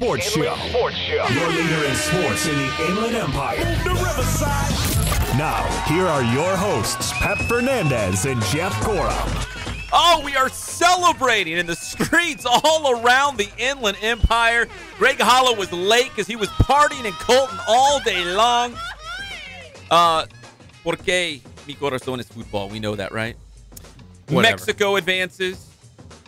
Sports Show. Your leader in sports in the Inland Empire. The Riverside. Now, here are your hosts, Pep Fernandez and Jeff Gorham. Oh, we are celebrating in the streets all around the Inland Empire. Greg Hollow was late because he was partying in Colton all day long. Porque mi corazón es fútbol. We know that, right? Whatever. Mexico advances.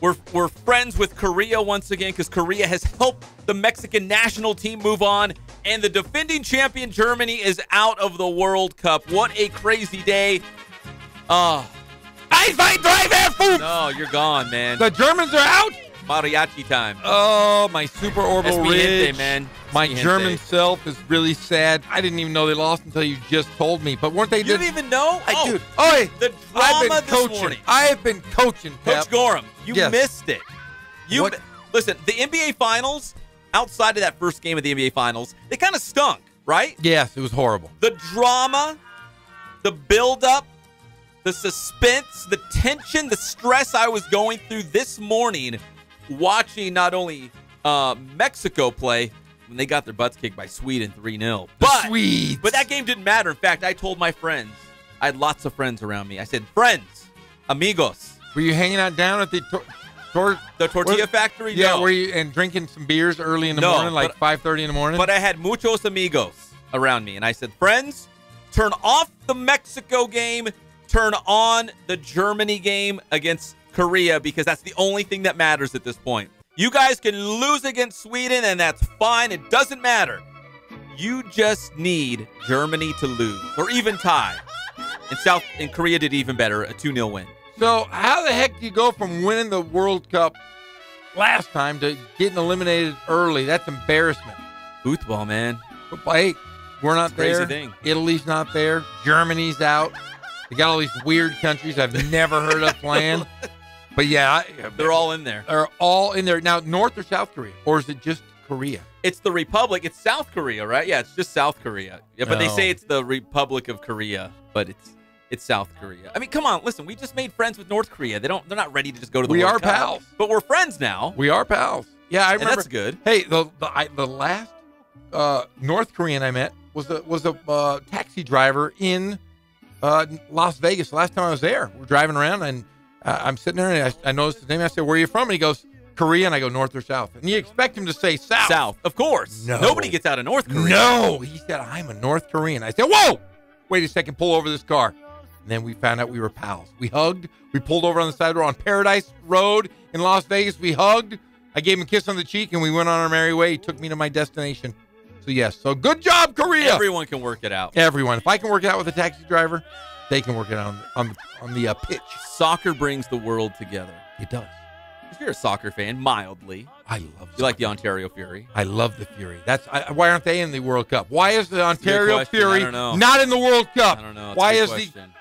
We're friends with Korea once again because Korea has helped the Mexican national team move on. And the defending champion Germany is out of the World Cup. What a crazy day. No, you're gone, man. The Germans are out? Mariachi time. Oh, my super orbital ridge. Man. My German self is really sad. I didn't even know they lost until you just told me. But weren't they? You didn't even know? Dude. Oh, the drama this morning. I have been coaching, Pep. Coach Gorham, you missed it. Listen, the NBA Finals, outside of that first game of the NBA Finals, they kind of stunk, right? Yes, it was horrible. The drama, the buildup, the suspense, the tension, the stress I was going through this morning watching not only Mexico play when they got their butts kicked by Sweden 3-0. But that game didn't matter. In fact, I told my friends, I had lots of friends around me. I said, friends, amigos. Were you hanging out down at the tortilla factory? Yeah, no. were you and drinking some beers early in the morning, like 5:30 in the morning? But I had muchos amigos around me, and I said, friends, turn off the Mexico game, turn on the Germany game against Korea, because that's the only thing that matters at this point. You guys can lose against Sweden, and that's fine. It doesn't matter. You just need Germany to lose or even tie. And Korea did even better, a 2-0 win. So how the heck do you go from winning the World Cup last time to getting eliminated early? That's embarrassment. Football, man. Hey, we're not there. Crazy thing. Italy's not there. Germany's out. They got all these weird countries I've never heard of playing. But yeah, they're all in there. They're all in there. Now, North or South Korea? Or is it just Korea? It's the Republic. It's South Korea, right? Yeah, it's just South Korea. Yeah, but they say it's the Republic of Korea, but it's South Korea. I mean, come on, listen, we just made friends with North Korea. They're not ready to just go to the World Cup. We are pals. But we're friends now. We are pals. Yeah, I remember. And that's good. Hey, the last North Korean I met was a taxi driver in Las Vegas. The last time I was there, we're driving around, and I'm sitting there, and I noticed his name. I said, "Where are you from?" And he goes, "Korea." And I go, "North or South?" And you expect him to say South. South, of course. No. Nobody gets out of North Korea. No. He said, "I'm a North Korean." I said, "Whoa! Wait a second, pull over this car." And then we found out we were pals. We hugged. We pulled over on the side of the road on Paradise Road in Las Vegas. We hugged. I gave him a kiss on the cheek, and we went on our merry way. He took me to my destination. So, yes. So, good job, Korea. Everyone can work it out. Everyone. If I can work it out with a taxi driver, they can work it out on the pitch. Soccer brings the world together. It does. If you're a soccer fan, mildly. I love soccer. You like the Ontario Fury? I love the Fury. Why aren't they in the World Cup? Why is the Ontario Fury not in the World Cup? I don't know. Why is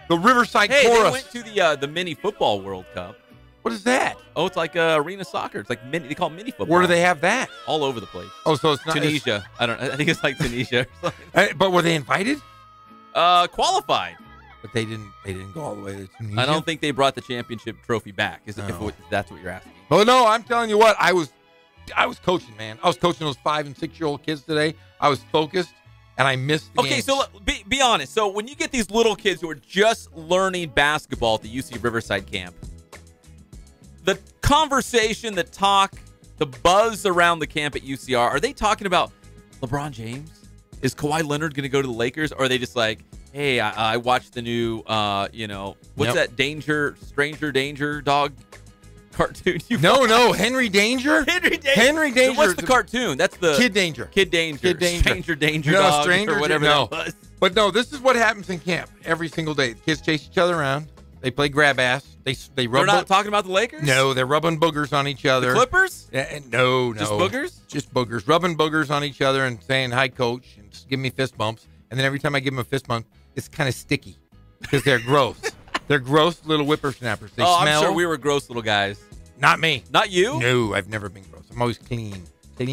the Riverside Chorus? They went to the mini football World Cup. What is that? Oh, it's like arena soccer. It's like they call it mini football. Where do they have that? All over the place. Oh, so it's not Tunisia. I think it's like Tunisia or something. But were they invited? Qualified. But they didn't go all the way to Tunisia. I don't think they brought the championship trophy back. If that's what you're asking. Well, no, I'm telling you what. I was coaching, man. I was coaching those 5- and 6-year-old kids today. I was focused, and I missed the games. So be honest. So when you get these little kids who are just learning basketball at the UC Riverside camp, the conversation, the talk, the buzz around the camp at UCR, are they talking about LeBron James? Is Kawhi Leonard going to go to the Lakers? Or are they just like, hey, I watched the new, what's that Stranger Danger dog cartoon? Henry Danger? Henry Danger. Henry Danger. So what's the cartoon? That's the Kid Danger. Kid Danger. Stranger Danger dog or whatever that was. But no, this is what happens in camp every single day. The kids chase each other around. They play grab ass. They rub. They're not talking about the Lakers? No, they're rubbing boogers on each other. The Clippers? No. Just boogers? Just boogers. Rubbing boogers on each other and saying, hi, coach, and just give me fist bumps. And then every time I give them a fist bump, it's kind of sticky because they're gross. They're gross little whippersnappers. They smell. I'm sure we were gross little guys. Not me. Not you? No, I've never been gross. I'm always clean. But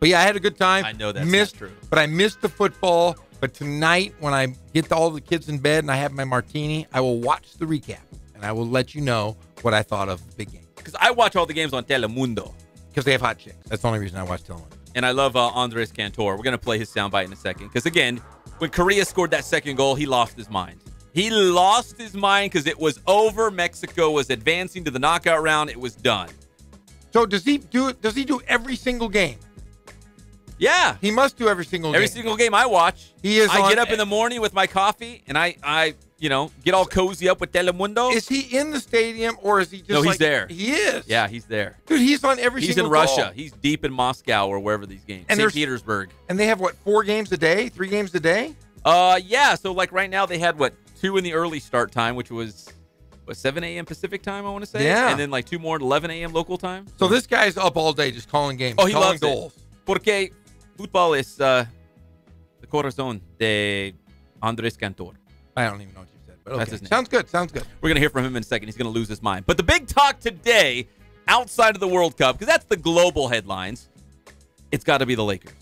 yeah, I had a good time. I know that's not true. But I missed the football. But tonight, when I get all the kids in bed and I have my martini, I will watch the recap. And I will let you know what I thought of the big game. Because I watch all the games on Telemundo. Because they have hot chicks. That's the only reason I watch Telemundo. And I love Andres Cantor. We're going to play his soundbite in a second. Because, again, when Korea scored that second goal, he lost his mind. He lost his mind because it was over. Mexico was advancing to the knockout round. It was done. So does he do every single game? Yeah. He must do every single game. Every single game I watch. I get up in the morning with my coffee, and I get all cozy up with Telemundo. Is he in the stadium, or is he just No, he's there. He is? Yeah, he's there. Dude, he's on every He's single in Russia. call. He's deep in Moscow or wherever these games. And St. Petersburg. And they have, 4 games a day? 3 games a day? Yeah. So, like, right now they had, 2 in the early start time, which was, 7 a.m. Pacific time, I want to say? Yeah. And then, 2 more at 11 a.m. local time. So this guy's up all day just calling games. Oh, he calling loves goals. Porque fútbol es the corazón de Andres Cantor. I don't even know what you said, but okay. That's his name. Sounds good. Sounds good. We're going to hear from him in a second. He's going to lose his mind. But the big talk today, outside of the World Cup, because that's the global headlines, it's got to be the Lakers.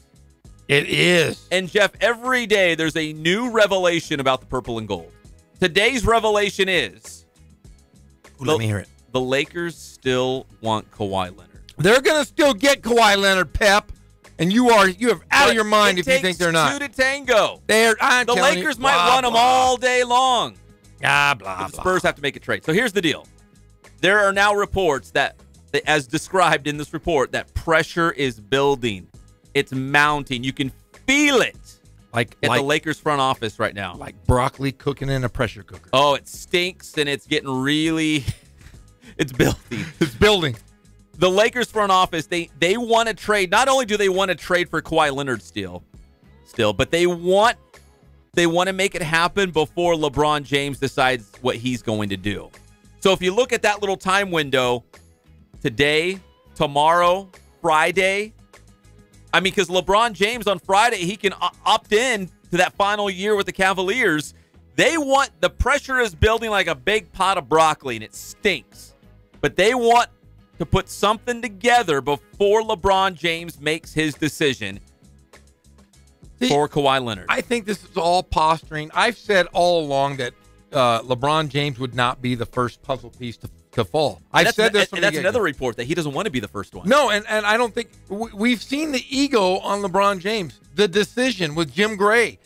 It is. And, Jeff, every day there's a new revelation about the purple and gold. Today's revelation is Let me hear it. The Lakers still want Kawhi Leonard. They're going to still get Kawhi Leonard, Pep. And you have out of your mind if you think they're not. It takes 2 to tango. The Lakers might run them all day long. Blah, But the Spurs have to make a trade. So here's the deal. There are now reports that, as described in this report, that pressure is building. It's mounting. You can feel it at the Lakers front office right now. Like broccoli cooking in a pressure cooker. Oh, it stinks, and it's getting really – it's building. It's building. The Lakers front office, they want to trade. Not only do they want to trade for Kawhi Leonard still, but they want to make it happen before LeBron James decides what he's going to do. So if you look at that little time window, today, tomorrow, Friday, because LeBron James on Friday, he can opt in to that final year with the Cavaliers. The pressure is building like a big pot of broccoli, and it stinks. But they want to put something together before LeBron James makes his decision for Kawhi Leonard. I think this is all posturing. I've said all along that LeBron James would not be the first puzzle piece to fall. I've said this. That's another report that he doesn't want to be the first one. No, and I don't think we've seen the ego on LeBron James. The decision with Jim Gray.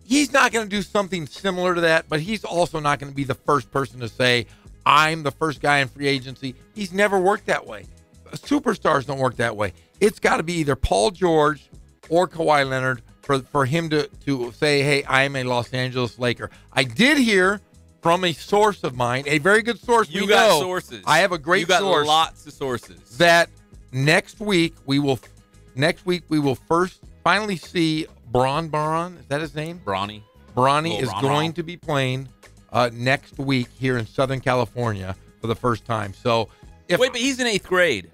He's not going to do something similar to that, but he's also not going to be the first person to say, I'm the first guy in free agency. He's never worked that way. Superstars don't work that way. It's got to be either Paul George or Kawhi Leonard for him to say, hey, I am a Los Angeles Laker. I did hear from a source of mine, a very good source. You got sources. I have a great source. You got lots of sources. That next week we will first finally see Bron. Is that his name? Bronny. Bronny is going to be playing next week here in Southern California for the first time. So but he's in 8th grade,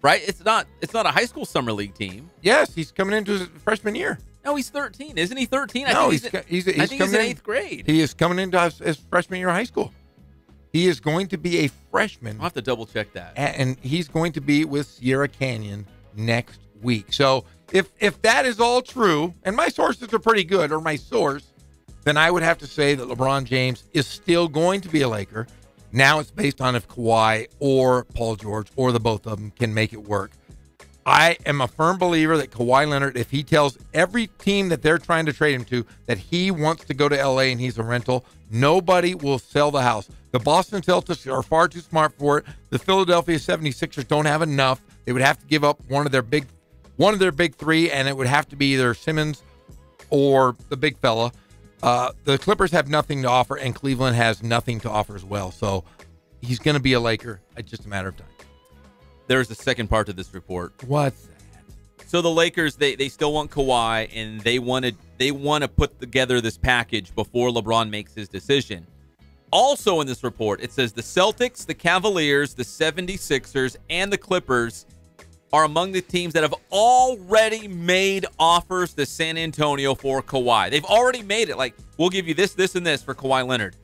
right? It's not a high school summer league team. Yes, he's coming into his freshman year. No, he's 13. Isn't he 13? No, I think he's in 8th grade. He is coming into his freshman year of high school. He is going to be a freshman. I'll have to double check that. And he's going to be with Sierra Canyon next week. So if that is all true, and my sources are pretty good, or my source, then I would have to say that LeBron James is still going to be a Laker. Now it's based on if Kawhi or Paul George or the both of them can make it work. I am a firm believer that Kawhi Leonard, if he tells every team that they're trying to trade him to that he wants to go to LA and he's a rental, nobody will sell the house. The Boston Celtics are far too smart for it. The Philadelphia 76ers don't have enough. They would have to give up one of their big three, and it would have to be either Simmons or the big fella. The Clippers have nothing to offer, and Cleveland has nothing to offer as well. So he's going to be a Laker. It's just a matter of time. There's a second part to this report. What's that? So the Lakers, they still want Kawhi, and they want to put together this package before LeBron makes his decision. Also in this report, it says the Celtics, the Cavaliers, the 76ers, and the Clippers are among the teams that have already made offers to San Antonio for Kawhi. They've already made it. Like, we'll give you this, this, and this for Kawhi Leonard.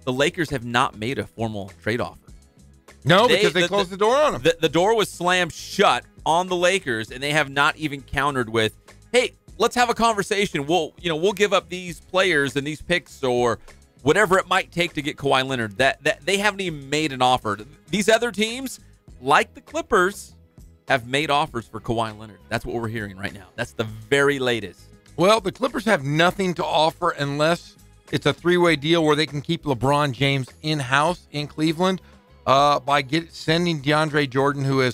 The Lakers have not made a formal trade offer. No, because they closed the door on him. The door was slammed shut on the Lakers, and they have not even countered with, hey, let's have a conversation. We'll give up these players and these picks or whatever it might take to get Kawhi Leonard. That they haven't even made an offer. These other teams, like the Clippers, have made offers for Kawhi Leonard. That's what we're hearing right now. That's the very latest. Well, the Clippers have nothing to offer unless it's a three-way deal where they can keep LeBron James in-house in Cleveland by sending DeAndre Jordan, who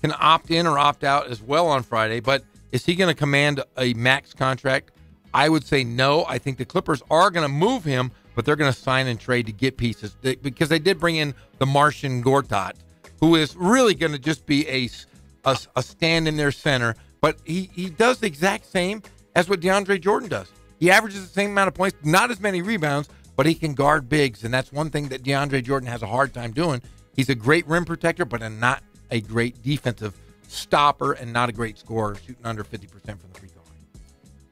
can opt in or opt out as well on Friday. But is he going to command a max contract? I would say no. I think the Clippers are going to move him, but they're going to sign and trade to get pieces because they did bring in the Martian Gortat, who is really going to just be a stand in their center. But he does the exact same as what DeAndre Jordan does. He averages the same amount of points, not as many rebounds, but he can guard bigs, and that's one thing that DeAndre Jordan has a hard time doing. He's a great rim protector, but not a great defensive stopper and not a great scorer, shooting under 50% from the free throw line.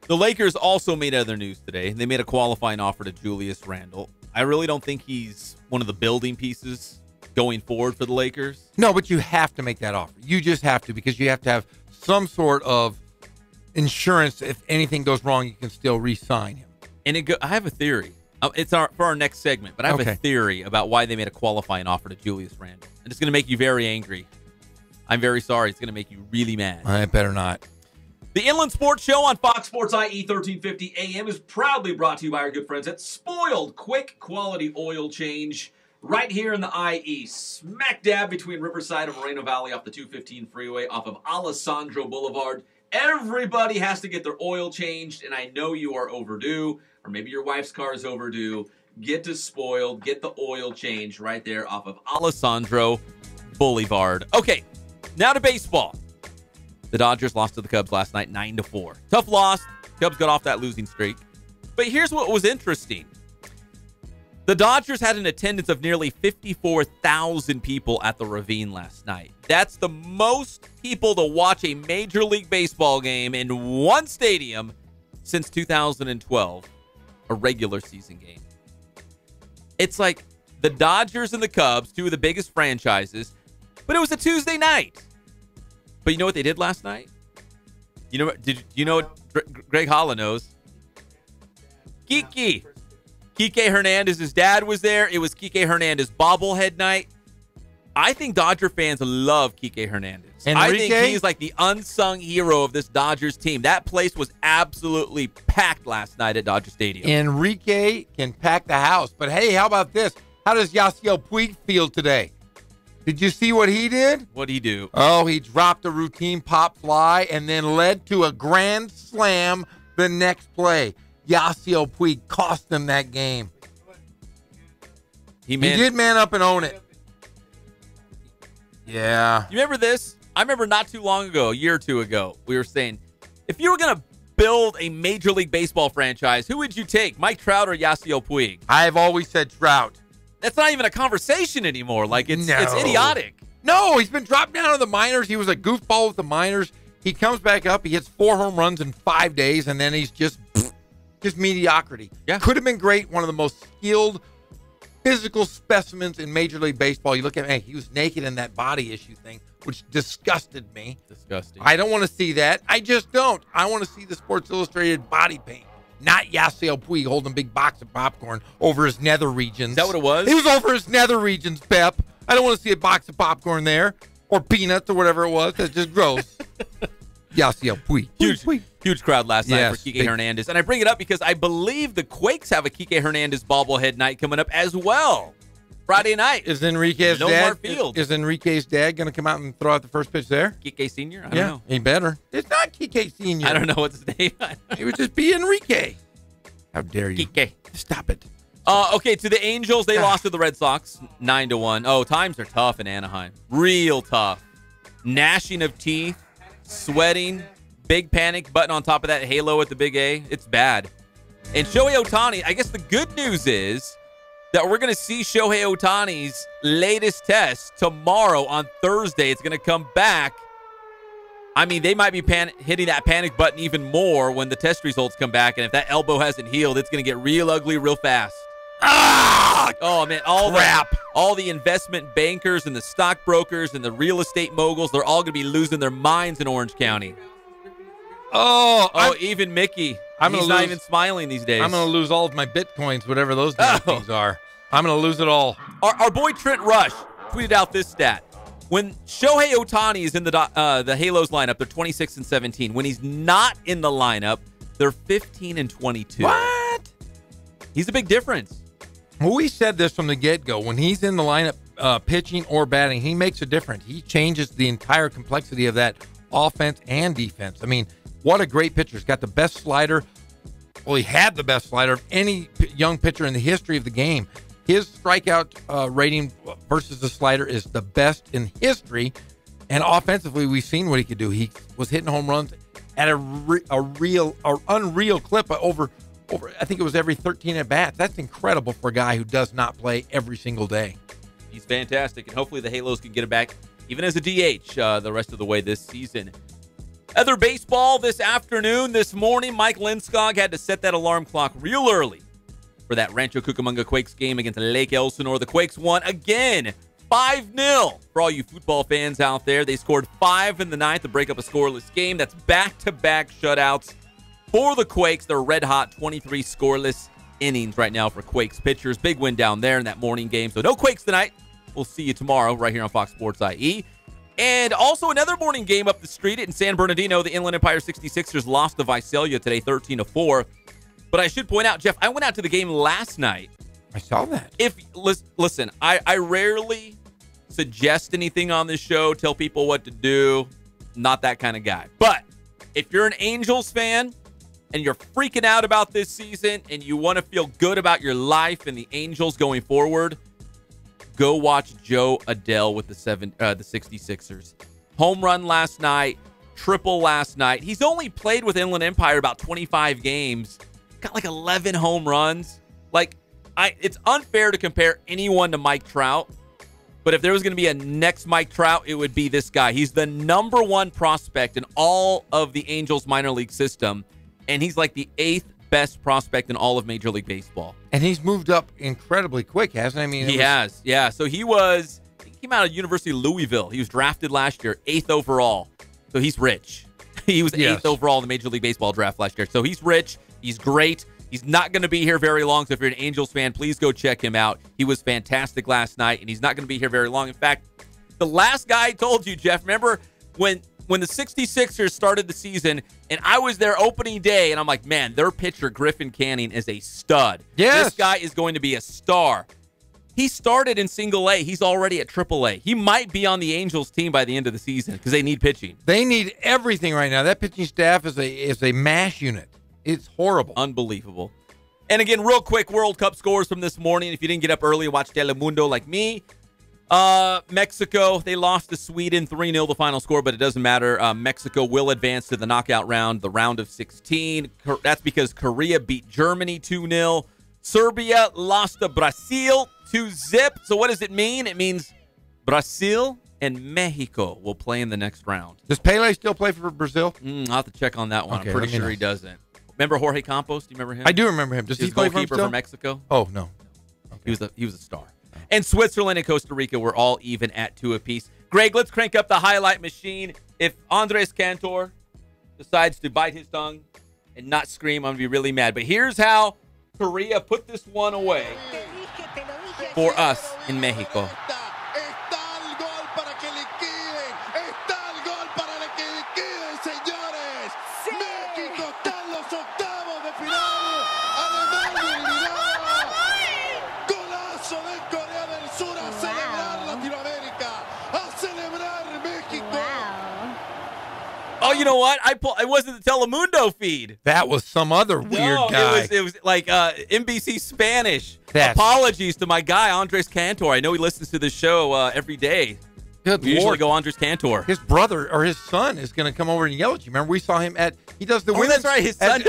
The Lakers also made other news today. They made a qualifying offer to Julius Randle. I really don't think he's one of the building pieces going forward for the Lakers. No, but you have to make that offer. You just have to, because you have to have some sort of insurance. If anything goes wrong, you can still re-sign him. And I have a theory. It's for our next segment, but I have a theory about why they made a qualifying offer to Julius Randle. And it's going to make you very angry. I'm very sorry. It's going to make you really mad. I better not. The Inland Sports Show on Fox Sports IE 1350 AM is proudly brought to you by our good friends at Spoiled Quick Quality Oil Change. Right here in the IE, smack dab between Riverside and Moreno Valley off the 215 freeway off of Alessandro Boulevard. Everybody has to get their oil changed, and I know you are overdue, or maybe your wife's car is overdue. Get to Spoiled, get the oil changed right there off of Alessandro Boulevard. Okay, now to baseball. The Dodgers lost to the Cubs last night 9-4. Tough loss. Cubs got off that losing streak. But here's what was interesting. The Dodgers had an attendance of nearly 54,000 people at the Ravine last night. That's the most people to watch a Major League Baseball game in one stadium since 2012, a regular season game. It's like the Dodgers and the Cubs, two of the biggest franchises, but it was a Tuesday night. But you know what they did last night? You know what Greg Holland knows? Kike Hernandez's dad was there. It was Kike Hernandez bobblehead night. I think Dodger fans love Kike Hernandez. I think he's like the unsung hero of this Dodgers team. That place was absolutely packed last night at Dodger Stadium. Enrique can pack the house. But hey, how about this? How does Yasiel Puig feel today? Did you see what he did? What'd he do? Oh, he dropped a routine pop fly and then led to a grand slam the next play. Yasiel Puig cost them that game. He did man up and own it. Yeah. You remember this? I remember not too long ago, a year or two ago, we were saying, if you were going to build a Major League Baseball franchise, who would you take, Mike Trout or Yasiel Puig? I've always said Trout. That's not even a conversation anymore. Like, it's idiotic. No, he's been dropped down to the minors. He was a goofball with the minors. He comes back up. He hits 4 home runs in 5 days, and then he's just mediocrity. Yeah. Could have been great. One of the most skilled physical specimens in Major League Baseball. You look at him, he was naked in that body issue thing, which disgusted me. Disgusting. I don't want to see that. I just don't. I want to see the Sports Illustrated body paint. Not Yasiel Puig holding a big box of popcorn over his nether regions. Is that what it was? It was over his nether regions, Pep. I don't want to see a box of popcorn there or peanuts or whatever it was. That's just gross. Yasiel Puig. Huge crowd last night for Kike Hernandez. And I bring it up because I believe the Quakes have a Kike Hernandez bobblehead night coming up as well. Friday night. Is Enrique's dad going to come out and throw out the first pitch there? Kike Sr.? I don't know. He better. It's not Kike Sr. I don't know what's his name. It would just be Enrique. How dare you? Kike. Stop it. Okay, to the Angels, they lost to the Red Sox 9-1. Oh, times are tough in Anaheim. Real tough. Gnashing of teeth, sweating, big panic button on top of that halo at the big A. It's bad. And Shohei Ohtani, I guess the good news is that we're going to see Shohei Ohtani's latest test tomorrow on Thursday. It's going to come back. I mean, they might be hitting that panic button even more when the test results come back. And if that elbow hasn't healed, it's going to get real ugly real fast. Oh, man. All the investment bankers and the stockbrokers and the real estate moguls, they're all going to be losing their minds in Orange County. Even Mickey. He's not even smiling these days. I'm going to lose all of my Bitcoins, whatever those things are. I'm going to lose it all. Our boy Trent Rush tweeted out this stat. When Shohei Ohtani is in the Halos lineup, they're 26-17. When he's not in the lineup, they're 15-22. What? He's a big difference. Well, we said this from the get-go. When he's in the lineup, pitching or batting, he makes a difference. He changes the entire complexity of that offense and defense. I mean, what a great pitcher. He's got the best slider. Well, he had the best slider of any young pitcher in the history of the game. His strikeout rating versus the slider is the best in history. And offensively, we've seen what he could do. He was hitting home runs at a unreal clip over I think it was every 13 at bats. That's incredible for a guy who does not play every single day. He's fantastic, and hopefully the Halos can get it back even as a DH the rest of the way this season. Other baseball this afternoon, this morning, Mike Lindskog had to set that alarm clock real early for that Rancho Cucamonga Quakes game against Lake Elsinore. The Quakes won again, 5-0. For all you football fans out there, they scored 5 in the ninth to break up a scoreless game. That's back-to-back shutouts for the Quakes. They're red-hot, 23 scoreless innings right now for Quakes pitchers. Big win down there in that morning game. So no Quakes tonight. We'll see you tomorrow right here on Fox Sports IE. And also another morning game up the street in San Bernardino. The Inland Empire 66ers lost to Visalia today, 13-4. But I should point out, Jeff, I went out to the game last night. I saw that. Listen, I rarely suggest anything on this show, tell people what to do. Not that kind of guy. But if you're an Angels fan and you're freaking out about this season and you want to feel good about your life and the Angels going forward, go watch Joe Adele with the 66ers. Home run last night, triple last night. He's only played with Inland Empire about 25 games. Got like 11 home runs. It's unfair to compare anyone to Mike Trout. But if there was going to be a next Mike Trout, it would be this guy. He's the #1 prospect in all of the Angels minor league system. And he's like the 8th best prospect in all of Major League Baseball. And he's moved up incredibly quick, hasn't he? I mean, he has, yeah. So he came out of University of Louisville. He was drafted last year, 8th overall. So he's rich. He was 8th overall in the Major League Baseball draft last year. So he's rich. He's great. He's not going to be here very long. So if you're an Angels fan, please go check him out. He was fantastic last night, and he's not going to be here very long. In fact, the last guy I told you, Jeff, remember when the 66ers started the season, and I was there opening day, and I'm like, man, their pitcher, Griffin Canning, is a stud. Yes. This guy is going to be a star. He started in single A. He's already at triple A. He might be on the Angels team by the end of the season because they need pitching. They need everything right now. That pitching staff is a mash unit. It's horrible. Unbelievable. And again, real quick, World Cup scores from this morning. If you didn't get up early and watch Telemundo like me, Mexico, they lost to Sweden 3-0 the final score, but it doesn't matter. Mexico will advance to the knockout round, the round of 16. That's because Korea beat Germany 2-0. Serbia lost to Brazil 2-0. So what does it mean? It means Brazil and Mexico will play in the next round. Does Pele still play for Brazil? I'll have to check on that one. Okay, I'm pretty sure he doesn't. Remember Jorge Campos? Do you remember him? I do remember him. Does he play for him still? for Mexico? Oh, no. Okay. He was a star. And Switzerland and Costa Rica were all even at 2 apiece. Greg, let's crank up the highlight machine. If Andres Cantor decides to bite his tongue and not scream, I'm going to be really mad. But here's how Korea put this one away for us in Mexico. Oh, you know what? It wasn't the Telemundo feed. That was some other weird guy. It was like NBC Spanish. Apologies to my guy, Andres Cantor. I know he listens to this show every day. Good we usually go Andres Cantor. His brother or his son is going to come over and yell at you. Remember, we saw him he does the women's. That's right. His son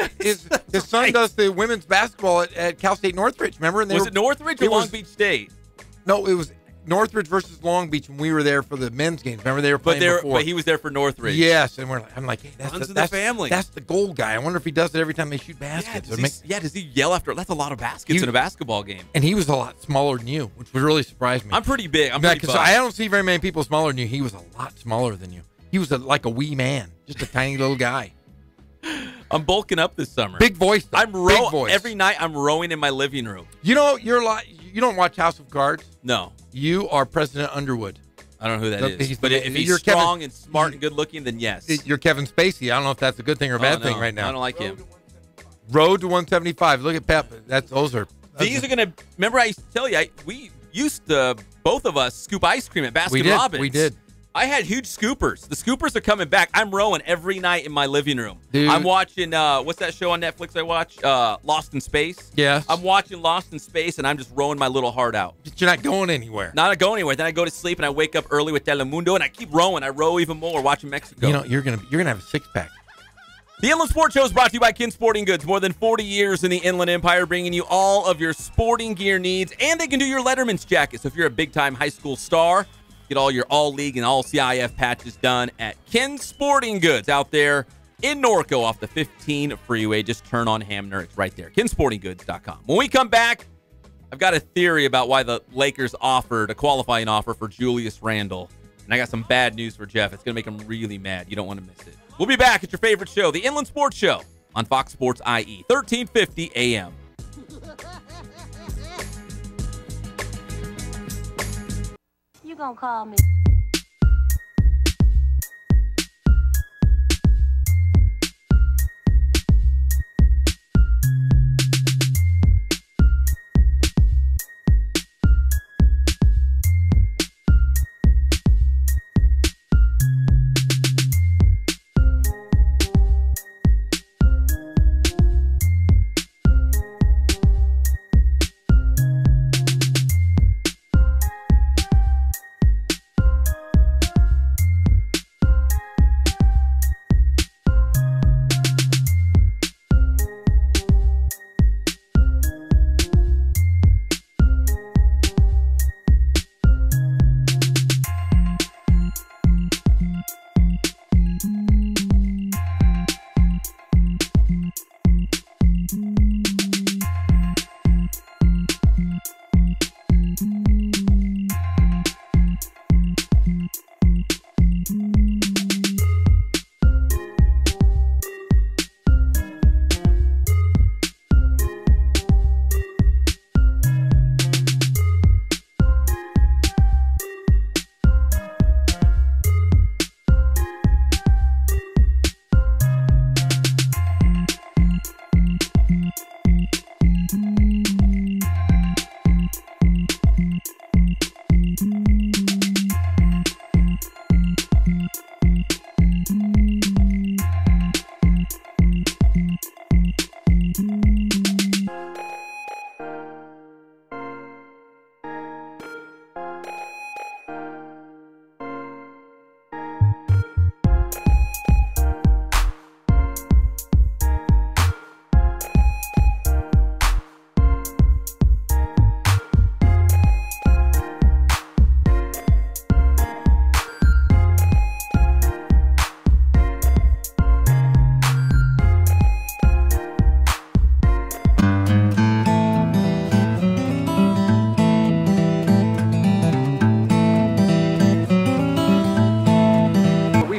his son does the women's basketball at Cal State Northridge. Remember? And was it Northridge or Long Beach State? No, it was Northridge versus Long Beach when we were there for the men's games. Remember, they were playing before. But he was there for Northridge. Yes, and I'm like, hey, that's the family. That's the goal guy. I wonder if he does it every time they shoot baskets. Does he yell after? That's a lot of baskets in a basketball game. And he was a lot smaller than you, which would really surprise me. I'm pretty big. Because I don't see very many people smaller than you. He was a lot smaller than you. He was like a wee man, just a tiny little guy. I'm bulking up this summer. Big voice. Big voice. Every night I'm rowing in my living room. You know, you don't watch House of Cards? No. You are President Underwood. I don't know who that Nope, is. he's- But if he's you're strong Kevin- and smart and good looking, then yes. You're Kevin Spacey. I don't know if that's a good thing or a bad Oh, thing no, right now. I don't like him. Road to 175. Look at Pep. Those are. These are going to, remember I used to tell you, we used to, both of us, scoop ice cream at Baskin We did. Robbins. We did. I had huge scoopers. The scoopers are coming back. I'm rowing every night in my living room. Dude. I'm watching, what's that show on Netflix I watch? Lost in Space. Yes. I'm watching Lost in Space, and I'm just rowing my little heart out. But you're not going anywhere. Not going anywhere. Then I go to sleep, and I wake up early with Telemundo, and I keep rowing. I row even more watching Mexico. You know, you're gonna have a 6-pack. The Inland Sports Show is brought to you by Kin Sporting Goods. More than 40 years in the Inland Empire, bringing you all of your sporting gear needs. And they can do your Letterman's jacket. So if you're a big-time high school star, get all your all-league and all-CIF patches done at Kin Sporting Goods out there in Norco off the 15 freeway. Just turn on Hamner. It's right there. KinSportingGoods.com. When we come back, I've got a theory about why the Lakers offered a qualifying offer for Julius Randle. And I got some bad news for Jeff. It's going to make him really mad. You don't want to miss it. We'll be back at your favorite show, the Inland Sports Show, on Fox Sports IE, 1350 AM. You gonna call me?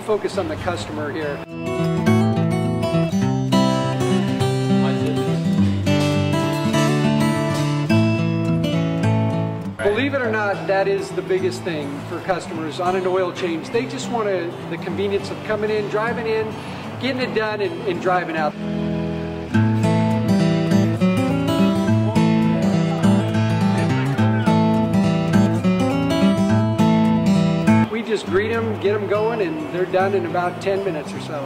Focus on the customer here. Believe it or not, that is the biggest thing for customers on an oil change. They just want the convenience of coming in, driving in, getting it done, and driving out. We just greet them, get them going, and they're done in about 10 minutes or so.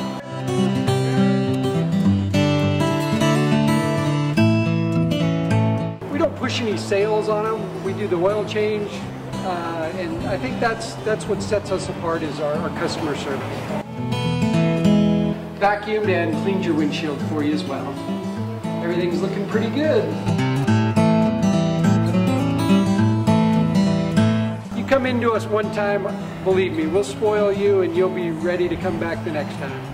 We don't push any sales on them. We do the oil change, and I think that's what sets us apart is our customer service. Vacuumed and cleaned your windshield for you as well. Everything's looking pretty good. You come into us one time, believe me, we'll spoil you and you'll be ready to come back the next time.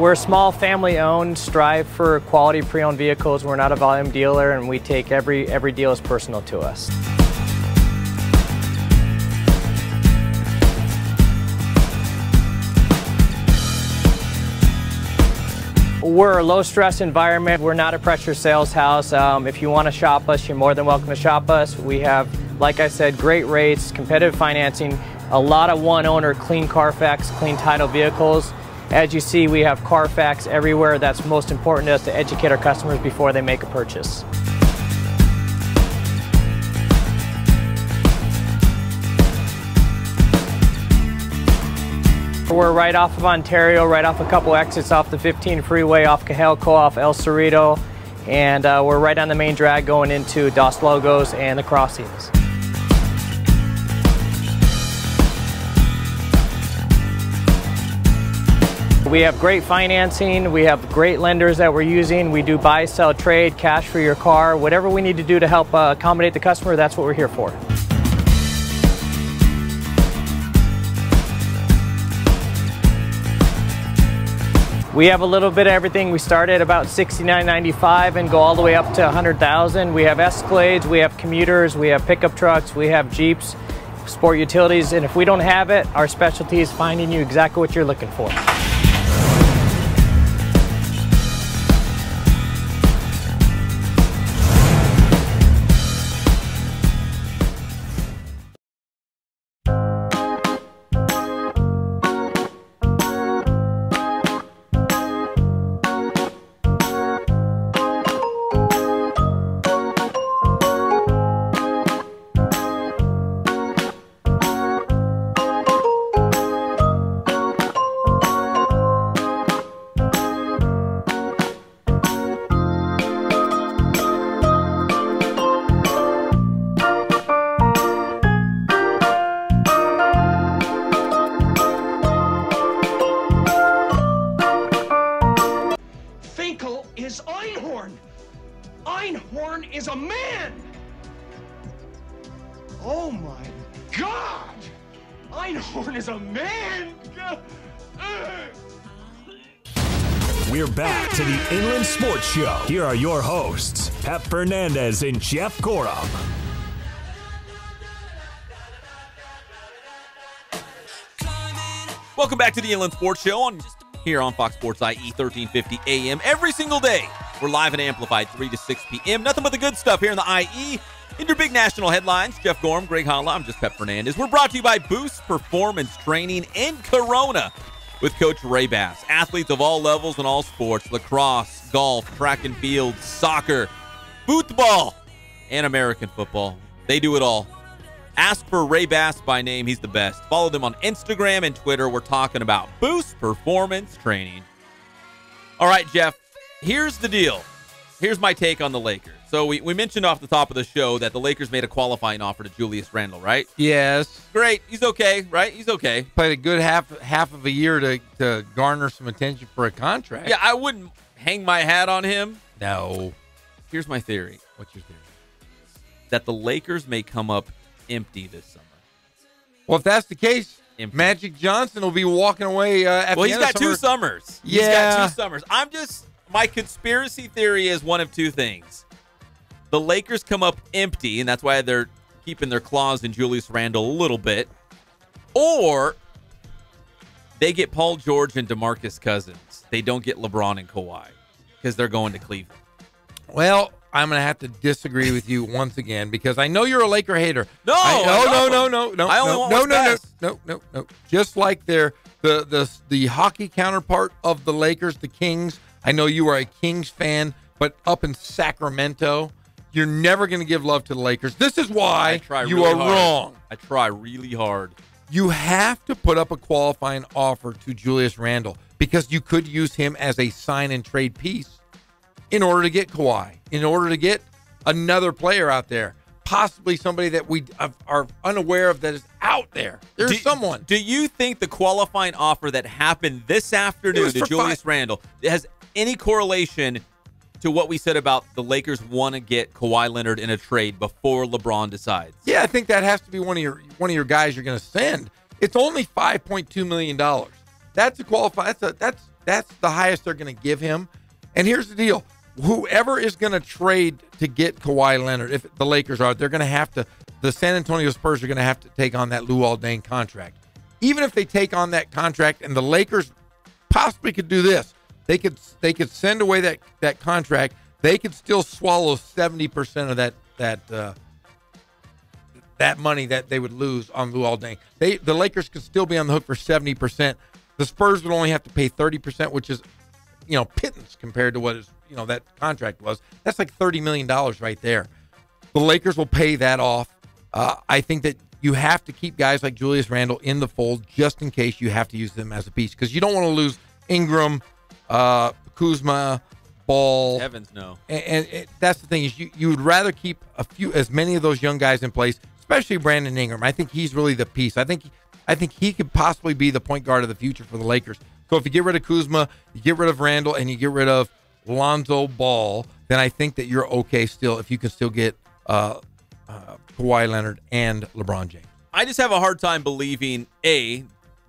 We're a small family-owned, strive for quality pre-owned vehicles. We're not a volume dealer, and we take every deal as personal to us. We're a low-stress environment. We're not a pressure sales house. If you want to shop us, you're more than welcome to shop us. We have, like I said, great rates, competitive financing, a lot of one-owner, clean Carfax, clean title vehicles. As you see, we have Carfax everywhere. That's most important to us, to educate our customers before they make a purchase. We're right off of Ontario, right off a couple exits off the 15 freeway, off Cahelco, off El Cerrito, and we're right on the main drag going into Dos Logos and the crossings. We have great financing, we have great lenders that we're using. We do buy, sell, trade, cash for your car. Whatever we need to do to help accommodate the customer, that's what we're here for. We have a little bit of everything. We start at about $69.95 and go all the way up to $100,000. We have Escalades, we have commuters, we have pickup trucks, we have Jeeps, sport utilities, and if we don't have it, our specialty is finding you exactly what you're looking for. is Einhorn. Einhorn is a man. Oh my God. Einhorn is a man. We're back to the Inland Sports Show. Here are your hosts, Pep Fernandez and Jeff Gorham. Welcome back to the Inland Sports Show here on Fox Sports IE 1350 AM. Every single day, we're live and amplified 3 to 6 p.m. Nothing but the good stuff here in the IE. In your big national headlines, Jeff Gorham, Greg Holla, I'm just Pep Fernandez. We're brought to you by Boost Performance Training in Corona with Coach Ray Bass. Athletes of all levels and all sports, lacrosse, golf, track and field, soccer, football, and American football. They do it all. Ask for Ray Bass by name. He's the best. Follow them on Instagram and Twitter. We're talking about Boost Performance Training. All right, Jeff, here's the deal. Here's my take on the Lakers. So we mentioned off the top of the show that the Lakers made a qualifying offer to Julius Randle, right? Yes. Great. He's okay, right? He's okay. Played a good half of a year to garner some attention for a contract. Yeah, I wouldn't hang my hat on him. No. Here's my theory. What's your theory? That the Lakers may come up empty this summer. Well, if that's the case, Empty. Magic Johnson will be walking away at Well, the he's end of got summer. 2 summers. Yeah. He's got 2 summers. My conspiracy theory is one of 2 things. The Lakers come up empty, and that's why they're keeping their claws in Julius Randle a little bit. Or they get Paul George and DeMarcus Cousins. They don't get LeBron and Kawhi because they're going to Cleveland. Well, I'm going to have to disagree with you once again because I know you're a Laker hater. No, No. I only want what's best. No. Just like they're the hockey counterpart of the Lakers, the Kings. I know you are a Kings fan, but up in Sacramento, you're never going to give love to the Lakers. This is why you are wrong. I try really hard. You have to put up a qualifying offer to Julius Randle because you could use him as a sign and trade piece in order to get Kawhi, in order to get another player out there, possibly somebody that we are unaware of that is out there. There's someone. Do you think the qualifying offer that happened this afternoon to Julius Randle has any correlation to what we said about the Lakers want to get Kawhi Leonard in a trade before LeBron decides? Yeah, I think that has to be one of your guys you're going to send. It's only $5.2 million. That's a qualify. That's that's the highest they're going to give him. And here's the deal. Whoever is going to trade to get Kawhi Leonard, if the Lakers are, they're going to have to, the San Antonio Spurs are going to have to take on that Luol Deng contract. Even if they take on that contract, and the Lakers possibly could do this, they could send away that contract. They could still swallow 70% of that money that they would lose on Luol Deng. The Lakers could still be on the hook for 70%. The Spurs would only have to pay 30%, which is, pittance compared to what is, that contract was. That's like $30 million right there. The Lakers will pay that off. I think that you have to keep guys like Julius Randle in the fold just in case you have to use them as a piece, because you don't want to lose Ingram, Kuzma, Ball. Heavens no. And that's the thing, is you would rather keep as many of those young guys in place, especially Brandon Ingram. I think he's really the piece. I think he could possibly be the point guard of the future for the Lakers. So if you get rid of Kuzma, you get rid of Randle, and you get rid of Lonzo Ball, then I think that you're okay still if you can still get Kawhi Leonard and LeBron James. I just have a hard time believing,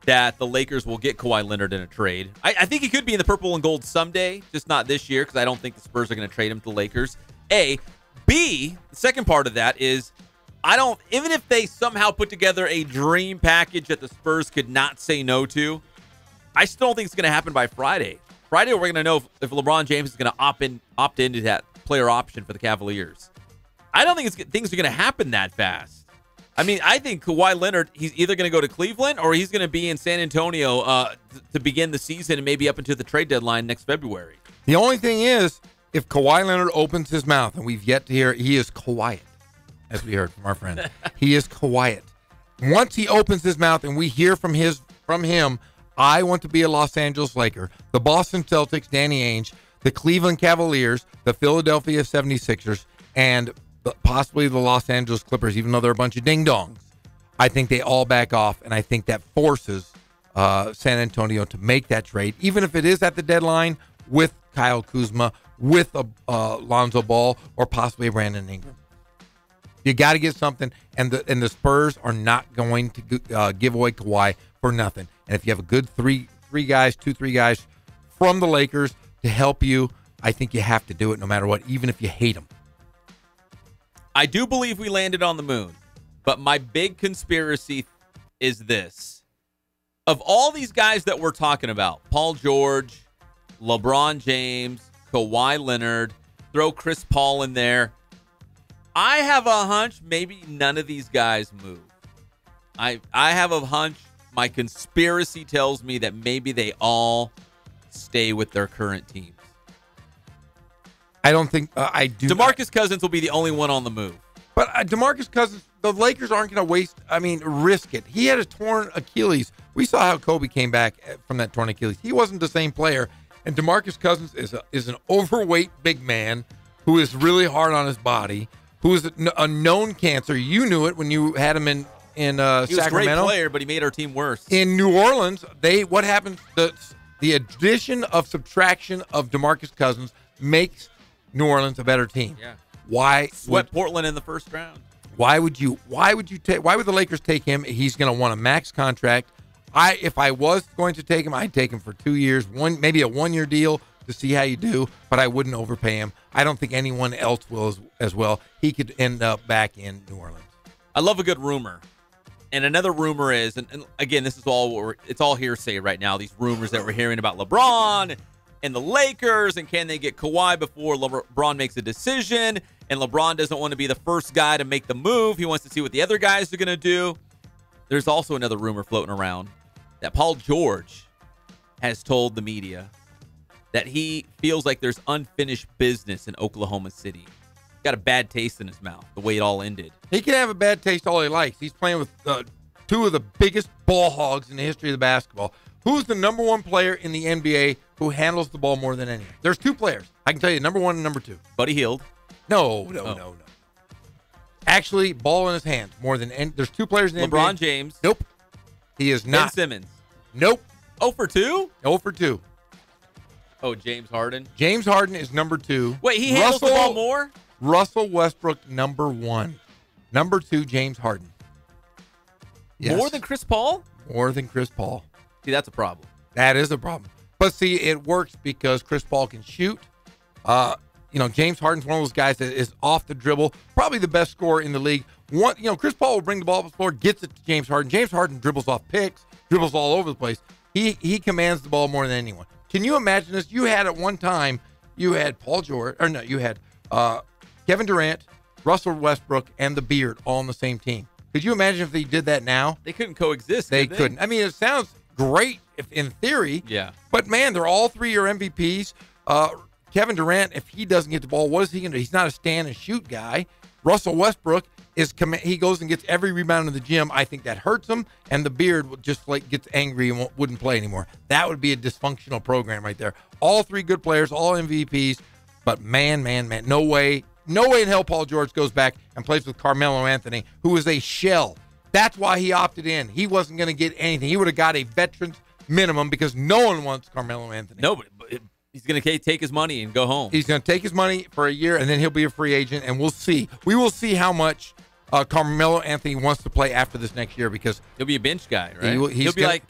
that the Lakers will get Kawhi Leonard in a trade. I think he could be in the purple and gold someday, just not this year, because I don't think the Spurs are going to trade him to the Lakers. B, the second part of that is, even if they somehow put together a dream package that the Spurs could not say no to, I still don't think it's going to happen by Friday. Friday, we're going to know if LeBron James is going to opt into that player option for the Cavaliers. I don't think things are going to happen that fast. I mean, I think Kawhi Leonard, he's either going to go to Cleveland or he's going to be in San Antonio to begin the season and maybe up into the trade deadline next February. The only thing is, if Kawhi Leonard opens his mouth, and we've yet to hear, he is quiet, as we heard from our friend. He is quiet. Once he opens his mouth and we hear from him, I want to be a Los Angeles Laker, the Boston Celtics, Danny Ainge, the Cleveland Cavaliers, the Philadelphia 76ers, and possibly the Los Angeles Clippers, even though they're a bunch of ding-dongs. I think they all back off, and I think that forces San Antonio to make that trade, even if it is at the deadline with Kyle Kuzma, with Lonzo Ball, or possibly a Brandon Ingram. You got to get something, and the Spurs are not going to give away Kawhi for nothing. And if you have a good three guys from the Lakers to help you, I think you have to do it no matter what, even if you hate them. I do believe we landed on the moon, but my big conspiracy is this. Of all these guys that we're talking about, Paul George, LeBron James, Kawhi Leonard, throw Chris Paul in there, I have a hunch maybe none of these guys move. I have a hunch. My conspiracy tells me that maybe they all stay with their current teams. I don't think I do. DeMarcus Cousins will be the only one on the move. But DeMarcus Cousins, the Lakers aren't going to risk it. He had a torn Achilles. We saw how Kobe came back from that torn Achilles. He wasn't the same player. And DeMarcus Cousins is an overweight big man who is really hard on his body, who is a known cancer. You knew it when you had him in Sacramento. He was a great player, but he made our team worse. In New Orleans, what happened? The addition of subtraction of DeMarcus Cousins makes New Orleans a better team. Yeah. Why swept Portland in the first round? Why would the Lakers take him? He's going to want a max contract. If I was going to take him, I'd take him for 2 years, maybe a 1 year deal to see how you do, but I wouldn't overpay him. I don't think anyone else will as well. He could end up back in New Orleans. I love a good rumor. And another rumor is, and again, this is it's all hearsay right now, these rumors that we're hearing about LeBron and the Lakers, and can they get Kawhi before LeBron makes a decision? And LeBron doesn't want to be the first guy to make the move. He wants to see what the other guys are going to do. There's also another rumor floating around that Paul George has told the media that he feels like there's unfinished business in Oklahoma City. He's got a bad taste in his mouth, the way it all ended. He can have a bad taste all he likes. He's playing with two of the biggest ball hogs in the history of the basketball. Who's the number one player in the NBA who handles the ball more than anyone? There's two players. I can tell you, number one and number two. Buddy Hield. No. Actually, ball in his hands more than any. There's two players in the NBA. LeBron James. Nope. He is not. Ben Simmons. Nope. 0 for 2? 0 for 2. Oh, James Harden. James Harden is number 2. Wait, he handles the ball more? Russell Westbrook, number 1. Number 2, James Harden. Yes. More than Chris Paul? More than Chris Paul. See, that's a problem. That is a problem. But see, it works because Chris Paul can shoot. James Harden's one of those guys that is off the dribble, probably the best scorer in the league. Chris Paul will bring the ball up the floor, gets it to James Harden. James Harden dribbles off picks, dribbles all over the place. He commands the ball more than anyone. Can you imagine this? You had at one time, you had Kevin Durant, Russell Westbrook, and the Beard all on the same team. Could you imagine if they did that now? They couldn't coexist. They couldn't. I mean, it sounds great in theory. Yeah. But man, they're all 3-year MVPs. Kevin Durant, if he doesn't get the ball, what is he going to do? He's not a stand and shoot guy. Russell Westbrook he goes and gets every rebound in the gym. I think that hurts him, and the Beard just gets angry and wouldn't play anymore. That would be a dysfunctional program right there. All 3 good players, all MVPs, but man, no way in hell Paul George goes back and plays with Carmelo Anthony, who is a shell. That's why he opted in. He wasn't going to get anything. He would have got a veteran's minimum because no one wants Carmelo Anthony. Nobody. He's going to take his money and go home. He's going to take his money for a year, and then he'll be a free agent, and we'll see. We will see how much Carmelo Anthony wants to play after this next year because he'll be a bench guy, right?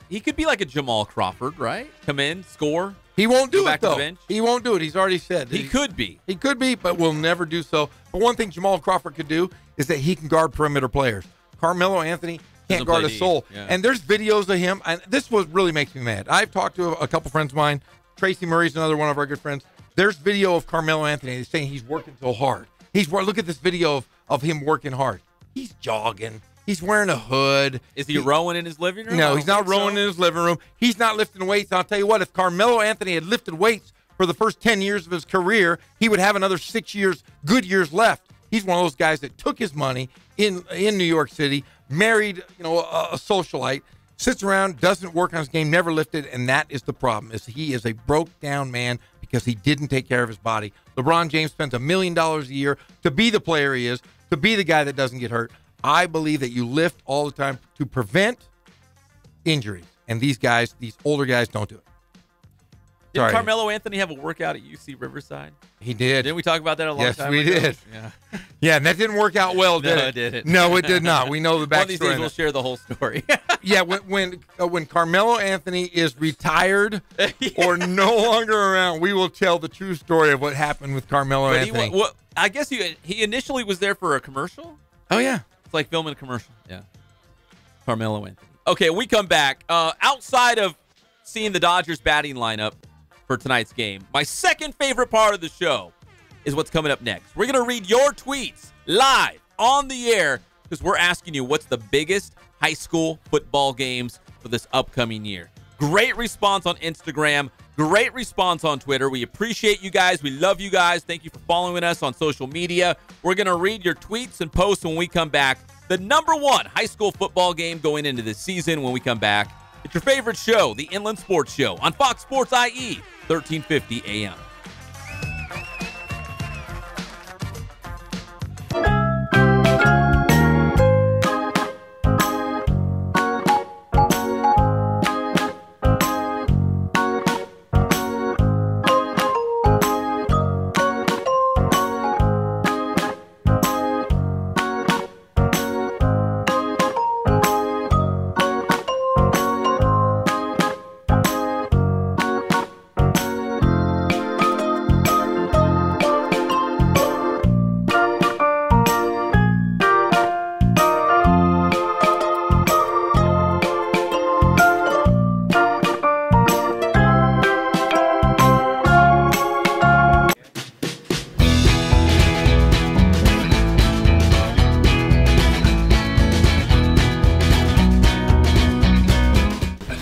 He could be like a Jamal Crawford, right? Come in, score. He won't do it, though. He won't do it. He's already said. He could be. He could be, but will never do so. But one thing Jamal Crawford could do is that he can guard perimeter players. Carmelo Anthony can't guard a soul. Yeah. And there's videos of him, and this really makes me mad. I've talked to a couple friends of mine. Tracy Murray's another one of our good friends. There's video of Carmelo Anthony saying he's working so hard. Look at this video of him working hard. He's jogging. He's wearing a hood. Is he rowing in his living room? No, he's not rowing in his living room. He's not lifting weights. I'll tell you what, if Carmelo Anthony had lifted weights for the first 10 years of his career, he would have another 6 good years left. He's one of those guys that took his money in New York City, married, a socialite, sits around, doesn't work on his game, never lifted, and that is the problem. He is a broke down man because he didn't take care of his body. LeBron James spends $1 million a year to be the player he is, to be the guy that doesn't get hurt. I believe that you lift all the time to prevent injuries, and these older guys don't do it. Did Carmelo Anthony have a workout at UC Riverside? He did. Didn't we talk about that a long time ago? Yes, we did. Yeah. Yeah, and that didn't work out well, did it? No, it didn't. No, it did not. We know the backstory. One of these days we'll share the whole story. Yeah, when Carmelo Anthony is retired or no longer around, we will tell the true story of what happened with Carmelo Anthony. I guess he initially was there for a commercial. Oh, yeah. It's like filming a commercial. Yeah. Carmelo Anthony. Okay, we come back. Outside of seeing the Dodgers batting lineup for tonight's game, my second favorite part of the show is what's coming up next. We're going to read your tweets live on the air because we're asking you what's the biggest high school football games for this upcoming year. Great response on Instagram. Great response on Twitter. We appreciate you guys. We love you guys. Thank you for following us on social media. We're going to read your tweets and posts when we come back. The number one high school football game going into this season when we come back. It's your favorite show, the Inland Sports Show on Fox Sports IE, 1350 AM.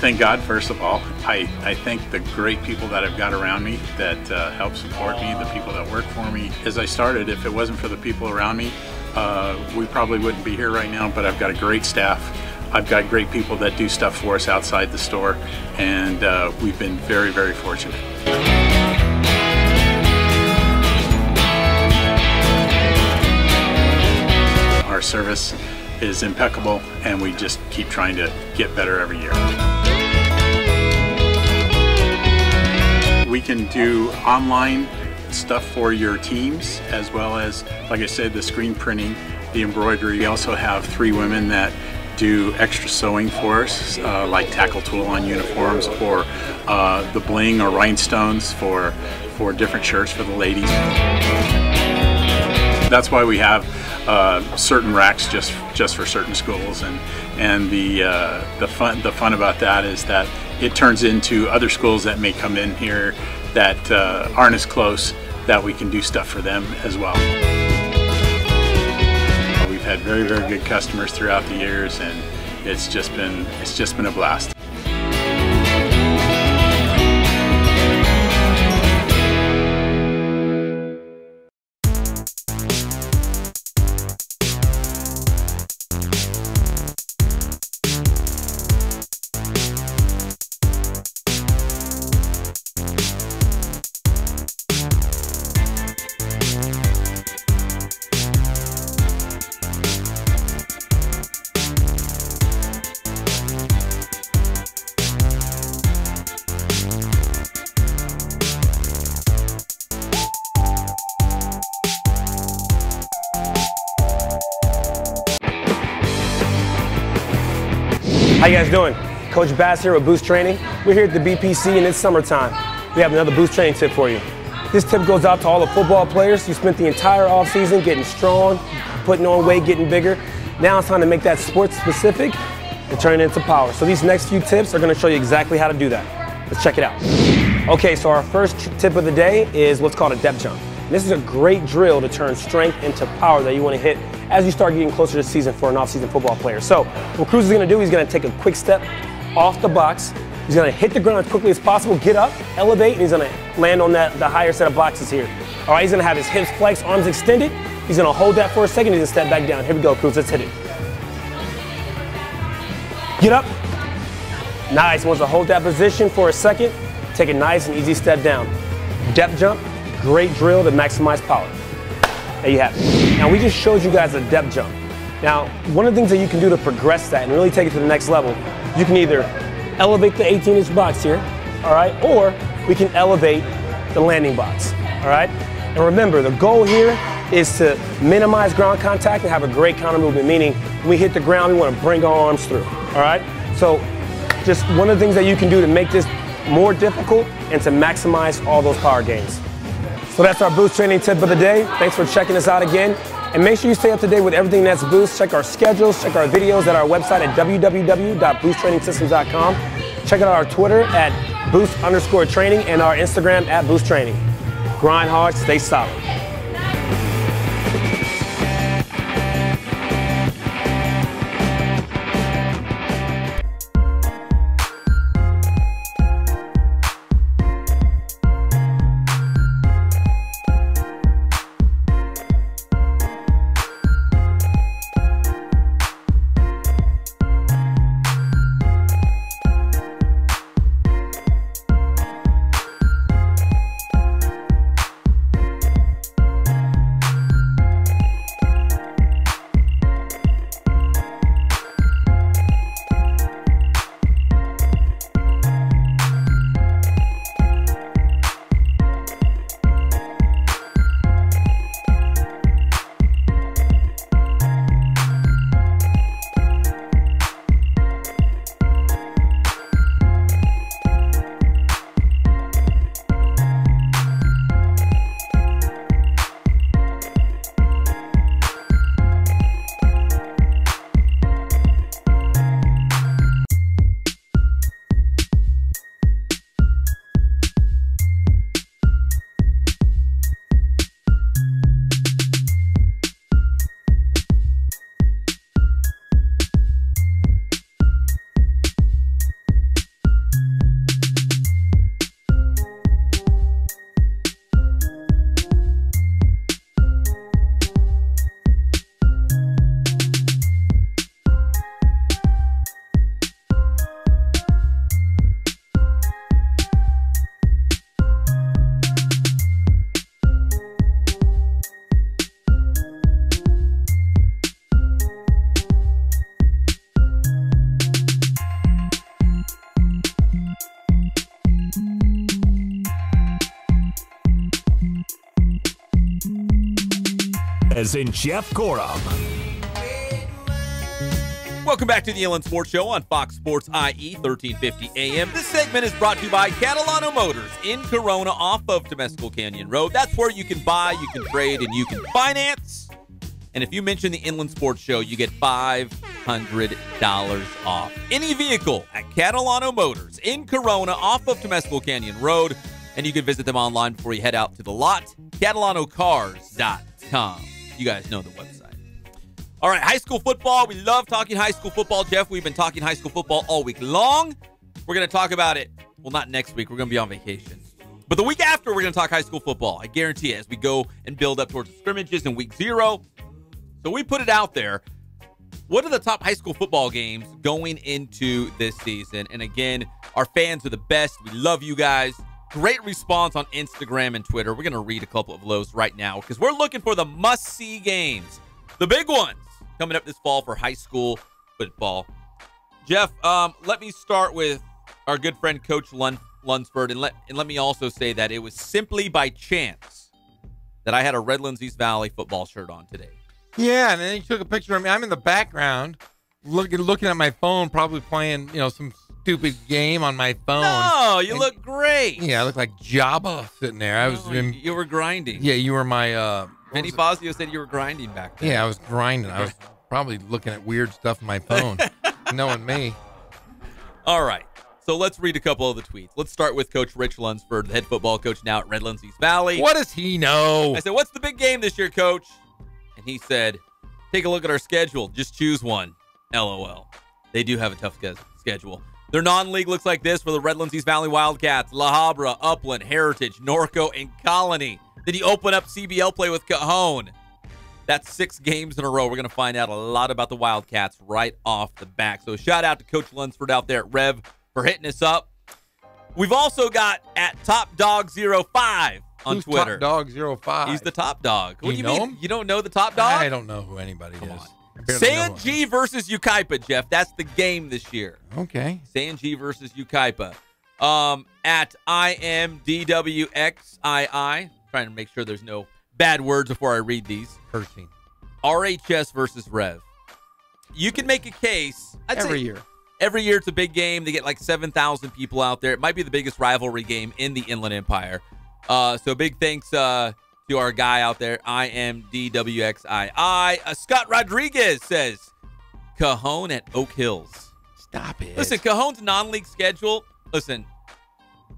Thank God, first of all. I thank the great people that I've got around me that help support me, the people that work for me. As I started, if it wasn't for the people around me, we probably wouldn't be here right now, but I've got a great staff. I've got great people that do stuff for us outside the store, and we've been very, very fortunate. Our service is impeccable, and we just keep trying to get better every year. We can do online stuff for your teams, as well as, like I said, the screen printing, the embroidery. We also have 3 women that do extra sewing for us, like tackle tool on uniforms, or the bling or rhinestones for different shirts for the ladies. That's why we have certain racks just for certain schools, and the fun about that is that it turns into other schools that may come in here that aren't as close, that we can do stuff for them as well. We've had very, very good customers throughout the years, and it's just been a blast. How you guys doing? Coach Bass here with Boost Training. We're here at the BPC and it's summertime. We have another Boost Training tip for you. This tip goes out to all the football players who spent the entire offseason getting strong, putting on weight, getting bigger. Now it's time to make that sports specific and turn it into power. So these next few tips are going to show you exactly how to do that. Let's check it out. Okay, so our first tip of the day is what's called a depth jump. And this is a great drill to turn strength into power that you want to hit as you start getting closer to the season for an off-season football player. So what Cruz is going to do, he's going to take a quick step off the box. He's going to hit the ground as quickly as possible, get up, elevate, and he's going to land on the higher set of boxes here. All right, he's going to have his hips flexed, arms extended. He's going to hold that for a second. He's going to step back down. Here we go, Cruz. Let's hit it. Get up. Nice. Wants to hold that position for a second. Take a nice and easy step down. Depth jump. Great drill to maximize power. There you have it. Now we just showed you guys a depth jump. Now, one of the things that you can do to progress that and really take it to the next level, you can either elevate the 18-inch box here, all right, or we can elevate the landing box, all right? And remember, the goal here is to minimize ground contact and have a great counter movement, meaning when we hit the ground, we want to bring our arms through, all right? So just one of the things that you can do to make this more difficult and to maximize all those power gains. So that's our Boost Training tip of the day. Thanks for checking us out again. And make sure you stay up to date with everything that's Boost. Check our schedules, check our videos at our website at www.boosttrainingsystems.com. Check out our Twitter at Boost_training and our Instagram at Boost Training. Grind hard, stay solid. As in Jeff Corum. Welcome back to the Inland Sports Show on Fox Sports IE 1350 AM. This segment is brought to you by Catalano Motors in Corona off of Temescal Canyon Road. That's where you can buy, you can trade, and you can finance. And if you mention the Inland Sports Show, you get $500 off any vehicle at Catalano Motors in Corona off of Temescal Canyon Road. And you can visit them online before you head out to the lot, catalanocars.com. You guys know the website. All right, high school football. We love talking high school football, Jeff. We've been talking high school football all week long. We're going to talk about it. Well, not next week. We're going to be on vacation. But the week after, we're going to talk high school football. I guarantee it, as we go and build up towards the scrimmages in week 0. So we put it out there. What are the top high school football games going into this season? And again, our fans are the best. We love you guys. Great response on Instagram and Twitter. We're going to read a couple of those right now because we're looking for the must-see games, the big ones, coming up this fall for high school football. Jeff, let me start with our good friend Coach Lunsford, and let me also say that it was simply by chance that I had a Redlands East Valley football shirt on today. Yeah, and then he took a picture of me. I'm in the background looking at my phone, probably playing, some stupid game on my phone. No, you look great. Yeah, I look like Jabba sitting there. You were grinding. Yeah, you were my Vinny Fazio said you were grinding back there. Yeah, I was grinding. I was probably looking at weird stuff on my phone. Knowing me. All right. So let's read a couple of the tweets. Let's start with Coach Rich Lunsford, the head football coach now at Redlands East Valley. What does he know? I said, what's the big game this year, Coach? And he said, take a look at our schedule. Just choose one. LOL. They do have a tough schedule. Their non-league looks like this for the Redlands East Valley Wildcats: La Habra, Upland, Heritage, Norco, and Colony. Then you open up CBL play with Cajon. That's 6 games in a row. We're going to find out a lot about the Wildcats right off the back. So shout out to Coach Lunsford out there at Rev for hitting us up. We've also got at Top Dog 05 on Twitter. Top Dog 05? He's the top dog. What do you know mean? Him? You don't know the top dog? I don't know who anybody is. San G versus Ukaipa, Jeff. That's the game this year. Okay. San G versus Ukaipa. At IMDWXII. Trying to make sure there's no bad words before I read these. Cursing. RHS versus Rev. You can make a case. Every year. Every year it's a big game. They get like 7,000 people out there. It might be the biggest rivalry game in the Inland Empire. So big thanks to our guy out there, IMDWXII. Scott Rodriguez says, Cajon at Oak Hills. Stop it. Listen, Cajon's non-league schedule, listen,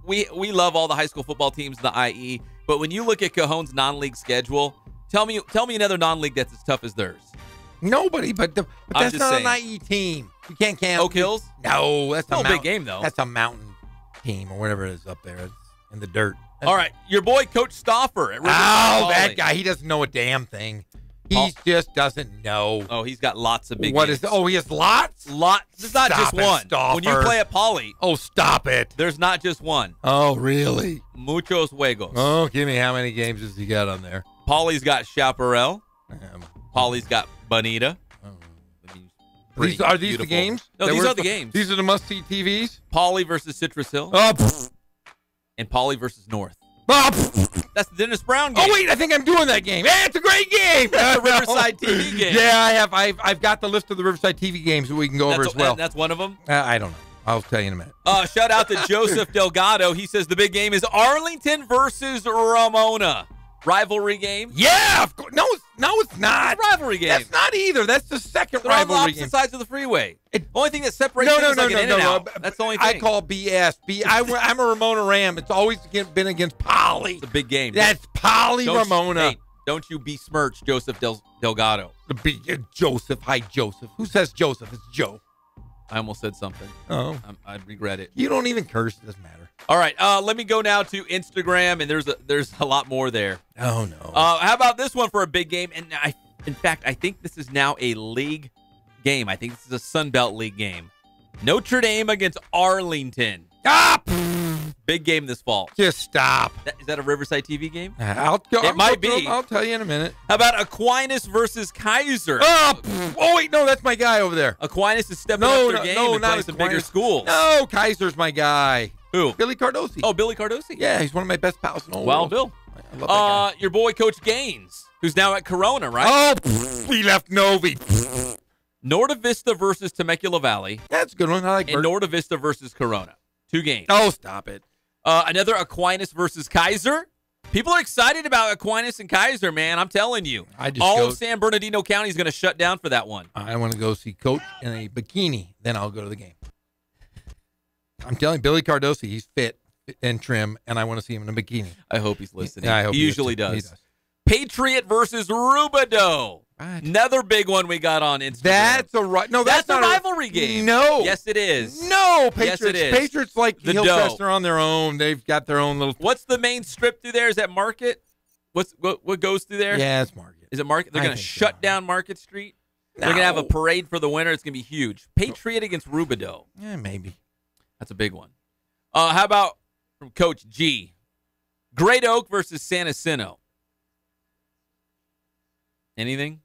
we love all the high school football teams in the IE, but when you look at Cajon's non-league schedule, tell me another non-league that's as tough as theirs. Nobody, but that's not an IE team. You can't count. Oak Hills? No, that's a big game, though. That's a mountain team or whatever it is up there. It's in the dirt. All right, your boy Coach Stauffer at Riverside Poly. That guy, he doesn't know a damn thing. He just doesn't know. Oh, he's got lots of big What games. is? Oh, he has lots? Lots. It's not Stop just it, one. Stauffer. When you play at Poly. Oh, stop it. There's not just one. Oh, really? Muchos juegos. Oh, give me how many games has he got on there? Poly's got Chaparral. Poly's got Bonita. Are these the games? No, these are the games. These are the must-see TVs? Poly versus Citrus Hill. And Poly versus North. That's the Dennis Brown game. Oh, wait, I think I'm doing that game. Hey, it's a great game. That's the Riverside TV game. Yeah, I have. I've got the list of the Riverside TV games that we can go over as well. That's one of them? I don't know. I'll tell you in a minute. Shout out to Joseph Delgado. He says the big game is Arlington versus Ramona. Rivalry game? Yeah, of course. No, it's not. It's a rivalry game. That's not either. That's the second They're rivalry on the opposite game. sides of the freeway. The only thing that separates them is like an in and out. That's the only thing. I call BS. I'm a Ramona Ram. It's always been against Poly. It's a big game. That's Poly Ramona. Don't you besmirch Joseph Delgado. Joseph. Hi, Joseph. Who says Joseph? It's Joe. I almost said something. Oh. I regret it. You don't even curse. It doesn't matter. All right. Let me go now to Instagram, and there's a lot more there. Oh, no. How about this one for a big game? And in fact, I think this is now a league game. I think this is a Sun Belt League game. Notre Dame against Arlington. Big game this fall. Just stop. Is that a Riverside TV game? It might be. I'll tell you in a minute. How about Aquinas versus Kaiser? Oh, wait, no, that's my guy over there. Aquinas is stepping up their game and playing some bigger schools. No, Kaiser's my guy. Who? Billy Cardosi. Oh, Billy Cardosi? Yeah, he's one of my best pals in the whole world. Bill. I love that guy. Your boy, Coach Gaines, who's now at Corona, right? He left Novi. Norda Vista versus Temecula Valley. That's a good one. I like And Norda Vista versus Corona. 2 games. Oh, stop it. Another Aquinas versus Kaiser. People are excited about Aquinas and Kaiser, man. I'm telling you. All of San Bernardino County is going to shut down for that one. I want to go see Coach in a bikini. Then I'll go to the game. I'm telling you, Billy Cardosi, he's fit and trim, and I want to see him in a bikini. I hope he's listening. Yeah, I hope he usually does. does. Patriot versus Rubidoux. Another big one we got on Instagram. That's a that's a rivalry game. No. Yes, it is. No, Patriots. Yes, it is. Patriots like the Hillcrest are on their own. They've got their own little. What's the main strip through there? Is that Market? What goes through there? Yeah, it's Market. Is it Market? They're going to shut down Market Street. They're going to have a parade for the winter. It's going to be huge. Patriot against Rubidoux. Yeah, maybe. That's a big one. How about from Coach G? Great Oak versus San Jacinto. Anything?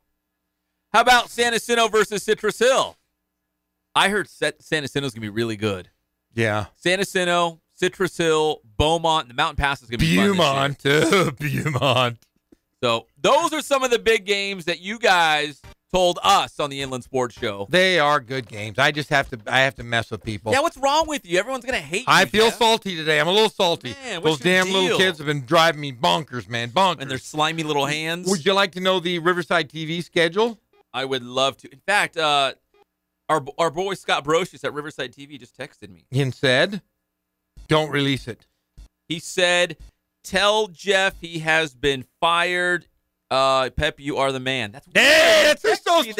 How about San Jacinto versus Citrus Hill? I heard San Jacinto's going to be really good. Yeah. San Jacinto, Citrus Hill, Beaumont, the Mountain Pass is going to be fun this year. Beaumont. So those are some of the big games that you guys told us on the Inland Sports Show. They are good games. I have to mess with people. Yeah, what's wrong with you? Everyone's going to hate you. I feel Jeff. salty today. I'm a little salty. Man, those what's your damn deal? little kids have been driving me bonkers, man. Bonkers. And their slimy little hands. Would you like to know the Riverside TV schedule? I would love to. In fact, our boy Scott Brocious at Riverside TV just texted me. And said, don't release it. He said, tell Jeff he has been fired. Pep, you are the man. That's weird. Hey, that's so strange.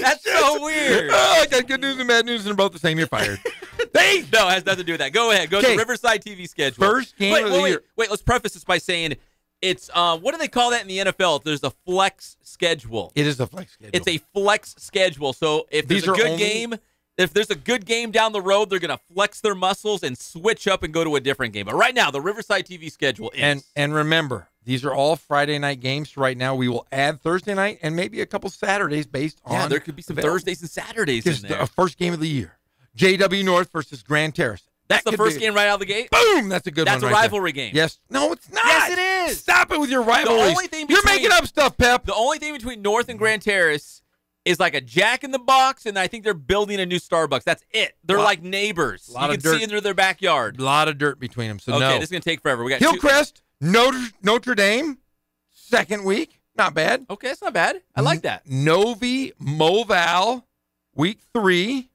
That's so weird. Oh, I got good news and bad news, and they're both the same. You're fired. No, it has nothing to do with that. Go ahead. Go to Riverside TV schedule. First game of the year. Wait, let's preface this by saying it's, what do they call that in the NFL? There's a flex schedule. It is a flex schedule. It's a flex schedule. So if there's a good game, if there's a good game down the road, they're going to flex their muscles and switch up and go to a different game. But right now, the Riverside TV schedule is. And remember, these are all Friday night games. Right now, we will add Thursday night and maybe a couple Saturdays based on. Yeah, there could be some Thursdays and Saturdays in there. The first game of the year. JW North versus Grand Terrace. That's the first game right out of the gate? Boom! That's a good one. That's a rivalry game. Yes. No, it's not. Yes, it is. Stop it with your rivalries. You're making up stuff, Pep. The only thing between North and Grand Terrace is like a Jack in the Box, and I think they're building a new Starbucks. That's it. They're like neighbors. You can see into their backyard. A lot of dirt between them. So okay, this is going to take forever. We got Hillcrest, Notre Dame, second week. Not bad. Okay, that's not bad. I like that. Novi Moval, week 3.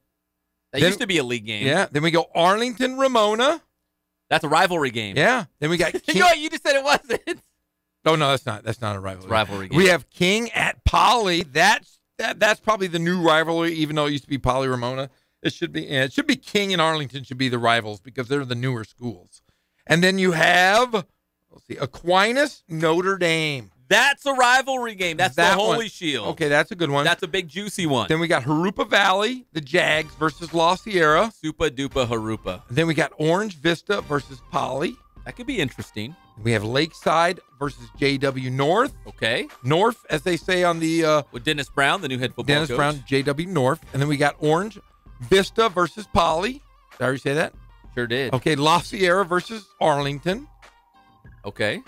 That used to be a league game. Yeah. Then we go Arlington Ramona. That's a rivalry game. Yeah. Then we got King. You just said it wasn't. Oh no, that's not a rivalry. It's a rivalry game. We have King at Poly. That's probably the new rivalry, even though it used to be Poly Ramona. It should be King and Arlington should be the rivals because they're the newer schools. And then you have Aquinas, Notre Dame. That's a rivalry game. That's the Holy Shield. Okay, that's a good one. That's a big juicy one. Then we got Harupa Valley, the Jags versus La Sierra. Super duper Harupa. And then we got Orange Vista versus Poly. That could be interesting. We have Lakeside versus JW North. Okay. North, as they say on the with Dennis Brown, the new head football Dennis coach. Brown, JW North. And then we got Orange Vista versus Poly. Did I already say that? Sure did. Okay, La Sierra versus Arlington. Okay.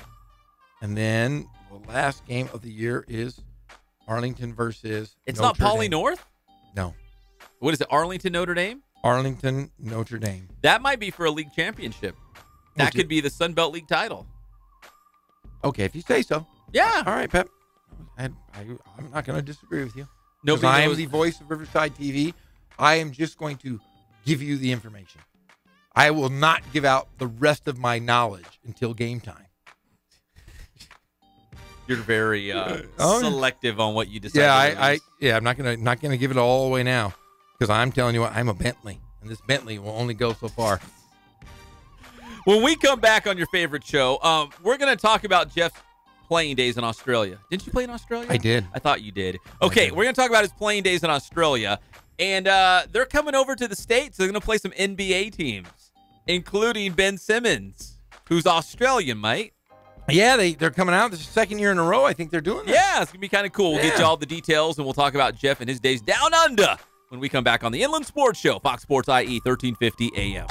And then the last game of the year is Arlington versus It's Notre not Poly Dame. North? No. What is it, Arlington, Notre Dame? Arlington, Notre Dame. That might be for a league championship. That could be the Sun Belt League title. Okay, if you say so. Yeah. All right, Pep. I'm not going to disagree with you. Nobody I am knows. the voice of Riverside TV. I am just going to give you the information. I will not give out the rest of my knowledge until game time. You're very selective on what you decide. I'm not gonna give it all away now because I'm telling you what, I'm a Bentley, and this Bentley will only go so far. When we come back on your favorite show, we're going to talk about Jeff's playing days in Australia. Didn't you play in Australia? I did. I thought you did. Okay, we're going to talk about his playing days in Australia. And they're coming over to the States. They're going to play some NBA teams, including Ben Simmons, who's Australian, mate. Yeah, they're coming out. This is the second year in a row I think they're doing that. Yeah, it's going to be kind of cool. We'll get you all the details, and we'll talk about Jeff and his days down under when we come back on the Inland Sports Show, Fox Sports IE, 1350 AM.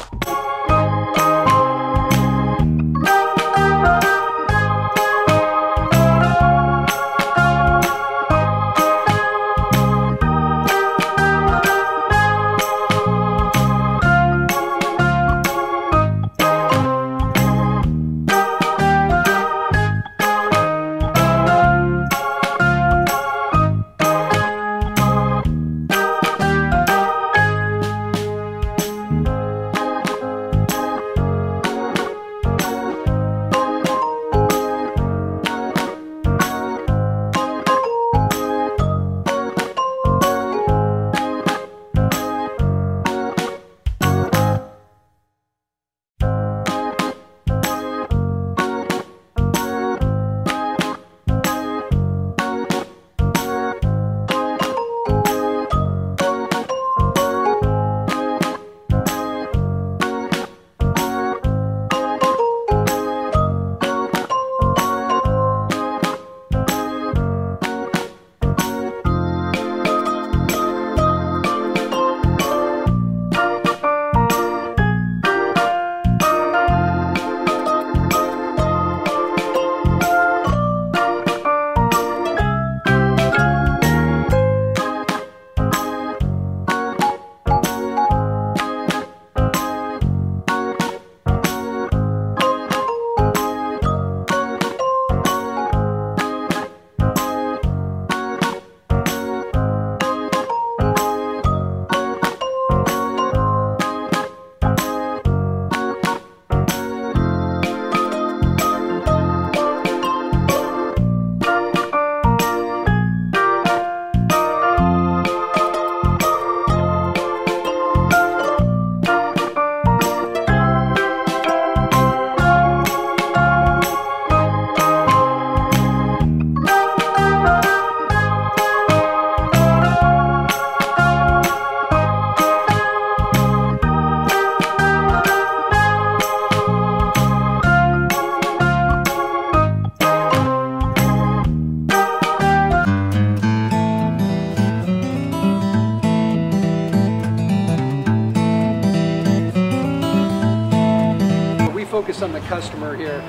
focus on the customer here.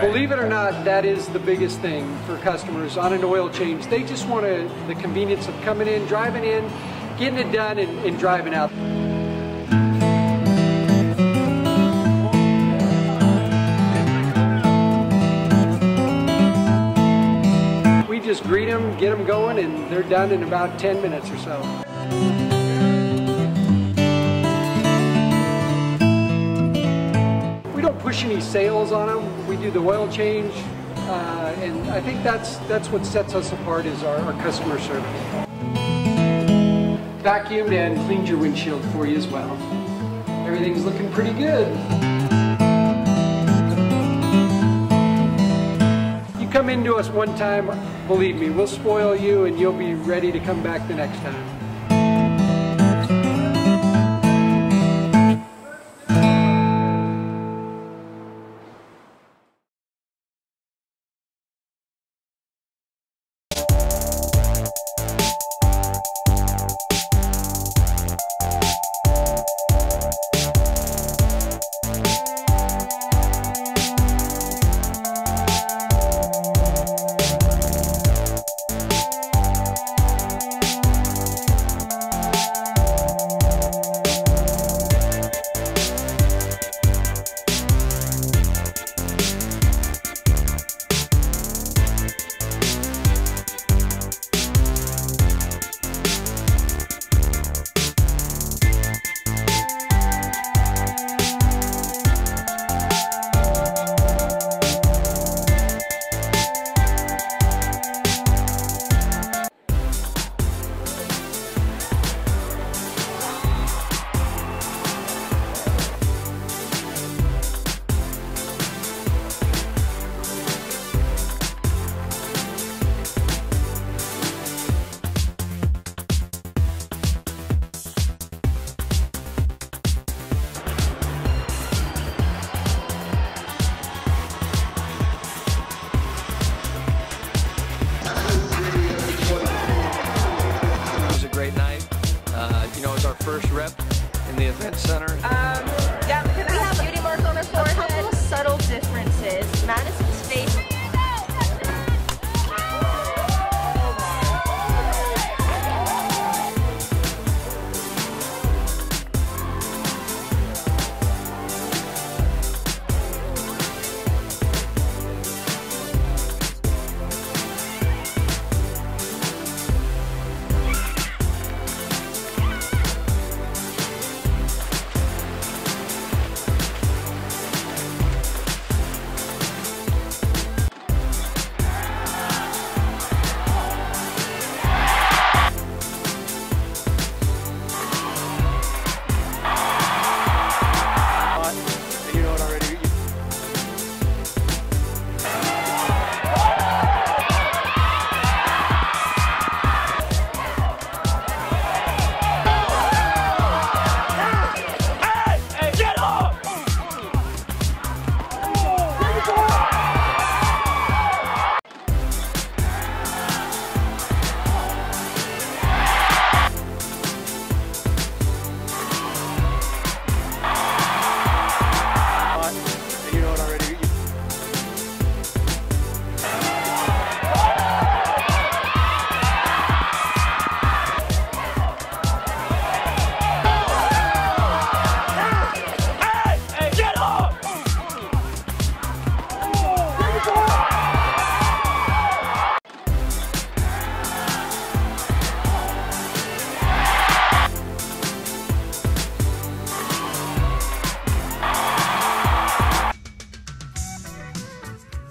Believe it or not, that is the biggest thing for customers on an oil change. They just want the convenience of coming in, driving in, getting it done, and driving out. We just greet them, get them going, and they're done in about 10 minutes or so. We don't push any sales on them. We do the oil change, and I think that's what sets us apart is our customer service. Vacuumed and cleaned your windshield for you as well. Everything's looking pretty good. You come into us one time, believe me, we'll spoil you and you'll be ready to come back the next time. First rep in the event center. Yeah, we have beauty mark on her forehead. A couple subtle differences. Madison's face.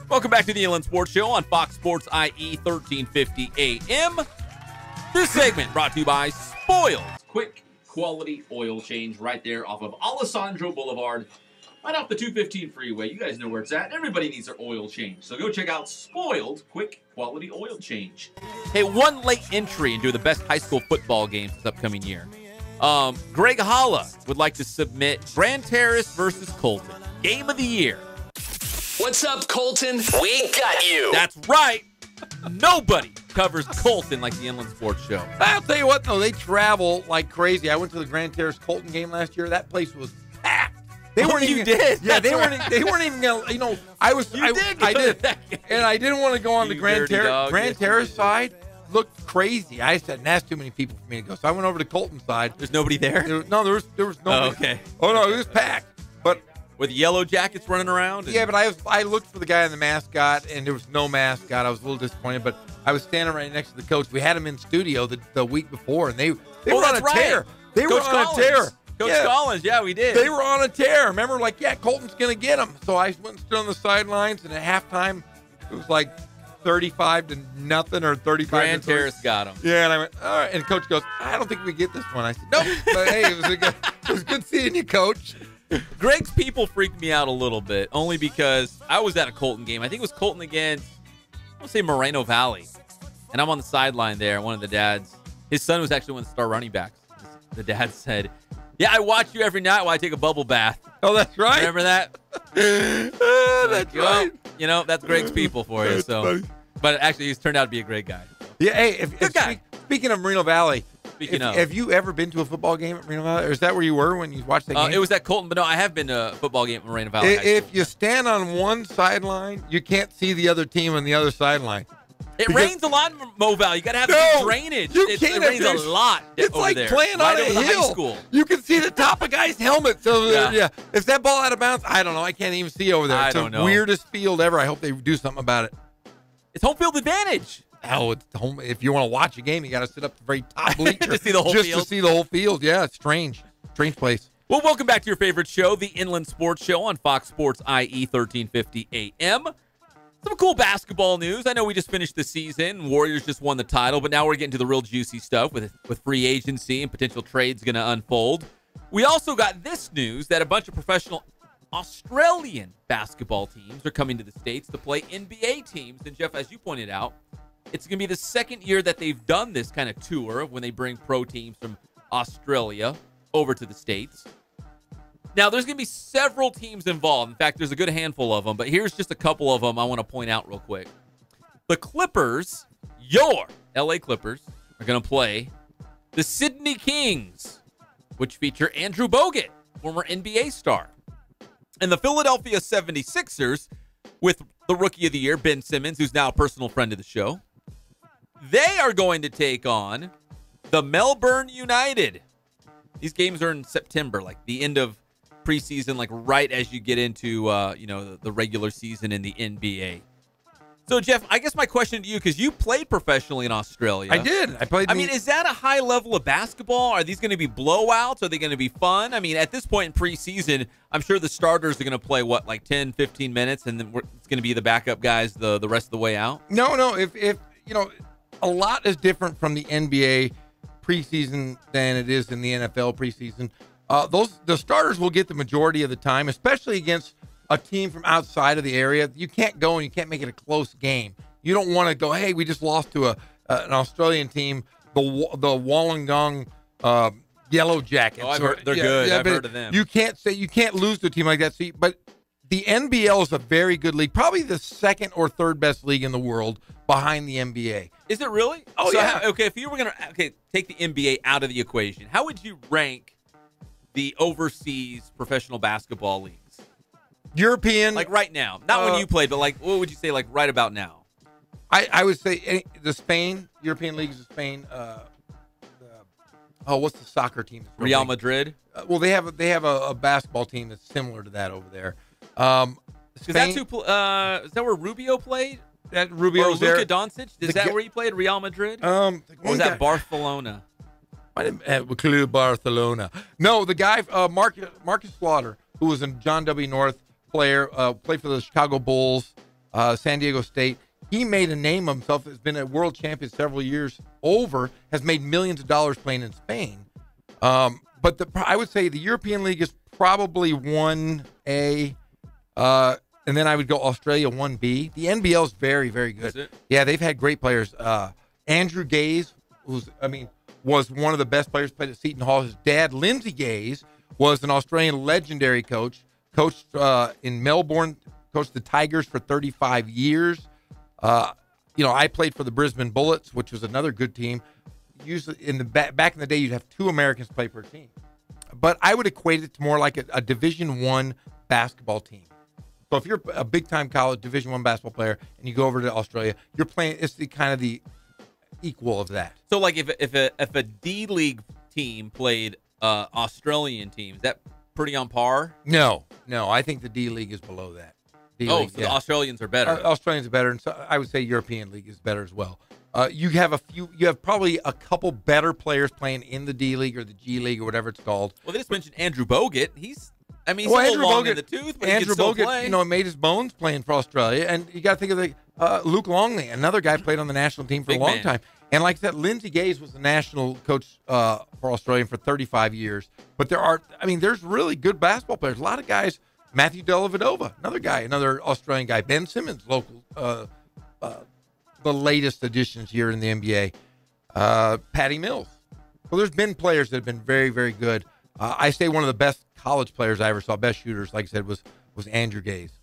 Welcome back to the Inland Sports Show on Fox Sports IE 1350 AM. This segment brought to you by Spoiled. Quick quality oil change right there off of Alessandro Boulevard, right off the 215 freeway. You guys know where it's at. Everybody needs their oil change. So go check out Spoiled Quick Quality Oil Change. Hey, one late entry into the best high school football games this upcoming year. Greg Holla would like to submit Grand Terrace versus Colton. Game of the year. What's up, Colton? We got you. That's right. Nobody covers Colton like the Inland Sports Show. I'll tell you what, though, they travel like crazy. I went to the Grand Terrace Colton game last year. That place was packed. They weren't you even. did? Yeah, That's they right. weren't. They weren't even gonna. You know, I was. You did go I to did. that game. And I didn't want to go on the You Grand dirty dog. Terrace. Grand Yes, you Terrace did. side looked crazy. I said, that's too many people for me to go. So I went over to Colton side. There's nobody there? There was nobody. Oh, okay. Oh no, it was packed. But With yellow jackets running around? yeah, but I looked for the guy in the mascot, and there was no mascot. I was a little disappointed, but I was standing right next to the coach. We had him in studio the week before, and they were on a tear. They were on a tear. Coach Collins, yeah, we did. They were on a tear. Remember, like, yeah, Colton's going to get them. So I went and stood on the sidelines, and at halftime, it was like 35-0 or 35. Grand Terrace got him. Yeah, and I went, all right. And Coach goes, I don't think we get this one. I said, nope. But hey, it was good seeing you, Coach. Greg's people freaked me out a little bit, only because I was at a Colton game. I think it was Colton against, I want to say Moreno Valley. And I'm on the sideline there. One of the dads, his son was actually one of the star running backs. The dad said, yeah, I watch you every night while I take a bubble bath. Oh, that's right. Remember that? That's right. You know, that's Greg's people for you. So, funny. but actually, he's turned out to be a great guy. Yeah, hey, speaking of Moreno Valley, have you ever been to a football game at Moreno Valley? Or is that where you were when you watched that game? It was at Colton, but no, I have been to a football game at Moreno Valley. If you stand on one sideline, you can't see the other team on the other sideline. It rains a lot in Mo Valley. You got to have some drainage. It rains a lot. It's over like there. playing right on a over the hill. high school. You can see the top of guys' helmets over there. Yeah. Yeah. If that ball out of bounds, I don't know. I can't even see over there. It's don't the know. weirdest field ever. I hope they do something about it. It's home field advantage. Oh, it's home. If you want to watch a game, you got to sit up the very top bleacher to see the whole just field. to see the whole field. Yeah, it's strange. Strange place. Well, welcome back to your favorite show, the Inland Sports Show on Fox Sports IE 1350 AM. Some cool basketball news. I know we just finished the season. Warriors just won the title, but now we're getting to the real juicy stuff with free agency and potential trades going to unfold. We also got this news that a bunch of professional Australian basketball teams are coming to the States to play NBA teams. And, Jeff, as you pointed out, it's going to be the second year that they've done this kind of tour when they bring pro teams from Australia over to the States. Now, there's going to be several teams involved. In fact, there's a good handful of them, but here's just a couple of them I want to point out real quick. The Clippers, your LA Clippers, are going to play the Sydney Kings, which feature Andrew Bogut, former NBA star. And the Philadelphia 76ers, with the Rookie of the Year, Ben Simmons, who's now a personal friend of the show, they are going to take on the Melbourne United. These games are in September, like the end of preseason, like right as you get into the regular season in the NBA. So, Jeff, I guess my question to you, because you played professionally in Australia. I did. I mean, is that a high level of basketball? Are these going to be blowouts? Are they going to be fun? I mean, at this point in preseason, I'm sure the starters are going to play, like 10, 15 minutes, and then it's going to be the backup guys the rest of the way out? No. If a lot is different from the NBA preseason than it is in the NFL preseason. The starters will get the majority of the time, especially against a team from outside of the area. You can't go and you can't make it a close game. You don't want to go, hey, we just lost to an Australian team, the Wollongong Yellow Jackets. Oh, I've heard, they're good. I've heard of them. You can't lose to a team like that. But the NBL is a very good league, probably the second or third best league in the world behind the NBA. Is it really? Oh, yeah. If you were going to take the NBA out of the equation, how would you rank the overseas professional basketball leagues? European, like right now, not when you played, but like what would you say, like right about now? I would say the Spain European leagues of Spain. What's the soccer team? Real Madrid. Well, they have a basketball team that's similar to that over there. Is that where Rubio played? That Rubio or was there. Luka Doncic? Is that where he played? Real Madrid? Or was that Barcelona? Barcelona. No, the guy Marcus Slaughter, who was a John W. North player, played for the Chicago Bulls, San Diego State. He made a name of himself. Has been a world champion several years over. Has made millions of dollars playing in Spain. But I would say the European League is probably 1A, and then I would go Australia 1B. The NBL is very, very good. Is it? Yeah, they've had great players. Andrew Gaze was one of the best players, played at Seton Hall. His dad, Lindsay Gaze, was an Australian legendary coach, coached in Melbourne, coached the Tigers for 35 years. I played for the Brisbane Bullets, which was another good team. Usually back in the day, you'd have 2 Americans play per team. But I would equate it to more like a Division I basketball team. So if you're a big-time college Division I basketball player and you go over to Australia, you're playing. It's the kind of the equal of that. So, like, if a D League team played Australian team, is that pretty on par? No. I think the D League is below that. D-League, the Australians are better. Australians are better, and so I would say European League is better as well. You have probably a couple better players playing in the D League or the G League or whatever it's called. Well, they just mentioned Andrew Bogut. He's a little long in the tooth, but Andrew he can still Bogut, play. Made his bones playing for Australia, and you got to think of the Luke Longley, another guy played on the national team for a long time. And like I said, Lindsey Gaze was the national coach for Australia for 35 years. But there's really good basketball players. A lot of guys. Matthew Dellavedova, another Australian guy. Ben Simmons, local, the latest additions here in the NBA. Patty Mills. Well, there's been players that have been very, very good. I say one of the best college players I ever saw, best shooters, like I said, was Andrew Gaze.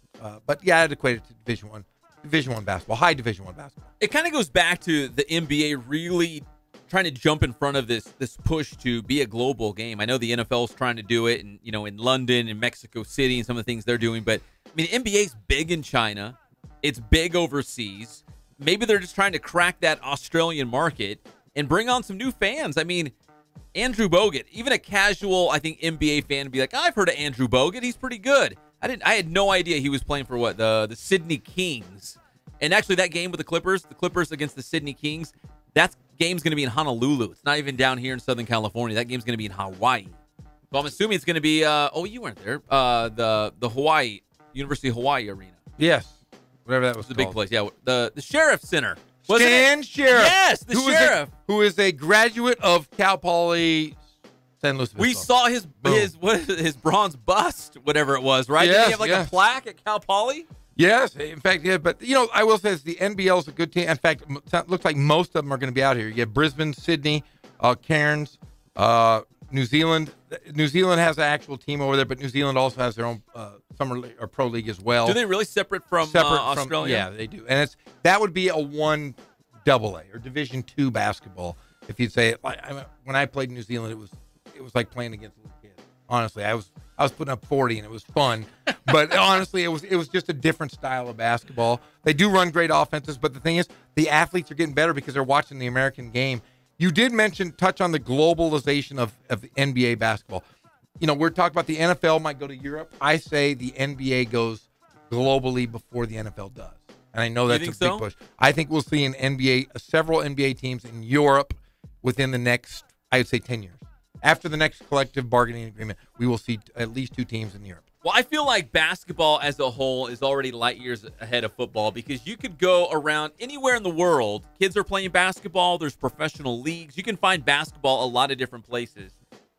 But yeah, I'd equate it to Division I basketball, high Division I basketball. It kind of goes back to the NBA really trying to jump in front of this push to be a global game. I know the NFL is trying to do it, and in London and Mexico City and some of the things they're doing. But the NBA's big in China, it's big overseas. Maybe they're just trying to crack that Australian market and bring on some new fans. Andrew Bogut, even a casual, I think, NBA fan would be like, I've heard of Andrew Bogut. He's pretty good. I had no idea he was playing for the Sydney Kings. And actually, that game with the Clippers against the Sydney Kings, that game's going to be in Honolulu. It's not even down here in Southern California. That game's going to be in Hawaii. So I'm assuming it's going to be, you weren't there, the Hawaii, University of Hawaii Arena. Yes. Whatever that was the called. big place. Yeah, the Sheriff Center. Stan Sheriff. Yes, the Sheriff. Who is a graduate of Cal Poly San Luis Obispo. We saw his bronze bust, whatever it was, right? Yes, Did he have a plaque at Cal Poly? Yes, in fact, yeah. But, I will say the NBL is a good team. In fact, it looks like most of them are going to be out here. You have Brisbane, Sydney, Cairns, New Zealand. New Zealand has an actual team over there, but New Zealand also has their own summer league or pro league as well. Do they really separate from Australia? Yeah, they do. And that would be a 1AA or Division II basketball. If you'd say it, when I played in New Zealand, it was like playing against little kids. Honestly, I was putting up 40 and it was fun, but honestly, it was just a different style of basketball. They do run great offenses, but the thing is, the athletes are getting better because they're watching the American game. You did touch on the globalization of NBA basketball. We're talking about the NFL might go to Europe. I say the NBA goes globally before the NFL does, and I know that's a big push. I think we'll see several NBA teams in Europe within the next, I would say, 10 years. After the next collective bargaining agreement, we will see at least 2 teams in Europe. Well, I feel like basketball as a whole is already light years ahead of football because you could go around anywhere in the world. Kids are playing basketball. There's professional leagues. You can find basketball a lot of different places.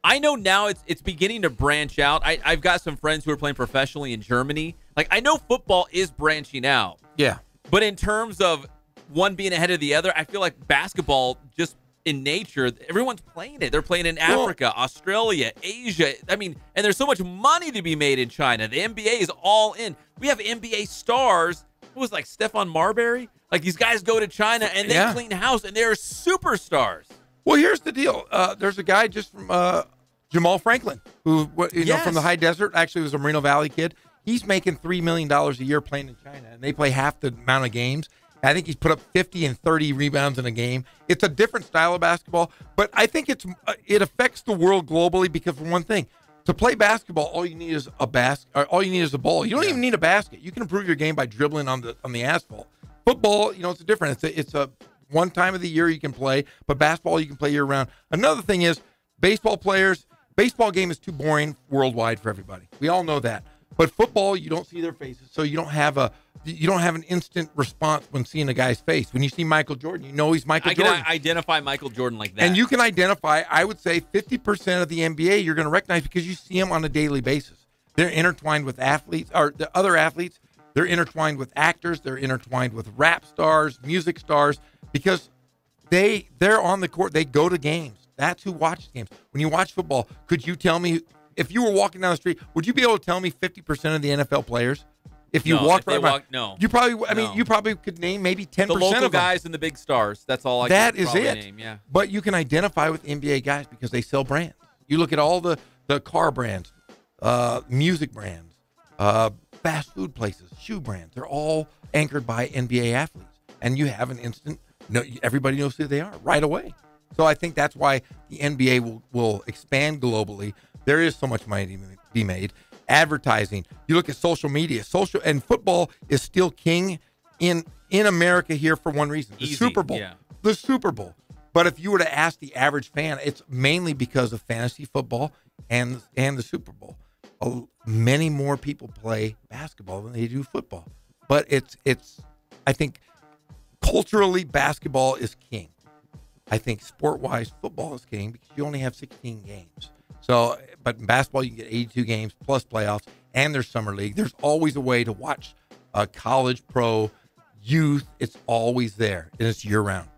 I know now it's beginning to branch out. I've got some friends who are playing professionally in Germany. I know football is branching out. Yeah. But in terms of one being ahead of the other, I feel like basketball just in nature, everyone's playing it. They're playing in Africa, Australia, Asia. And there's so much money to be made in China. The NBA is all in. We have NBA stars. Who was Stephon Marbury? These guys go to China and they clean house and they're superstars. Well, here's the deal. There's a guy just from Jamal Franklin, who from the high desert, actually was a Moreno Valley kid. He's making $3 million a year playing in China, and they play half the amount of games. I think he's put up 50 and 30 rebounds in a game. It's a different style of basketball, but I think it affects the world globally because, for one thing, to play basketball, all you need is a all you need is a ball. You don't even need a basket. You can improve your game by dribbling on the asphalt. Football, it's different. It's a one time of the year you can play, but basketball you can play year round. Another thing is baseball game is too boring worldwide for everybody. We all know that. But football, you don't see their faces, so you don't have an instant response when seeing a guy's face. When you see Michael Jordan, he's Michael Jordan. I can identify Michael Jordan like that. And you can identify, I would say, 50% of the NBA you're going to recognize because you see them on a daily basis. They're intertwined with athletes, or the other athletes. They're intertwined with actors. They're intertwined with rap stars, music stars, because they're on the court. They go to games. That's who watches games. When you watch football, could you tell me, if you were walking down the street, would you be able to tell me 50% of the NFL players? If you No, walked if they right by, walk- no. you probably. I mean, No. you probably could name maybe 10% The local of them. guys and the big stars. That's all I That can is probably it. name. Yeah. But you can identify with NBA guys because they sell brands. You look at all the car brands, music brands, fast food places, shoe brands. They're all anchored by NBA athletes, and you have an instant. No, everybody knows who they are right away. So I think that's why the NBA will expand globally. There is so much money to be made. Advertising. You look at social media. Social and football is still king in America here for one reason: the Easy, Super Bowl. yeah. The Super Bowl. But if you were to ask the average fan, it's mainly because of fantasy football and the Super Bowl. Many more people play basketball than they do football. But it's I think culturally basketball is king. I think sport-wise football is king because you only have 16 games. So, but in basketball you can get 82 games plus playoffs, and there's summer league. There's always a way to watch college, pro, youth. It's always there, and it's year-round.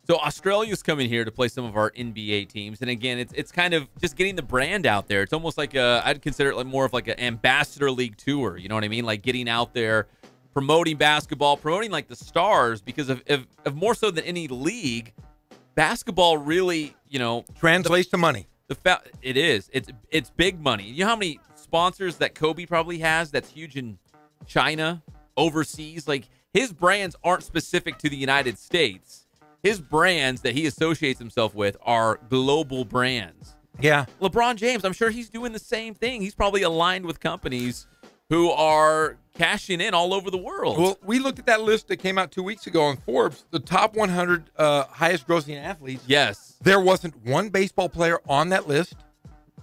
So Australia's coming here to play some of our NBA teams, and again, it's kind of just getting the brand out there. It's almost like I'd consider it like more of like an ambassador league tour. You know what I mean? Like getting out there, promoting basketball, promoting like the stars, because of more so than any league, basketball really, translates to money. It's big money. You know how many sponsors that Kobe probably has? That's huge in China, overseas. Like his brands aren't specific to the United States. His brands that he associates himself with are global brands. Yeah. LeBron James, I'm sure he's doing the same thing. He's probably aligned with companies who are cashing in all over the world. Well, we looked at that list that came out 2 weeks ago on Forbes, the top 100 highest grossing athletes. Yes. There wasn't one baseball player on that list.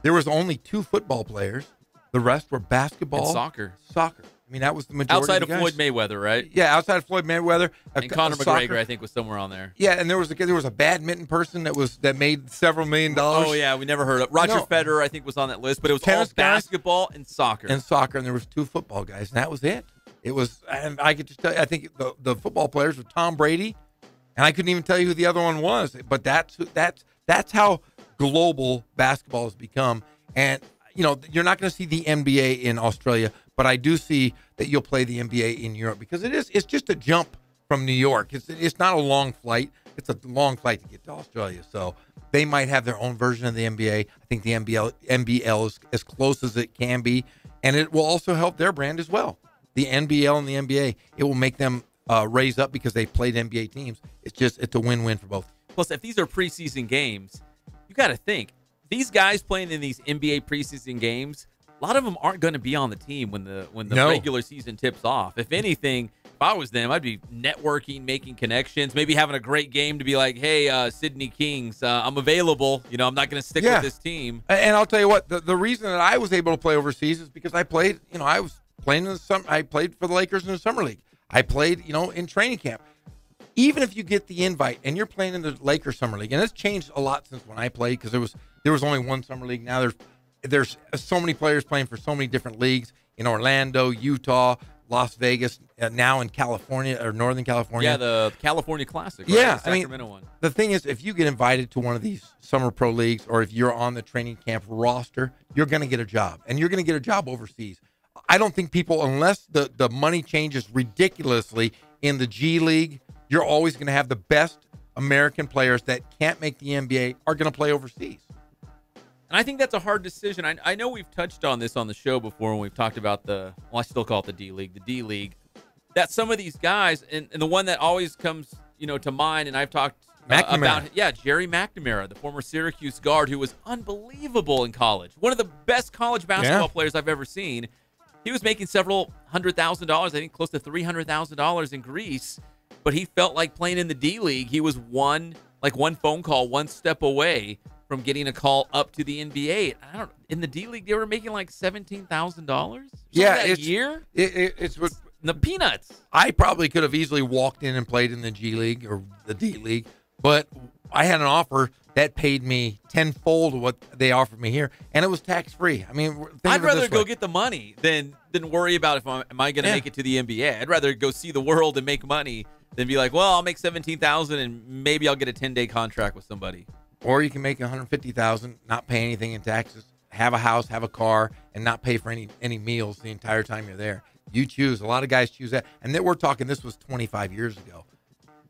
There was only 2 football players. The rest were basketball. And soccer. I mean, that was the majority outside of of Floyd Mayweather, right? Yeah, outside of Floyd Mayweather. And Conor McGregor, I think, was somewhere on there. Yeah, and there was a badminton person that made several $1 million. Oh yeah, we never heard of Roger Federer. I think was on that list, but it was Tennis all basketball and soccer. And there was 2 football guys, and that was it. It was, and I could just tell you, I think the football players were Tom Brady, and I couldn't even tell you who the other one was. But that's how global basketball has become. And you're not going to see the NBA in Australia, but I do see that you'll play the NBA in Europe because it's just a jump from New York. It's not a long flight. It's a long flight to get to Australia. So they might have their own version of the NBA. I think the NBL is as close as it can be, and it will also help their brand as well. The NBL and the NBA, it will make them raise up because they played NBA teams. It's a win-win for both. Plus, if these are preseason games, you got to think these guys playing in these NBA preseason games, a lot of them aren't going to be on the team when the regular season tips off. If anything, if I was them, I'd be networking, making connections, maybe having a great game to be like, hey, Sydney Kings, I'm available. I'm not going to stick with this team. And I'll tell you what, the reason that I was able to play overseas is because I played, I was playing in the summer. I played for the Lakers in the summer league. I played, in training camp. Even if you get the invite and you're playing in the Lakers summer league, and it's changed a lot since when I played because there was only one summer league. Now there's so many players playing for so many different leagues in Orlando, Utah, Las Vegas, now in California or Northern California. Yeah, the California Classic. Right? Yeah, the Sacramento one. The thing is, if you get invited to one of these summer pro leagues or if you're on the training camp roster, you're going to get a job, and you're going to get a job overseas. I don't think people, unless the money changes ridiculously in the G League, you're always going to have the best American players that can't make the NBA are going to play overseas. And I think that's a hard decision. I know we've touched on this on the show before when we've talked about I still call it the D League, that some of these guys, and the one that always comes, to mind, and I've talked about, Jerry McNamara, the former Syracuse guard who was unbelievable in college. One of the best college basketball players I've ever seen. He was making several $100,000, I think close to $300,000 in Greece, but he felt like playing in the D League. He was one phone call, one step away from getting a call up to the NBA. In the D League, they were making like $17,000. That year. It's what the peanuts. I probably could have easily walked in and played in the G League or the D League, but I had an offer that paid me tenfold what they offered me here, and it was tax free. I mean, I'd rather go get the money than worry about am I going to make it to the NBA. I'd rather go see the world and make money than be like, well, I'll make $17,000 and maybe I'll get a 10-day contract with somebody. Or you can make $150,000, not pay anything in taxes, have a house, have a car, and not pay for any meals the entire time you're there. You choose. A lot of guys choose that. And then we're talking, this was 25 years ago.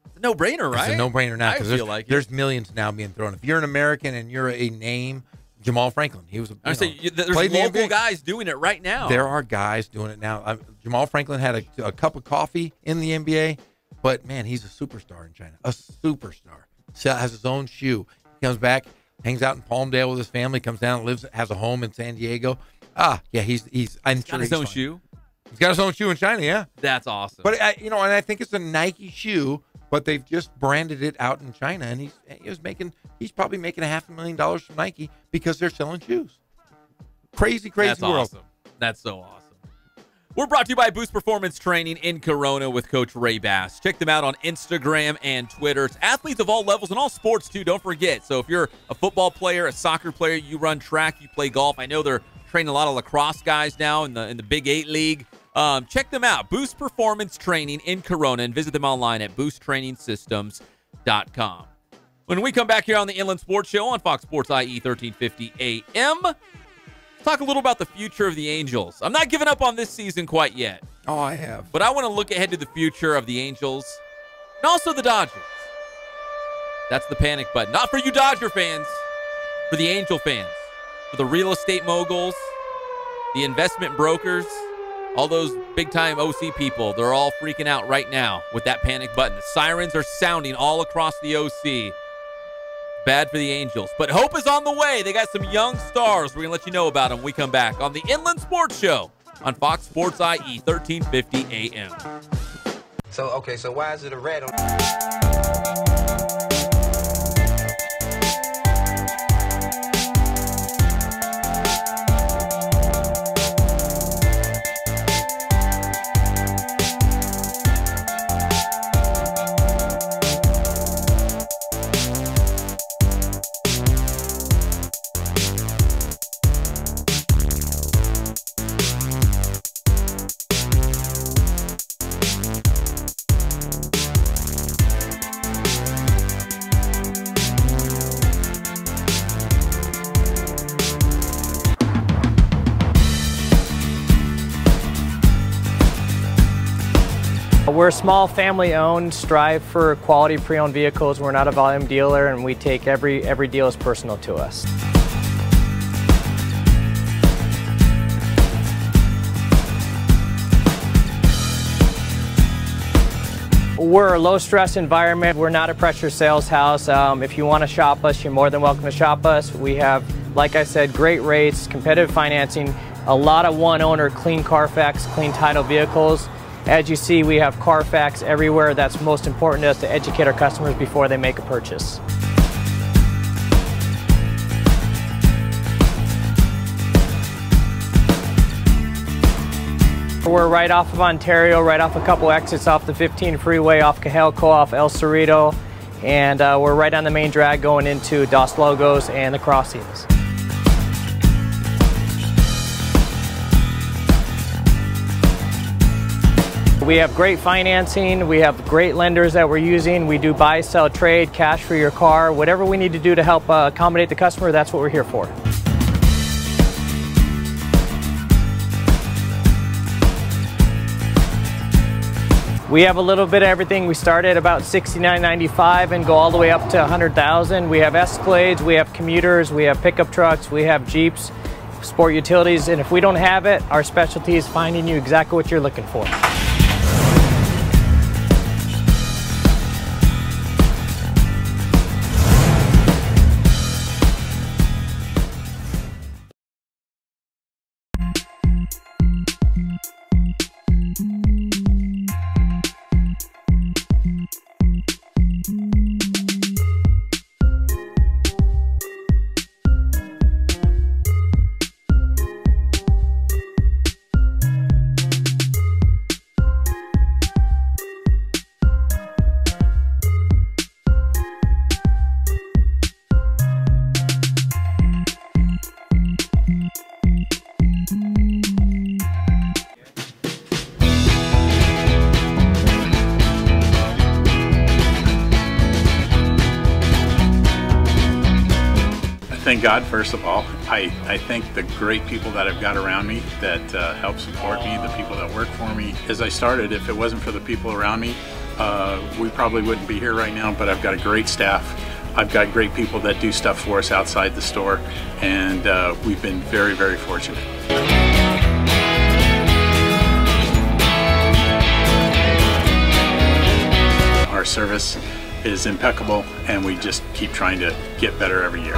It's a no-brainer, right? It's a no-brainer now I because feel like there's millions now being thrown. If you're an American and you're a name, Jamal Franklin, he was. There's local guys doing it right now. There are guys doing it now. Jamal Franklin had a cup of coffee in the NBA, but man, he's a superstar in China. A superstar. Has his own shoe. He comes back, hangs out in Palmdale with his family, comes down, has a home in San Diego. Yeah, he's got his own shoe. He's got his own shoe in China. Yeah, that's awesome. But and I think it's a Nike shoe, but they've just branded it out in China, and he's probably making $500,000 from Nike because they're selling shoes. Crazy That's world. Awesome. That's so awesome. We're brought to you by Boost Performance Training in Corona with Coach Ray Bass. Check them out on Instagram and Twitter. It's athletes of all levels and all sports, too. Don't forget. So if you're a football player, a soccer player, you run track, you play golf. I know they're training a lot of lacrosse guys now in the Big 8 League. Check them out. Boost Performance Training in Corona, and visit them online at boosttrainingsystems.com. When we come back here on the Inland Sports Show on Fox Sports IE 1350 AM, talk a little about the future of the Angels. I'm not giving up on this season quite yet. Oh, I have. But I want to look ahead to the future of the Angels and also the Dodgers. That's the panic button. Not for you Dodger fans, for the Angel fans, for the real estate moguls, the investment brokers, all those big-time OC people. They're all freaking out right now with that panic button. The sirens are sounding all across the OC. Bad for the Angels. But hope is on the way. They got some young stars. We're going to let you know about them when we come back on the Inland Sports Show on Fox Sports IE 1350 AM. So why is it a red on... We're small, family-owned, strive for quality pre-owned vehicles. We're not a volume dealer, and we take every deal as personal to us. We're a low-stress environment. We're not a pressure sales house. If you want to shop us, you're more than welcome to shop us. We have, like I said, great rates, competitive financing, a lot of one-owner, clean Carfax, clean title vehicles. As you see, we have Carfax everywhere. That's most important to us, to educate our customers before they make a purchase. We're right off of Ontario, right off a couple exits off the 15 freeway, off Cajelco, off El Cerrito, and we're right on the main drag going into Dos Logos and the crossings. We have great financing, we have great lenders that we're using. We do buy, sell, trade, cash for your car. Whatever we need to do to help accommodate the customer, that's what we're here for. We have a little bit of everything. We start at about $69.95 and go all the way up to $100,000. We have Escalades, we have commuters, we have pickup trucks, we have Jeeps, sport utilities, and if we don't have it, our specialty is finding you exactly what you're looking for. I thank God, first of all. I thank the great people that I've got around me that help support me, the people that work for me. As I started, if it wasn't for the people around me, we probably wouldn't be here right now, but I've got a great staff. I've got great people that do stuff for us outside the store, and we've been very, very fortunate. Our service is impeccable, and we just keep trying to get better every year.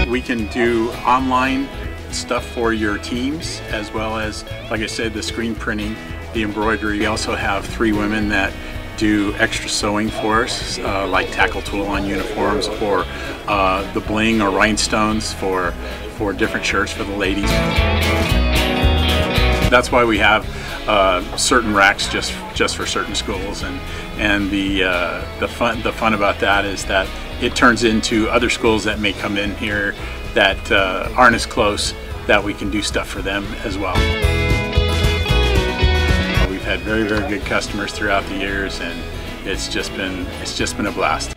We can do online stuff for your teams, as well as, like I said, the screen printing, the embroidery. We also have 3 women that do extra sewing for us, like tackle tool on uniforms, or the bling or rhinestones for different shirts for the ladies. That's why we have certain racks just for certain schools, and the fun about that is that it turns into other schools that may come in here that aren't as close, that we can do stuff for them as well. We've had very, very good customers throughout the years, and it's just been a blast.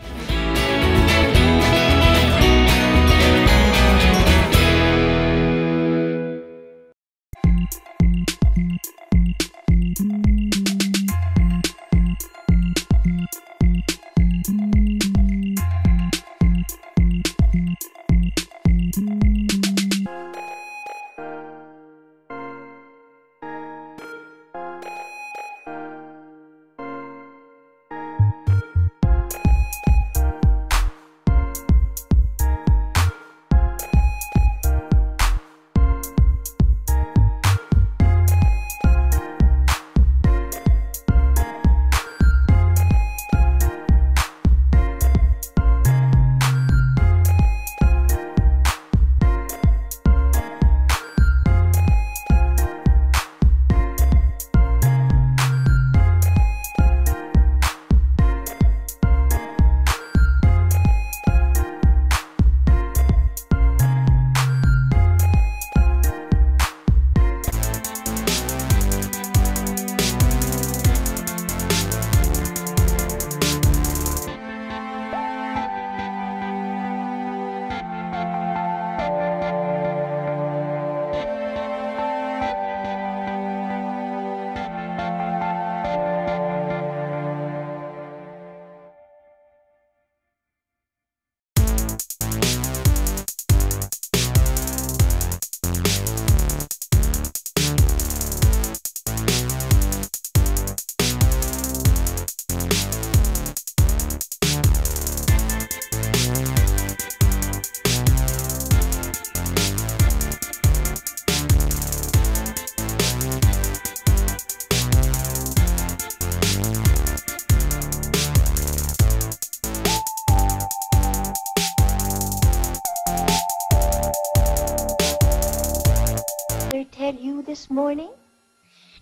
Tell you this morning?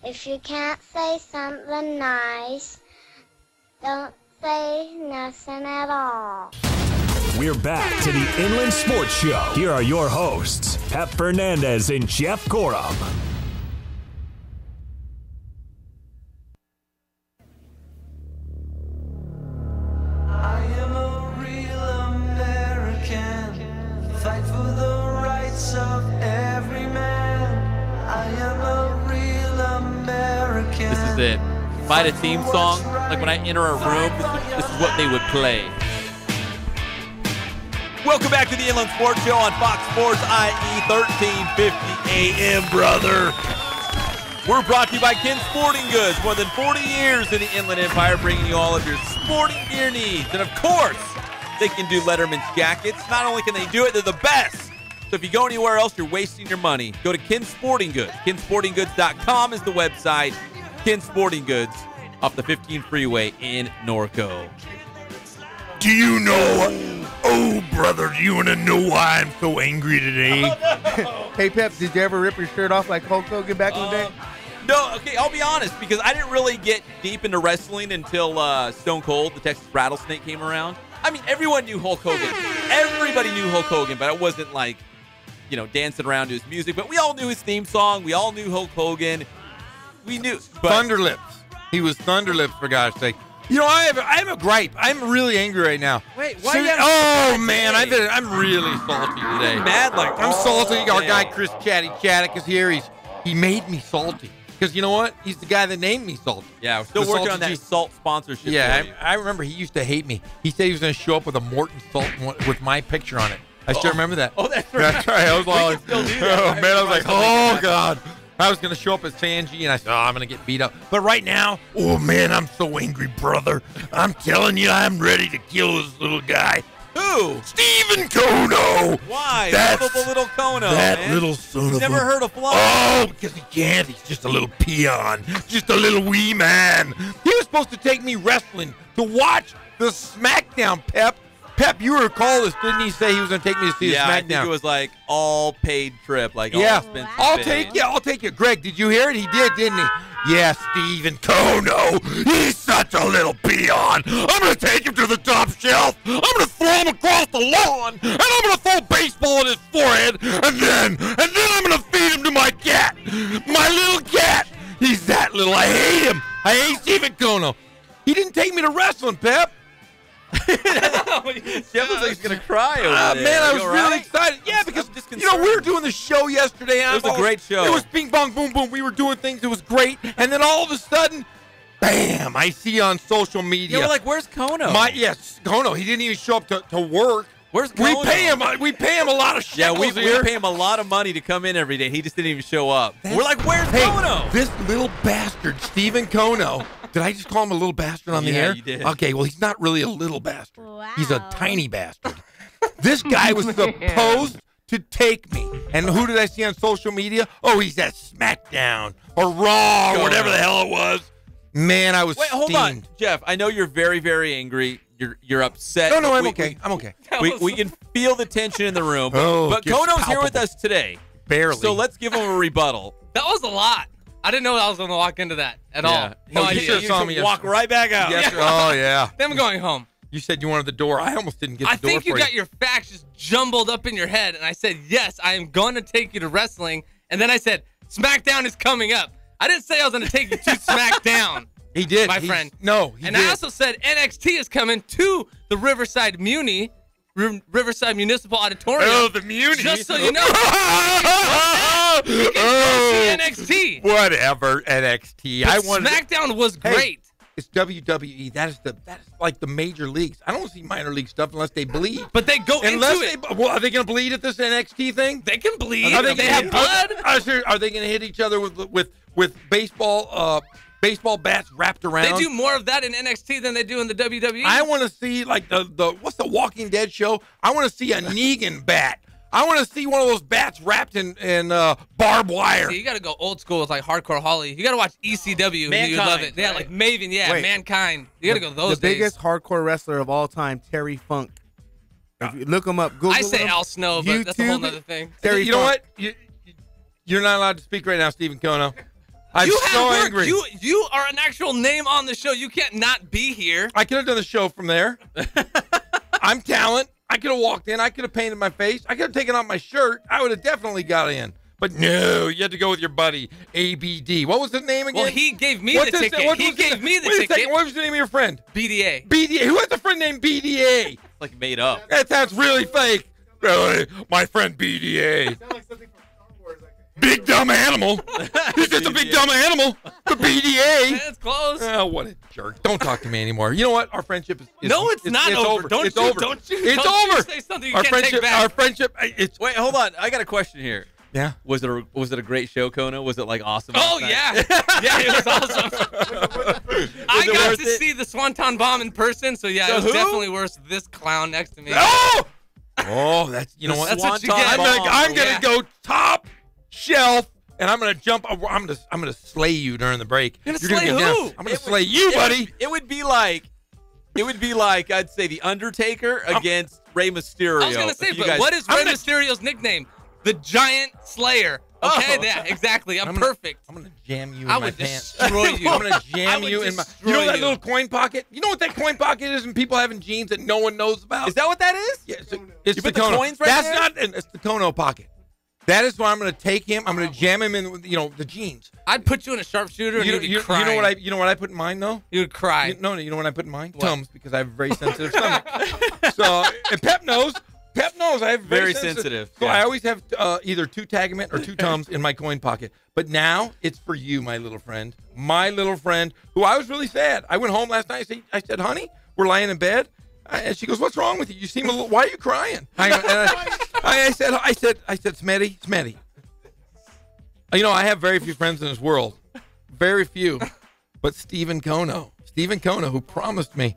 If you can't say something nice, don't say nothing at all. We're back to the Inland Sports Show. Here are your hosts, Pep Fernandez and Jeff Corum. If I had a theme song, like when I enter a room, this is what they would play. Welcome back to the Inland Sports Show on Fox Sports IE 1350 AM, brother. We're brought to you by Ken Sporting Goods. More than 40 years in the Inland Empire, bringing you all of your sporting gear needs. And of course, they can do Letterman's jackets. Not only can they do it, they're the best. So if you go anywhere else, you're wasting your money. Go to Ken Sporting Goods. KenSportingGoods.com is the website. Ken Sporting Goods off the 15 freeway in Norco. Do you know, oh brother, do you want to know why I'm so angry today? Hey Pep, did you ever rip your shirt off like Hulk Hogan back in the day? No, okay, I'll be honest, because I didn't really get deep into wrestling until Stone Cold, the Texas Rattlesnake, came around. I mean, everyone knew Hulk Hogan. Everybody knew Hulk Hogan, but it wasn't like, you know, dancing around to his music. But we all knew his theme song. We all knew Hulk Hogan. We knew. Thunderlips. He was Thunderlips, for God's sake. You know, I have a gripe. I'm really angry right now. Wait, why? Oh man, I'm really salty today. Mad like I'm salty. Our guy Chris Chaddick is here. He made me salty because you know what? He's the guy that named me salty. Yeah, we're still working on that salt sponsorship. Yeah, I remember he used to hate me. He said he was going to show up with a Morton salt with my picture on it. I still remember that. Oh, that's right. That's right. I was like, still do that. oh man, I was like, oh god. I was going to show up as Sanji, and I said, oh, I'm going to get beat up. But right now, oh, man, I'm so angry, brother. I'm telling you, I'm ready to kill this little guy. Who? Stephen Kono. Why? That's Lovable little Kono, that man. little son He's of never a... heard of fly. Oh, because he can't. He's just a little peon. Just a little wee man. He was supposed to take me wrestling to watch the SmackDown, Pep. Pep, you recall this, didn't he say he was going to take me to see the SmackDown? I think it was like all paid trip. Like yeah, all expenses paid. I'll take you. Greg, did you hear it? He did, didn't he? Yeah, Stephen Kono. He's such a little peon. I'm going to take him to the top shelf. I'm going to throw him across the lawn. And I'm going to throw a baseball in his forehead. And then I'm going to feed him to my cat. My little cat. He's that little. I hate him. I hate Stephen Kono. He didn't take me to wrestling, Pep. Jeff was like he's going to cry over there. Man, I was You really right? excited. Yeah, because, you know, we were doing the show yesterday. It was a great show. It was bing, bong, boom, boom. We were doing things. It was great. And then all of a sudden, bam, I see on social media. Yeah, we're like, where's Kono? Yes, Kono. He didn't even show up to work. Where's Kono? We pay him a lot of shekels we here. pay him a lot of money to come in every day. He just didn't even show up. We're like, where's Kono? This little bastard, Stephen Kono. Did I just call him a little bastard on the air? You did. Okay, well, he's not really a little bastard. Wow. He's a tiny bastard. This guy was supposed to take me. And who did I see on social media? Oh, he's at SmackDown or Raw or whatever the hell it was. Man, I was Wait, hold on. Jeff, I know you're very, very angry. You're upset. No, I'm okay. I'm okay. We can feel the tension in the room. Oh, but Kono's here with us today. Barely. So let's give him a rebuttal. That was a lot. I didn't know I was going to walk into that at all. No you idea. should have saw me walk right back out. Yes, oh, yeah. Then I'm going home. You said you wanted the door. I almost didn't get the door for you. I think you got your facts just jumbled up in your head, and I said, yes, I am going to take you to wrestling. And then I said, SmackDown is coming up. I didn't say I was going to take you to SmackDown. He did. My friend. No, he and did. I also said NXT is coming to the Riverside Riverside Municipal Auditorium. Oh, the Muni. Just so you know. You can go see NXT. Whatever, NXT. SmackDown was great. Hey, it's WWE. That is like the major leagues. I don't see minor league stuff unless they bleed. But they go into it. Well, are they going to bleed at this NXT thing? They can bleed. They have blood. Are they going to hit each other with baseball bats wrapped around? They do more of that in NXT than they do in the WWE. I want to see like the what's the Walking Dead show? I want to see a Negan bat. I want to see one of those bats wrapped in barbed wire. See, you got to go old school with like Hardcore Holly. You got to watch ECW. Mankind, you love it. Yeah, like Maven. Yeah, Wait. Mankind. You got to go those The days. biggest hardcore wrestler of all time, Terry Funk. If you look him up, Google I say him, Al Snow, but that's a whole YouTube other thing. Terry You know Funk. what? You're not allowed to speak right now, Stephen Kono. I'm You so have angry. You are an actual name on the show. You can't not be here. I could have done the show from there. I'm talent. I could have walked in. I could have painted my face. I could have taken off my shirt. I would have definitely got in. But no, you had to go with your buddy, ABD. What was his name again? Well, he gave me the ticket. He gave me the Wait a ticket. second. What was the name of your friend? BDA. BDA. Who has a friend named BDA? Like made up. That sounds really fake. Really? My friend BDA. Big dumb animal. He's just a big dumb animal. The BDA. That's close. Oh, what a jerk. Don't talk to me anymore. You know what? Our friendship is No, it's not over. Don't it's you- over. don't you- It's don't you over. say something you our can't friendship, take back. Our friendship, it's... Wait, hold on. I got a question here. Yeah? Was it a great show, Kono? Was it like awesome? Oh, last yeah. night? Yeah, it was awesome. I got to see the Swanton Bomb in person, so yeah, The it was who? definitely worse than this clown next to me. Oh! Oh, that's... You know what? That's what you Swanton get. Bomb. I'm gonna Yeah. go top shelf, and I'm gonna jump... I'm gonna slay you during the break. You're gonna You're slay get who? down. I'm gonna slay you, buddy. It would be like, I'd say, The Undertaker against Rey Mysterio. I was going to say, If you but guys- what is Rey Mysterio's nickname? The Giant Slayer. Okay, Oh. yeah, exactly. I'm perfect. I'm gonna jam you in I my would pants. destroy you. I'm gonna I jam would you in my. destroy You know that you. little coin pocket? You know what that coin pocket is? And people having jeans that no one knows about. Is that what that is? Yeah, it's You the put the Kono. coins right That's there? not. It's the Kono pocket. That is why I'm going to take him. I'm going to jam him in, the jeans. I'd put you in a sharpshooter and you'd be crying. You know what I put in mine though? You would cry. You know what I put in mine? What? Tums, because I have a very sensitive stomach. So, and Pep knows. I have very sensitive. So I always have either 2 Tagamet or 2 Tums in my coin pocket. But now it's for you, my little friend. My little friend, who I was really sad. I went home last night. I said, honey, we're lying in bed. And she goes, what's wrong with you? You seem a little, why are you crying? I said, Smetty. I have very few friends in this world. Very few. But Stephen Kono, who promised me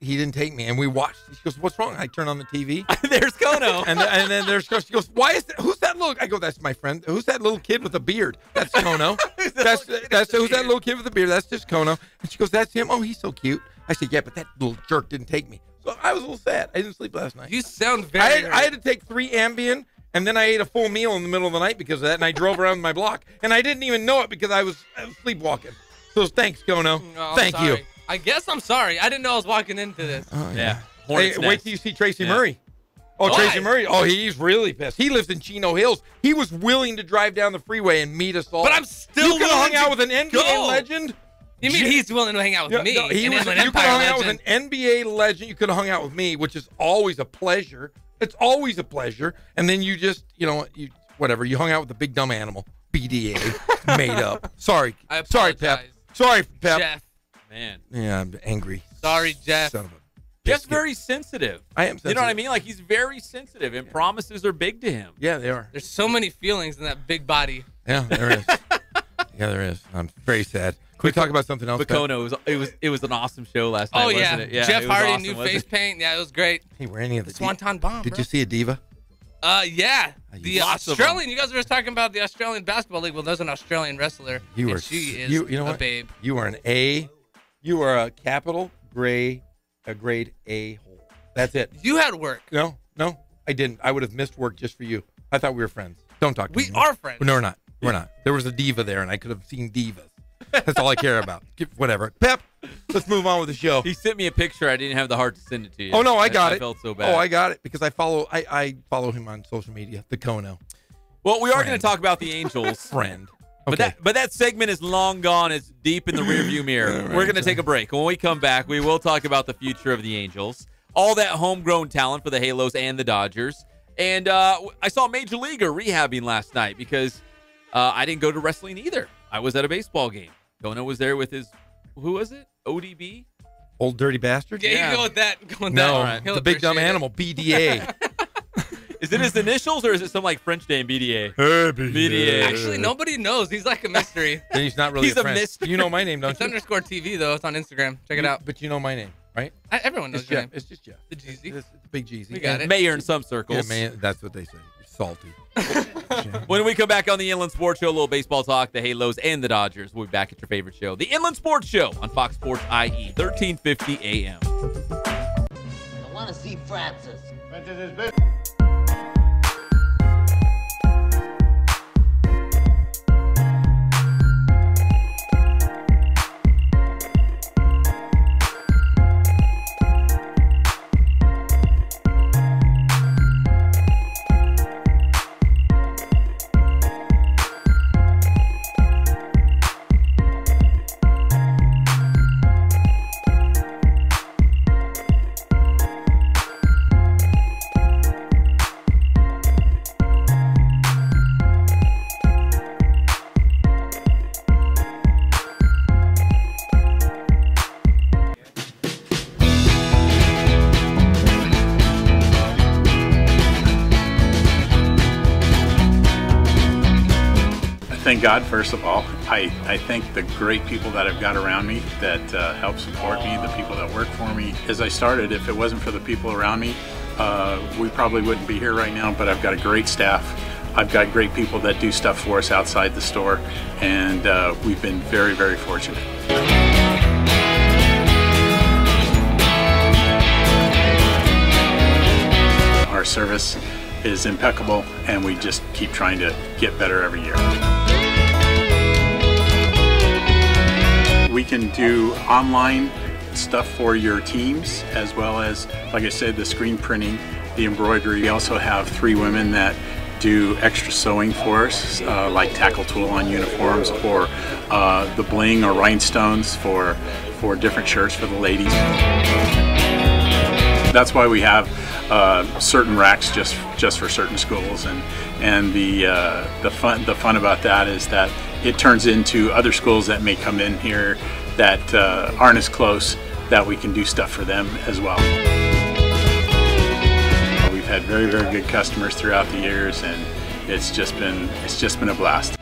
he didn't take me. And we watched. She goes, what's wrong? I turn on the TV. There's Kono. And then there's Kono. She goes, why is that? Who's that little? I go, that's my friend. Who's that little kid with a beard? That's Kono. Who's that little kid with a beard? That's just Kono. And she goes, that's him. Oh, he's so cute. I said, yeah, but that little jerk didn't take me. So I was a little sad. I didn't sleep last night. You sound very... I had to take 3 Ambien, and then I ate a full meal in the middle of the night because of that, and I drove around my block. And I didn't even know it because I was sleepwalking. So thanks, Kono. Thank you. I guess I'm sorry. I didn't know I was walking into this. Oh, yeah. Hey, wait till you see Tracy Murray. Oh, why? Tracy Murray. Oh, he's really pissed. He lives in Chino Hills. He was willing to drive down the freeway and meet us all. But I'm still You could have hung out with an NBA legend. You mean he's willing to hang out with me? No, you could have hung out with an NBA legend. You could have hung out with me, which is always a pleasure. It's always a pleasure. And then you just, you hung out with the big dumb animal. BDA. Made up. Sorry, Pep. Sorry, Pep. Jeff. Man. Yeah, I'm angry. Sorry, Jeff. Son of a Jeff's very sensitive. I am sensitive. You know what I mean? Like, he's very sensitive, and promises are big to him. Yeah, they are. There's so many feelings in that big body. Yeah, there is. There is. I'm very sad. Can we talk about something else? Bacono, it was an awesome show last night, wasn't it? Yeah, Jeff Hardy, awesome, new face paint. Yeah, it was great. Hey, were any of the Swanton Bomb, Did you see a diva? Yeah. The Australian, you guys were just talking about the Australian Basketball League. Well, there's an Australian wrestler. She is a babe. You are you are a capital grade A hole. That's it. You had work. No, I didn't. I would have missed work just for you. I thought we were friends. Don't talk to me. We are friends. No, we're not. We're not. There was a diva there, and I could have seen divas. That's all I care about. Whatever. Pep, let's move on with the show. He sent me a picture. I didn't have the heart to send it to you. Oh, no, I got it. I felt so bad. Oh, I got it because I follow him on social media, the Kono. Well, we are going to talk about the Angels. Friend. Okay. But that segment is long gone. It's deep in the rearview mirror. We're going to take a break. When we come back, we will talk about the future of the Angels, all that homegrown talent for the Halos and the Dodgers. And I saw a Major Leaguer rehabbing last night because I didn't go to wrestling either. I was at a baseball game. Kono was there with his, who was it? ODB? Old Dirty Bastard? Yeah, you can go with that. No, right. The big dumb animal, BDA. Is it his initials or is it some like French name, BDA? BDA. Actually, nobody knows. He's like a mystery. Then he's not really He's a a friend. mystery. You know my name, don't It's you? underscore TV, though. It's on Instagram. Check it out. But you know my name, right? Everyone knows It's your Jeff. name. It's just Jeff. The Jeezy. It's Big Jeezy. We got it. Mayor in some circles. Yeah, man, that's what they say. Salty. When we come back on the Inland Sports Show, a little baseball talk, the Halos and the Dodgers. We'll be back at your favorite show, the Inland Sports Show on Fox Sports IE, 1350 AM. I want to see Francis. Francis is big. Thank God, first of all. I thank the great people that I've got around me that help support me, the people that work for me. As I started, if it wasn't for the people around me, we probably wouldn't be here right now, but I've got a great staff. I've got great people that do stuff for us outside the store, and we've been very, very fortunate. Our service is impeccable, and we just keep trying to get better every year. We can do online stuff for your teams, as well as, like I said, the screen printing, the embroidery. We also have 3 women that do extra sewing for us, like tackle tool on uniforms, or the bling or rhinestones for different shirts for the ladies. That's why we have certain racks just for certain schools, and the fun about that is that it turns into other schools that may come in here that aren't as close, that we can do stuff for them as well. We've had very, very good customers throughout the years, and it's just been a blast.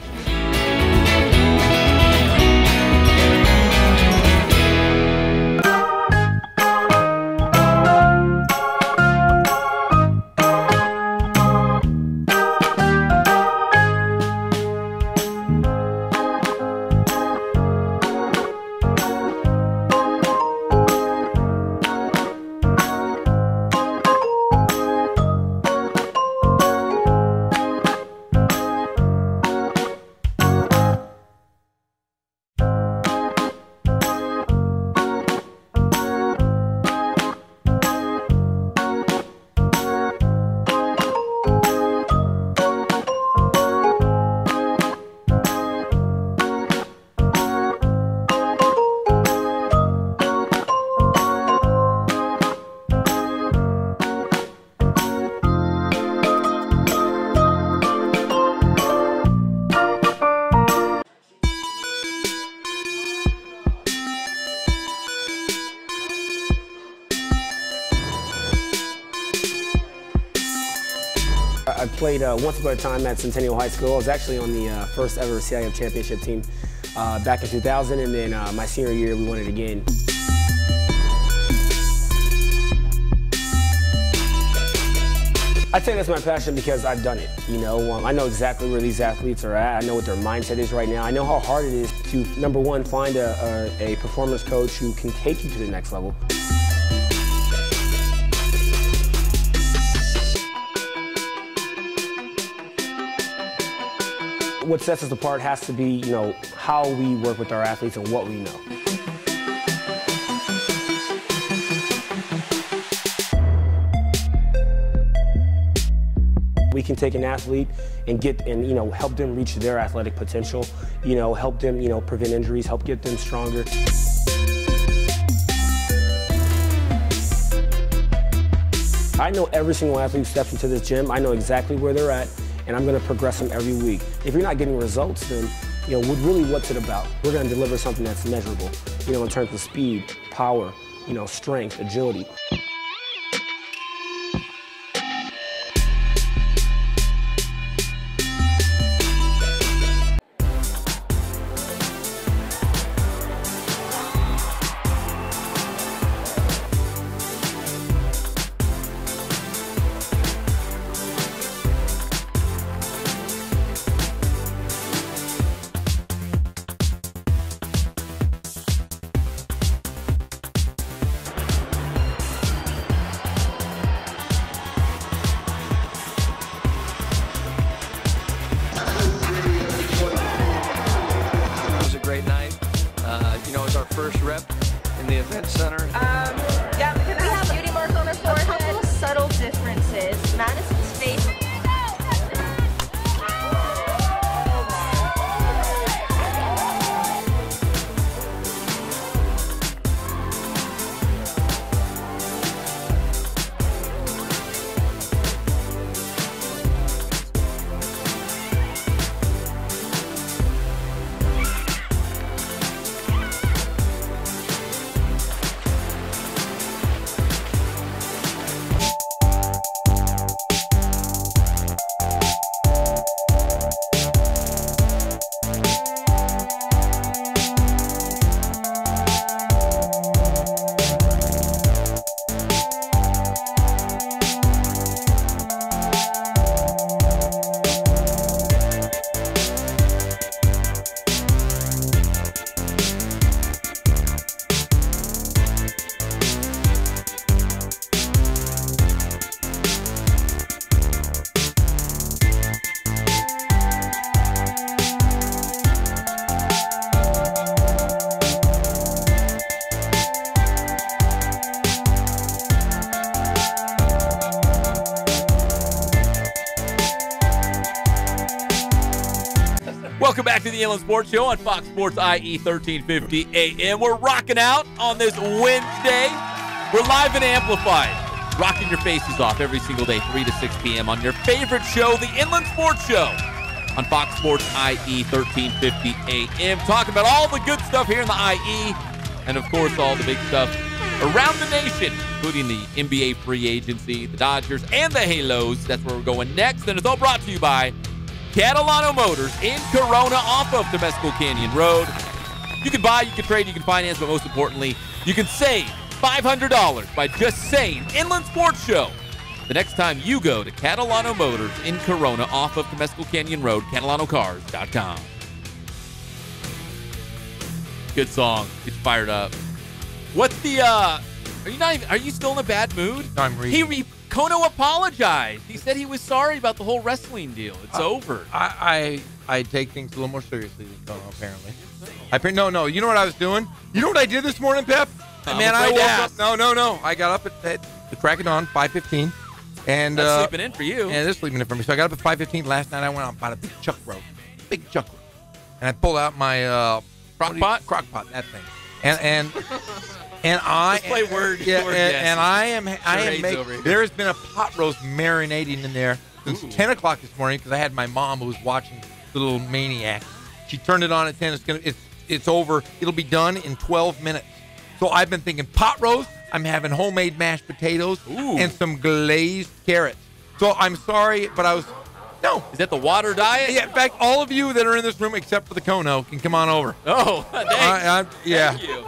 I played once upon a time at Centennial High School. I was actually on the first ever CIF championship team back in 2000, and then my senior year we won it again. I'd say that's my passion because I've done it. You know, I know exactly where these athletes are at. I know what their mindset is right now. I know how hard it is to, number one, find a performance coach who can take you to the next level. What sets us apart has to be, you know, how we work with our athletes and what we know. We can take an athlete and you know, help them reach their athletic potential, you know, help them, you know, prevent injuries, help get them stronger. I know every single athlete who steps into this gym. I know exactly where they're at, and I'm going to progress them every week. If you're not getting results, then, you know, really what's it about? We're going to deliver something that's measurable, you know, in terms of speed, power, you know, strength, agility. First rep in the event center. Yeah, we have beauty mark on her forehead. A couple of subtle differences. Madison's face. Welcome back to the Inland Sports Show on Fox Sports IE 1350 AM. We're rocking out on this Wednesday. We're live and amplified, rocking your faces off every single day, 3 to 6 p.m. on your favorite show, the Inland Sports Show on Fox Sports IE 1350 AM. Talking about all the good stuff here in the IE and, of course, all the big stuff around the nation, including the NBA free agency, the Dodgers, and the Halos. That's where we're going next. And it's all brought to you by Catalano Motors in Corona off of Temescal Canyon Road. You can buy, you can trade, you can finance, but most importantly, you can save $500 by just saying Inland Sports Show the next time you go to Catalano Motors in Corona off of Temescal Canyon Road, CatalanoCars.com. Good song. Get you fired up. What's the, are you still in a bad mood? No, I'm reading. Kono apologized. He said he was sorry about the whole wrestling deal. It's over. I take things a little more seriously than Kono, apparently. No. You know what I was doing? You know what I did this morning, Pep? Man, I woke up. No. I got up at the crack of dawn, 5:15. And that's sleeping in for you. Yeah, it is sleeping in for me. So I got up at 5:15 last night. I went out and bought a big chuck roast. And I pulled out my crock pot, that thing. And I just play word. Yeah, and I am making. There has been a pot roast marinating in there since 10 o'clock this morning because I had my mom who was watching the little maniac. She turned it on at 10. It's over. It'll be done in 12 minutes. So I've been thinking pot roast. I'm having homemade mashed potatoes and some glazed carrots. So I'm sorry, but I was. No. Is that the water diet? Yeah, in fact, all of you that are in this room except for the Kono can come on over. Oh, thanks. Yeah. Thank you.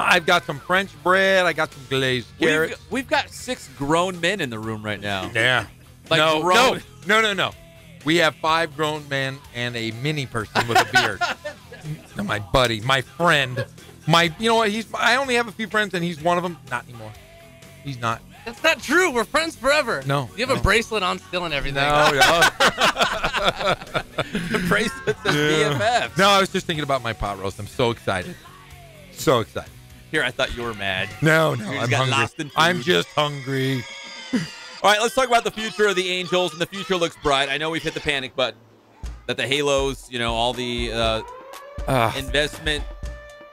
I've got some French bread. I got some glazed carrots. We've got 6 grown men in the room right now. Yeah. Like No. grown. We have 5 grown men and a mini person with a beard. My buddy, my friend. You know what? I only have a few friends, and he's one of them. Not anymore. He's not. That's not true. We're friends forever. No. You have a bracelet on still and everything. No. The bracelet says BFF. No, I was just thinking about my pot roast. I'm so excited. So excited. Here, I thought you were mad. No, You just I'm got hungry. lost in food. I'm just hungry. All right, let's talk about the future of the Angels, and the future looks bright. I know we've hit the panic button. That the Halos, all the investment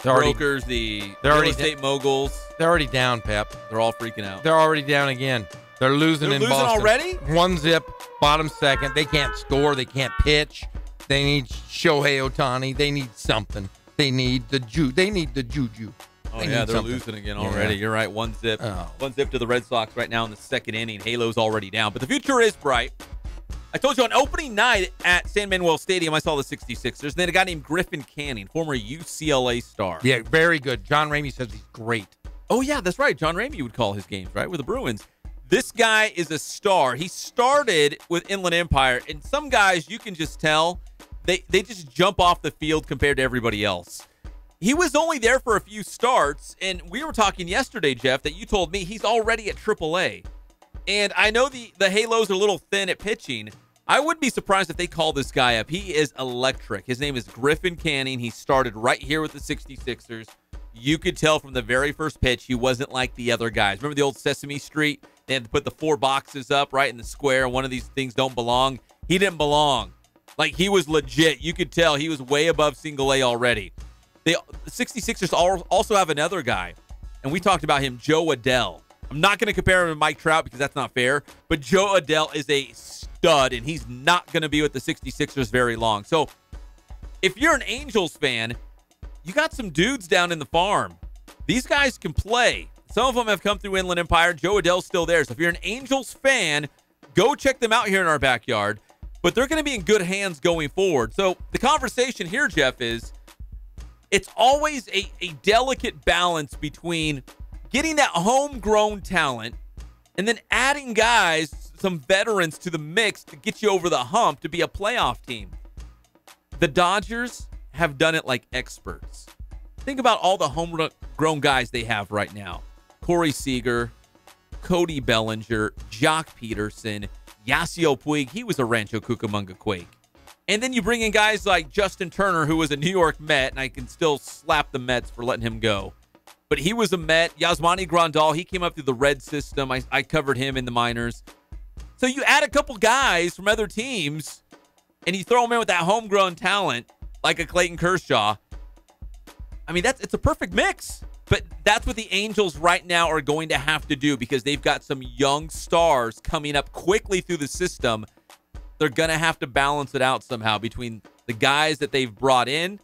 brokers, the real estate moguls. They're already down, Pep. They're all freaking out. They're already down again. They're losing in Boston. Already? 1-0, bottom second. They can't score. They can't pitch. They need Shohei Ohtani. They need something. They need the juju. Oh, yeah, they're losing again already. Yeah. You're right. 1-0. Oh. 1-0 to the Red Sox right now in the second inning. Halo's already down. But the future is bright. I told you on opening night at San Manuel Stadium, I saw the 66ers. And then a guy named Griffin Canning, former UCLA star. Yeah, very good. John Ramey says he's great. Oh, yeah, that's right. John Ramey would call his games, right, with the Bruins. This guy is a star. He started with Inland Empire, and some guys, you can just tell, they just jump off the field compared to everybody else. He was only there for a few starts, and we were talking yesterday, Jeff, that you told me he's already at AAA. And I know the Halos are a little thin at pitching. I wouldn't be surprised if they call this guy up. He is electric. His name is Griffin Canning. He started right here with the 66ers. You could tell from the very first pitch he wasn't like the other guys. Remember the old Sesame Street? They had to put the 4 boxes up right in the square, and one of these things don't belong. He didn't belong. Like, he was legit. You could tell he was way above single A already. The 66ers also have another guy, and we talked about him, Joe Adell. I'm not going to compare him to Mike Trout because that's not fair, but Joe Adell is a stud, and he's not going to be with the 66ers very long. So if you're an Angels fan, you got some dudes down in the farm. These guys can play. Some of them have come through Inland Empire. Joe Adell's still there. So if you're an Angels fan, go check them out here in our backyard. But they're going to be in good hands going forward. So the conversation here, Jeff, is it's always a delicate balance between getting that homegrown talent and then adding guys, some veterans to the mix to get you over the hump to be a playoff team. The Dodgers have done it like experts. Think about all the homegrown guys they have right now. Corey Seager, Cody Bellinger, Jock Peterson, Yasiel Puig. He was a Rancho Cucamonga Quake. And then you bring in guys like Justin Turner, who was a New York Met, and I can still slap the Mets for letting him go. But he was a Met. Yasmani Grandal, he came up through the red system. I covered him in the minors. So you add a couple guys from other teams, and you throw him in with that homegrown talent like a Clayton Kershaw, I mean, it's a perfect mix. But that's what the Angels right now are going to have to do because they've got some young stars coming up quickly through the system. They're going to have to balance it out somehow between the guys that they've brought in.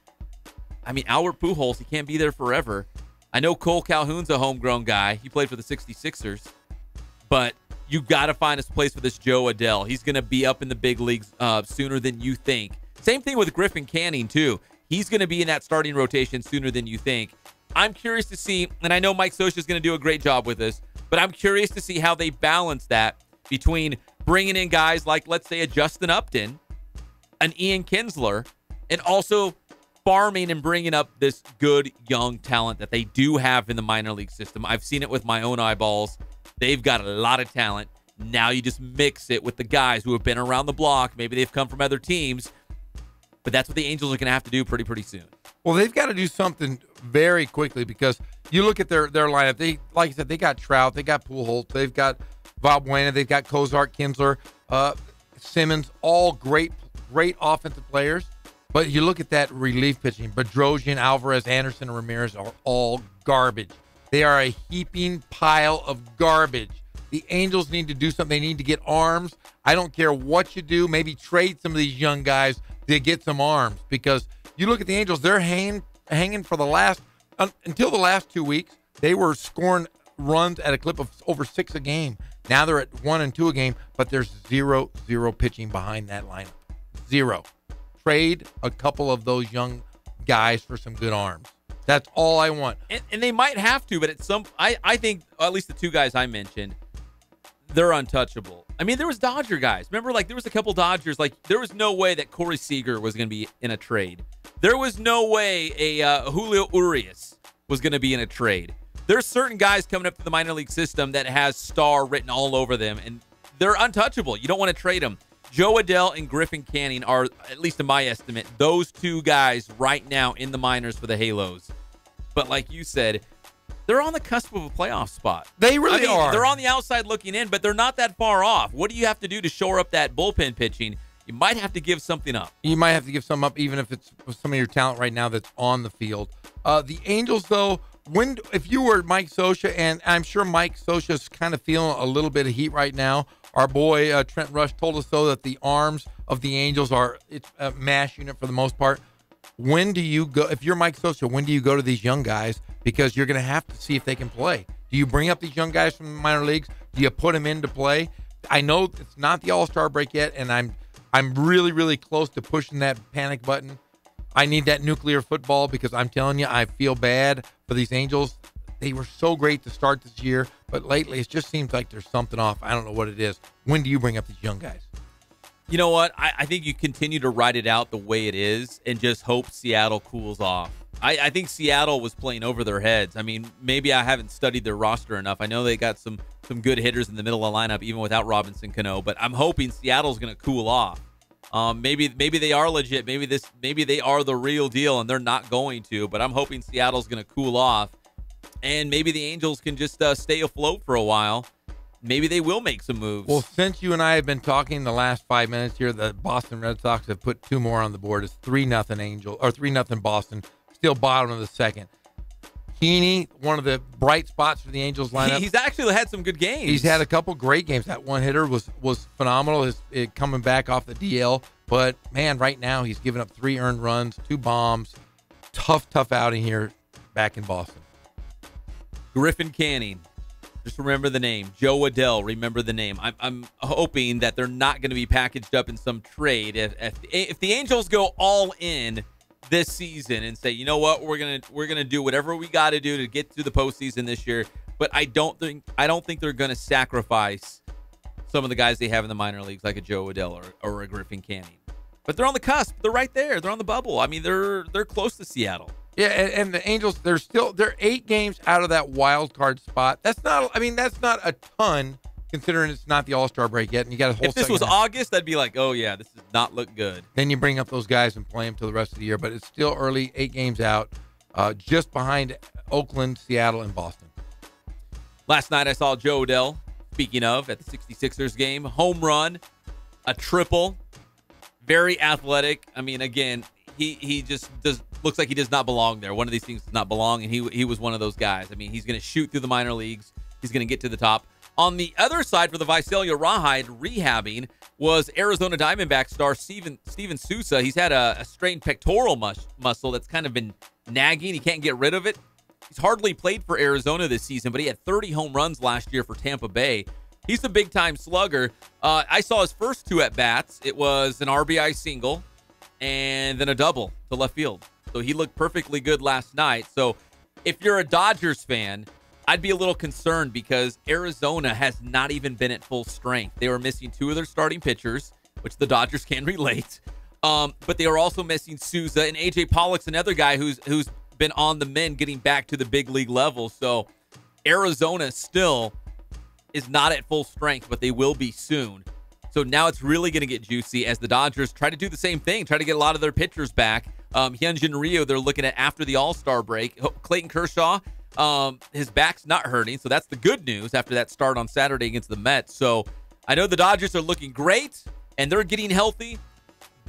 I mean, Albert Pujols, he can't be there forever. I know Cole Calhoun's a homegrown guy. He played for the 66ers. But you got to find a place for this Joe Adell. He's going to be up in the big leagues sooner than you think. Same thing with Griffin Canning, too. He's going to be in that starting rotation sooner than you think. I'm curious to see, and I know Mike Scioscia is going to do a great job with this, but I'm curious to see how they balance that between bringing in guys like, let's say, a Justin Upton, an Ian Kinsler, and also farming and bringing up this good young talent that they do have in the minor league system. I've seen it with my own eyeballs. They've got a lot of talent. Now you just mix it with the guys who have been around the block. Maybe they've come from other teams, but that's what the Angels are going to have to do pretty soon. Well, they've got to do something very quickly because you look at their lineup. They, like I said, they got Trout, they got Pujols, they've got Valbuena, they've got Kozar, Kinsler, Simmons, all great offensive players. But you look at that relief pitching, Bedrosian, Alvarez, Anderson, and Ramirez are all garbage. They are a heaping pile of garbage. The Angels need to do something. They need to get arms. I don't care what you do. Maybe trade some of these young guys to get some arms because you look at the Angels, they're hanging for the last, until the last 2 weeks, they were scoring runs at a clip of over 6 a game. Now they're at 1 and 2 a game, but there's zero pitching behind that lineup. Zero. Trade a couple of those young guys for some good arms. That's all I want. And they might have to, but I think, at least the two guys I mentioned, they're untouchable. I mean, there was Dodger guys. Remember, there was a couple Dodgers. There was no way that Corey Seager was going to be in a trade. There was no way a Julio Urias was going to be in a trade. There's certain guys coming up to the minor league system that has star written all over them, and they're untouchable. You don't want to trade them. Joe Adell and Griffin Canning are, at least in my estimate, those two guys right now in the minors for the Halos. But like you said, they're on the cusp of a playoff spot. They really are. They're on the outside looking in, but they're not that far off. What do you have to do to shore up that bullpen pitching? You might have to give something up. You might have to give some up, even if it's some of your talent right now that's on the field. The Angels, though, if you were Mike Scioscia, and I'm sure Mike Scioscia's kind of feeling a little bit of heat right now. Our boy Trent Rush told us, though, that the arms of the Angels it's a mash unit for the most part. When do you go, if you're Mike Scioscia, when do you go to these young guys? Because you're going to have to see if they can play. Do you bring up these young guys from the minor leagues? Do you put them into play? I know it's not the All-Star break yet, and I'm really, really close to pushing that panic button. I need that nuclear football because I'm telling you, I feel bad for these Angels. They were so great to start this year, but lately it just seems like there's something off. I don't know what it is. When do you bring up these young guys? You know what? I think you continue to ride it out the way it is and just hope Seattle cools off. I think Seattle was playing over their heads. I mean, maybe I haven't studied their roster enough. I know they got some good hitters in the middle of the lineup, even without Robinson Cano, but I'm hoping Seattle's going to cool off. Maybe they are legit. Maybe they are the real deal, and they're not going to. But I'm hoping Seattle's going to cool off, and maybe the Angels can just stay afloat for a while. Maybe they will make some moves. Well, since you and I have been talking the last 5 minutes here, the Boston Red Sox have put 2 more on the board. It's 3-0 Angel or 3-0 Boston. Still bottom of the second. Heaney, one of the bright spots for the Angels lineup. He's actually had some good games. He's had a couple great games. That one hitter was phenomenal. Coming back off the DL, but man, right now he's given up 3 earned runs, 2 bombs. Tough outing here back in Boston. Griffin Canning. Just remember the name. Joe Adell, remember the name. I'm hoping that they're not going to be packaged up in some trade. If the Angels go all in this season and say, you know what, we're gonna do whatever we got to do to get to the postseason this year, but I don't think they're going to sacrifice some of the guys they have in the minor leagues like a Joe Adell or a Griffin Canning. But they're on the cusp. They're right there. They're on the bubble. I mean, they're close to Seattle. Yeah, and the Angels, they're 8 games out of that wild card spot. That's not a ton considering it's not the All-Star break yet, and you got a whole. If this was August, I'd be like, oh yeah, this does not look good. Then you bring up those guys and play them till the rest of the year, but it's still early, 8 games out, just behind Oakland, Seattle, and Boston. Last night I saw Joe Adell, speaking of, at the 66ers game, home run, a triple. Very athletic. I mean, again, he just looks like he does not belong there. One of these things does not belong, and he was one of those guys. I mean, he's going to shoot through the minor leagues. He's going to get to the top. On the other side for the Visalia Rawhide, rehabbing was Arizona Diamondback star Steven Souza. He's had a strained pectoral muscle that's kind of been nagging. He can't get rid of it. He's hardly played for Arizona this season, but he had 30 home runs last year for Tampa Bay. He's a big-time slugger. I saw his first 2 at-bats. It was an RBI single and then a double to left field. So he looked perfectly good last night. So if you're a Dodgers fan, I'd be a little concerned because Arizona has not even been at full strength. They were missing 2 of their starting pitchers, which the Dodgers can relate. But they were also missing Souza, and A.J. Pollock's another guy who's been on the mend getting back to the big league level. So Arizona still is not at full strength, but they will be soon. So now it's really going to get juicy as the Dodgers try to do the same thing, try to get a lot of their pitchers back. Hyunjin Ryu, they're looking at after the All-Star break. Clayton Kershaw, his back's not hurting, so that's the good news after that start on Saturday against the Mets. So I know the Dodgers are looking great, and they're getting healthy,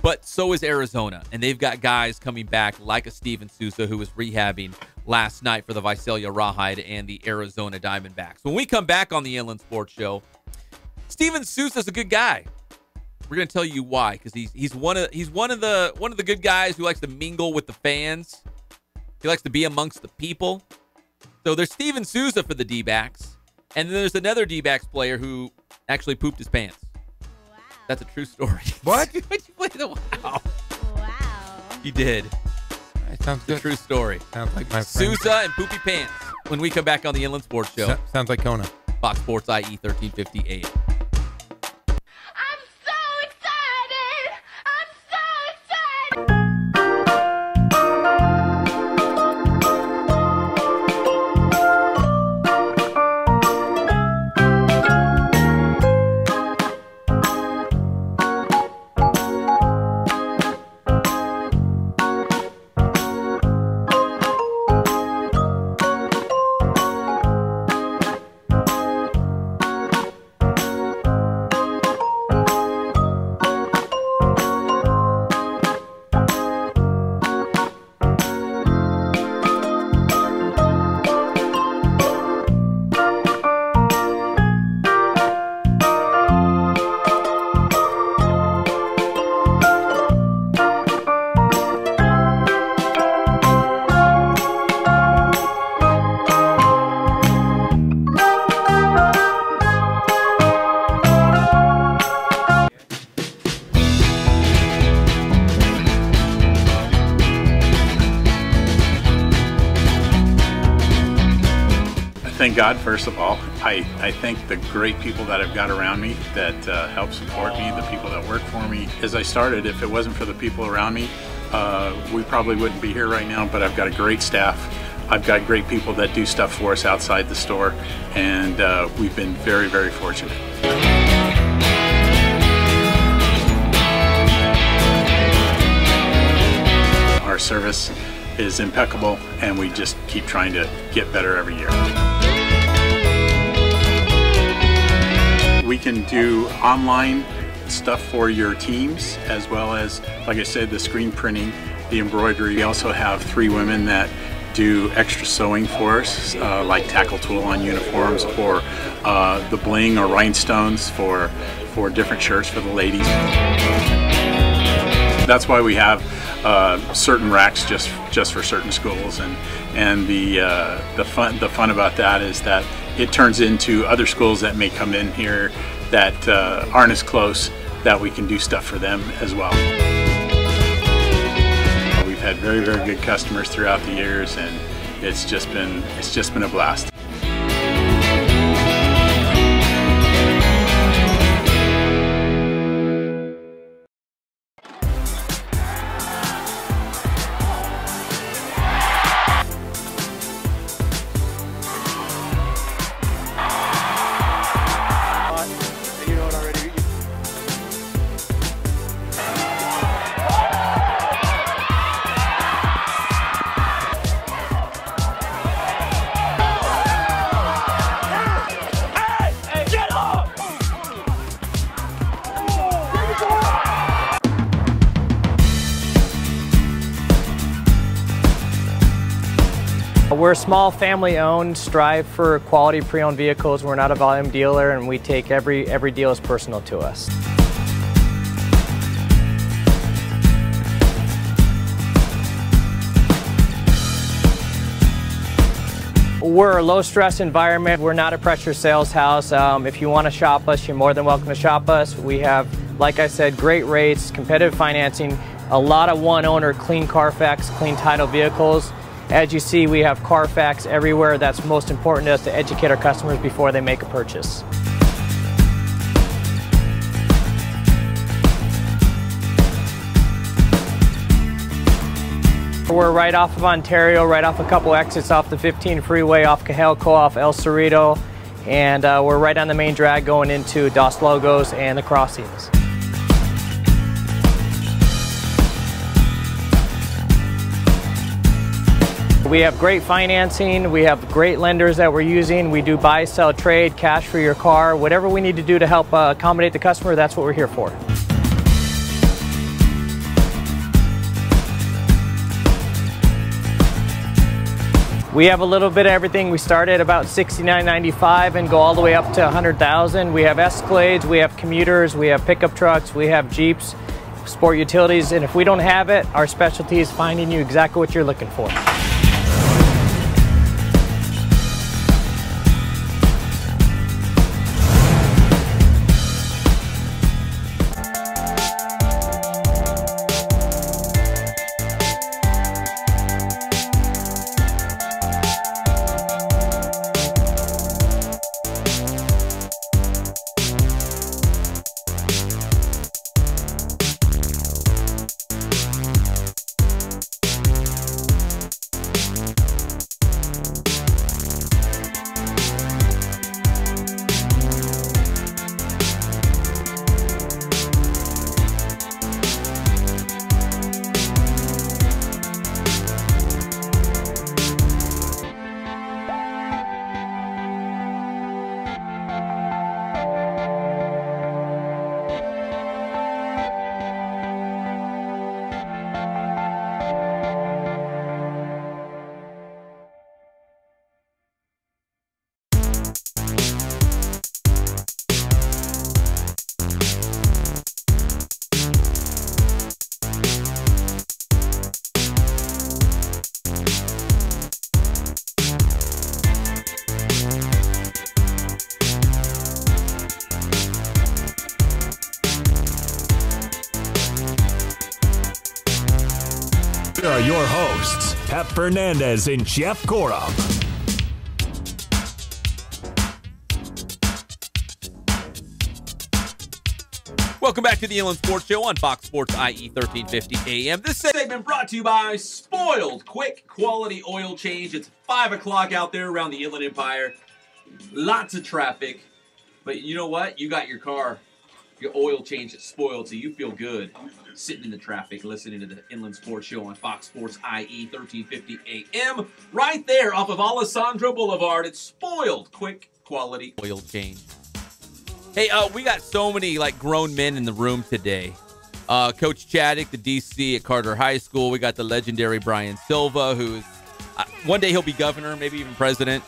but so is Arizona. And they've got guys coming back like a Steven Souza who was rehabbing last night for the Visalia Rawhide and the Arizona Diamondbacks. When we come back on the Inland Sports Show, Steven Souza's a good guy. We're going to tell you why, because he's one of the good guys who likes to mingle with the fans. He likes to be amongst the people. So there's Steven Souza for the D-backs, and then there's another D-backs player who actually pooped his pants. Wow. That's a true story. What? Wow. He did. It sounds good. True story. Sounds like my friend. Souza and poopy pants. When we come back on the Inland Sports Show. Sounds like Kona. Fox Sports IE 1358. Thank God, first of all. I thank the great people that I've got around me that help support me, the people that work for me. As I started, if it wasn't for the people around me, we probably wouldn't be here right now, but I've got a great staff. I've got great people that do stuff for us outside the store, and we've been very, very fortunate. Our service is impeccable, and we just keep trying to get better every year. We can do online stuff for your teams, as well as, like I said, the screen printing, the embroidery. We also have 3 women that do extra sewing for us, like tackle tool on uniforms, or the bling or rhinestones for different shirts for the ladies. That's why we have certain racks just for certain schools, and the fun about that is that it turns into other schools that may come in here that aren't as close, that we can do stuff for them as well. We've had very, very good customers throughout the years, and it's just been a blast. We're a small family-owned, strive for quality pre-owned vehicles. We're not a volume dealer, and we take every deal as personal to us. We're a low-stress environment. We're not a pressure sales house. If you want to shop us, you're more than welcome to shop us. We have, like I said, great rates, competitive financing, a lot of one-owner, clean Carfax, clean title vehicles. As you see, we have Carfax everywhere. That's most important to us, to educate our customers before they make a purchase. We're right off of Ontario, right off a couple exits off the 15 freeway, off Cajalco, off El Cerrito, and we're right on the main drag going into Dos Logos and the crossings. We have great financing, we have great lenders that we're using. We do buy, sell, trade, cash for your car. Whatever we need to do to help accommodate the customer, that's what we're here for. We have a little bit of everything. We start at about $69.95 and go all the way up to $100,000. We have Escalades, we have commuters, we have pickup trucks, we have Jeeps, sport utilities, and if we don't have it, our specialty is finding you exactly what you're looking for. Here are your hosts, Pep Fernandez and Jeff Corum. Welcome back to the Inland Sports Show on Fox Sports IE 1350 AM. This segment brought to you by Spoiled Quick Quality Oil Change. It's 5 o'clock out there around the Inland Empire. Lots of traffic. But you know what? You got your car, your oil change is spoiled, so you feel good sitting in the traffic listening to the Inland Sports Show on Fox Sports IE 1350 AM. Right there off of Alessandro Boulevard. It's Spoiled Quick Quality Oil Change. Hey, we got so many grown men in the room today. Coach Chaddick, the DC at Carter High School. We got the legendary Brian Silva, who's one day he'll be governor, maybe even president.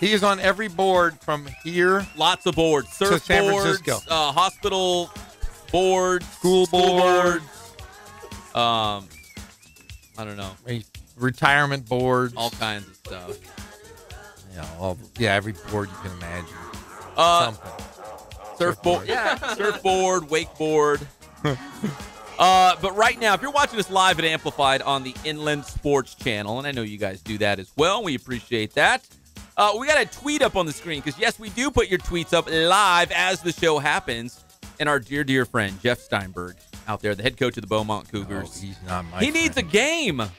He is on every board from here. Lots of boards. Surf San boards, Francisco. hospital boards, School boards. I don't know. Retirement boards. All kinds of stuff. Every board you can imagine. Something. Surfboard. Yeah, surfboard, wakeboard. But right now, if you're watching us live and amplified on the Inland Sports Channel, and I know you guys do that as well, we appreciate that. We got a tweet up on the screen because, yes, we do put your tweets up live as the show happens. And our dear, dear friend, Jeff Steinberg, out there, the head coach of the Beaumont Cougars. He's not my He needs a game. What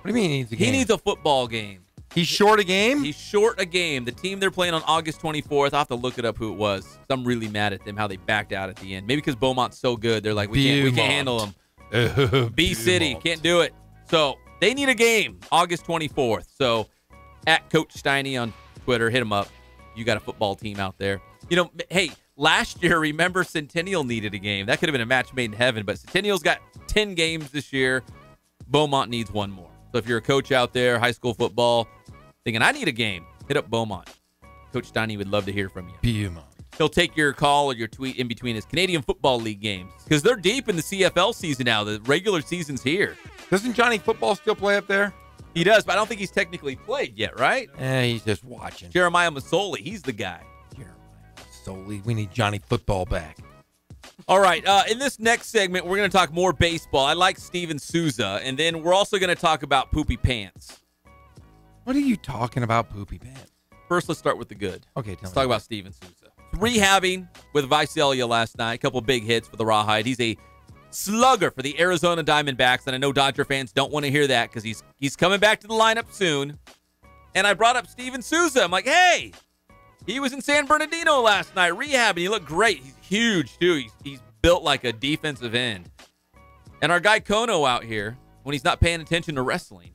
do you mean he needs a game? He needs a football game. He's short a game? He's short a game. The team they're playing on August 24th, I'll have to look it up who it was. I'm really mad at them, how they backed out at the end. Maybe because Beaumont's so good, they're like, we can't handle them. B-City, can't do it. So they need a game, August 24th. So at Coach Steiny on Twitter, hit him up. You got a football team out there. You know, hey, last year, remember Centennial needed a game. That could have been a match made in heaven, but Centennial's got 10 games this year. Beaumont needs one more. So if you're a coach out there, high school football, thinking, I need a game, hit up Beaumont. Coach Steiny would love to hear from you. Beaumont. He'll take your call or your tweet in between his Canadian Football League games because they're deep in the CFL season now. The regular season's here. Doesn't Johnny Football still play up there? He does, but I don't think he's technically played yet, right? He's just watching. Jeremiah Masoli, he's the guy. Masoli, we need Johnny Football back. All right, in this next segment, we're going to talk more baseball. I like Steven Souza, and then we're also going to talk about poopy pants. What are you talking about, poopy pants? First, let's start with the good. Okay, let's talk about Steven Souza. Rehabbing with Visalia last night, a couple big hits for the Rawhide. He's a slugger for the Arizona Diamondbacks, and I know Dodger fans don't want to hear that because he's coming back to the lineup soon. And I brought up Steven Souza. I'm like, hey, he was in San Bernardino last night rehabbing. He looked great. He's huge, too. He's built like a defensive end. And our guy Kono out here, when he's not paying attention to wrestling,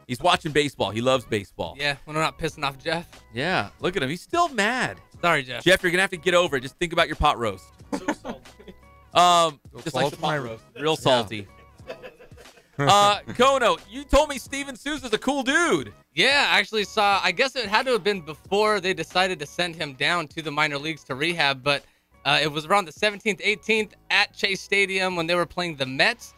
he's watching baseball. He loves baseball. Yeah, when I'm not pissing off Jeff. Yeah, look at him. He's still mad. Sorry, Jeff. Jeff, you're going to have to get over it. Just think about your pot roast. So salty. Just like the pot roast. Real salty. Kono, you told me Steven Souza's a cool dude. Yeah, I actually saw, I guess it had to have been before they decided to send him down to the minor leagues to rehab, but it was around the 17th, 18th at Chase Stadium when they were playing the Mets.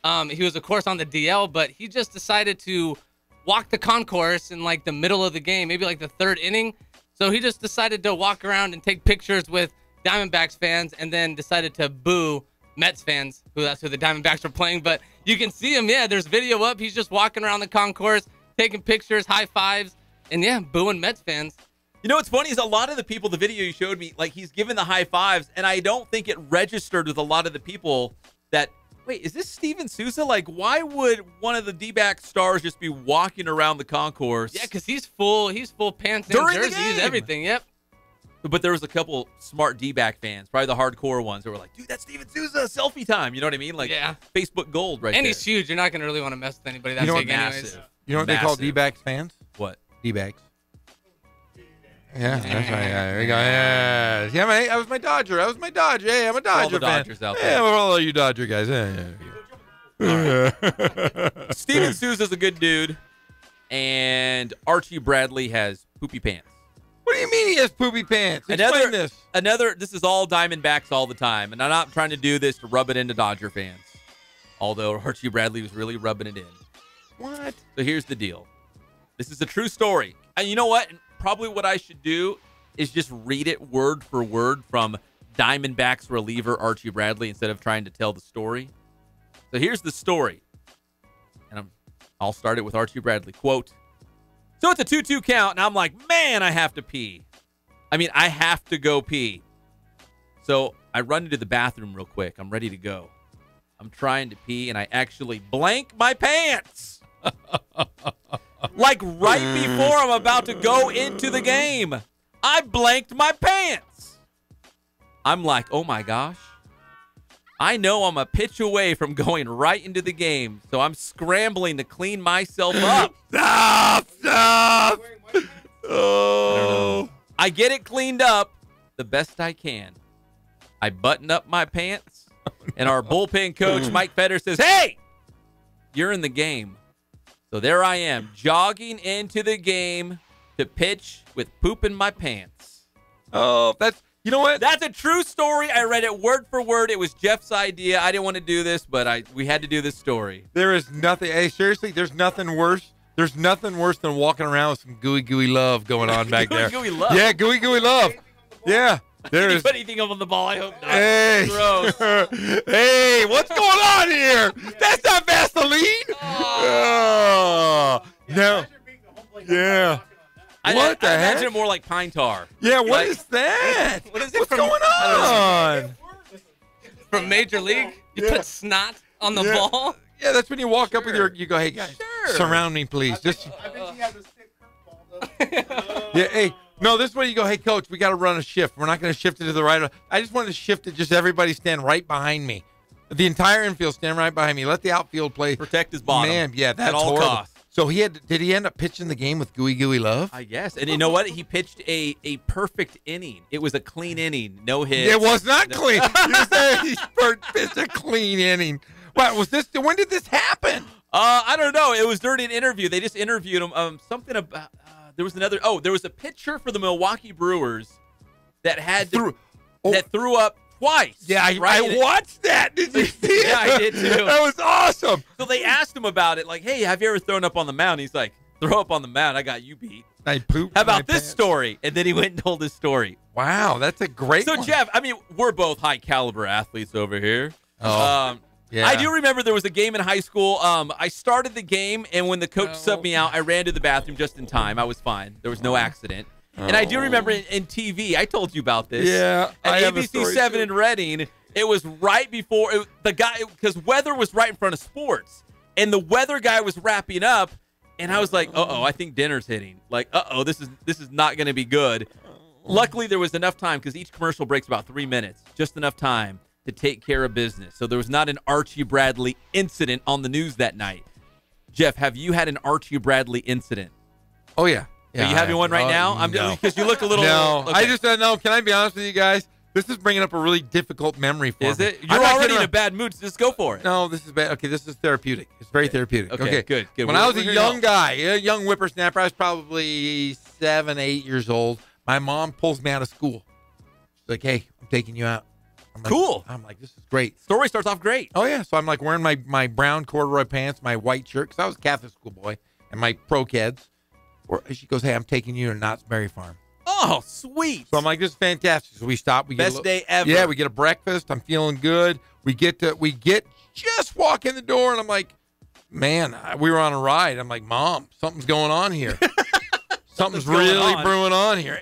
He was, of course, on the DL, but he just decided to walk the concourse in, like, the middle of the game, maybe, like, the third inning. So he just decided to walk around and take pictures with Diamondbacks fans and then decided to boo Mets fans, that's who the Diamondbacks were playing. But you can see him, yeah, there's video up. He's just walking around the concourse, taking pictures, high fives, and, yeah, booing Mets fans. You know what's funny is a lot of the people, the video you showed me, like, he's giving the high fives, and I don't think it registered with a lot of the people that, wait, is this Steven Souza? Like, why would one of the D-back stars just be walking around the concourse? Yeah, because he's full pants and jerseys, everything, yep. But there was a couple smart D-back fans, probably the hardcore ones, that were like, dude, that's Steven Souza, selfie time. You know what I mean? Like, yeah. Facebook gold right and there. he's huge. You're not going to really want to mess with anybody that big anyways. You know what they call D-backs fans? What? D-backs. Yeah, that's right. Yeah, there we go. Yeah, that was my Dodger. Hey, I'm a Dodger all the fan. Dodgers out there. Yeah, we're all you Dodger guys. Yeah. Steven Souza's a good dude, and Archie Bradley has poopy pants. What do you mean he has poopy pants? Explain this. This is all Diamondbacks all the time, and I'm not trying to do this to rub it into Dodger fans, although Archie Bradley was really rubbing it in. What? So here's the deal. This is a true story. And you know what? Probably what I should do is just read it word for word from Diamondbacks reliever Archie Bradley instead of trying to tell the story. So here's the story. And I'll start it with Archie Bradley. Quote, so it's a 2-2 count, and I'm like, man, I have to pee. I have to go pee. So I run into the bathroom real quick. I'm ready to go. I'm trying to pee, and I actually blank my pants. Like right before I'm about to go into the game. I blanked my pants. I'm like, oh my gosh. I know I'm a pitch away from going right into the game, so I'm scrambling to clean myself up. Stop! Oh. I get it cleaned up the best I can. I button up my pants, and our bullpen coach, Mike Fetter, says, hey, you're in the game. So there I am, jogging into the game to pitch with poop in my pants. Oh, you know what? That's a true story. I read it word for word. It was Jeff's idea. I didn't want to do this, but we had to do this story. There is nothing. Hey, seriously, there's nothing worse. There's nothing worse than walking around with some gooey love going on back there. Gooey love. Yeah, gooey love. Yeah. Did you put anything up on the ball? I hope not. Hey. Gross. Hey, what's going on here? That's not Vaseline. Oh. No. Yeah. What the I heck? imagine it more like pine tar. Yeah, what is that? What is it What's going on? From Major League? You put snot on the ball? Yeah, that's when you walk up with you go, hey, guys, surround me, please. Just. I bet you have a sick curveball. Yeah, hey. No, this is where you go, hey, coach, we got to run a shift. We're not going to shift it to the right. I just wanted to shift it, just everybody stand right behind me. The entire infield stand right behind me. Let the outfield play. Protect his bottom. Man, yeah, that's at all horrible. costs. So did he end up pitching the game with gooey love? I guess. And you know what? He pitched a perfect inning. It was a clean inning. No hits. It was not clean. You said he pitched a clean inning. What was this? When did this happen? I don't know. It was during an interview. They just interviewed him. Something about there was another. Oh, there was a pitcher for the Milwaukee Brewers that had that threw up twice. Yeah, I watched that. Did you see it? Yeah, I did too. That was awesome. So they asked him about it, like, "Hey, have you ever thrown up on the mound?" He's like, "Throw up on the mound. I got you beat." I pooped. How about this story? And then he went and told his story. Wow, that's a great one. So, Jeff, I mean, we're both high caliber athletes over here. Oh, yeah. I do remember there was a game in high school. I started the game, and when the coach subbed me out, I ran to the bathroom just in time. I was fine. There was no accident. And I do remember in TV, I told you about this. Yeah, at ABC 7 in Reading, it was right before the guy, because weather was right in front of sports, and the weather guy was wrapping up, and I was like, uh-oh, I think dinner's hitting. Like, uh-oh, this is not going to be good. Luckily, there was enough time, because each commercial breaks about 3 minutes, just enough time to take care of business. So there was not an Archie Bradley incident on the news that night. Jeff, have you had an Archie Bradley incident? Oh, yeah. Are you having one right now? No. Because you look a little... No, okay. I just don't know. Can I be honest with you guys? This is bringing up a really difficult memory for me. Is it? You're already in a bad mood, so just go for it. No, this is bad. Okay, this is therapeutic. It's very therapeutic. Okay, good. When I was a young guy, a young whippersnapper, I was probably 7, 8 years old. My mom pulls me out of school. She's like, hey, I'm taking you out. I'm like, cool. I'm like, this is great. Story starts off great. Oh, yeah. So I'm like wearing my brown corduroy pants, my white shirt, because I was a Catholic school boy, and my pro kids. She goes, hey, I'm taking you to Knott's Berry Farm. Oh, sweet. So I'm like, this is fantastic. So we stop. We Best day ever. Yeah, we get a breakfast. I'm feeling good. We get just walk in the door, and I'm like, man, we were on a ride. I'm like, Mom, something's going on here. Something's really brewing on here.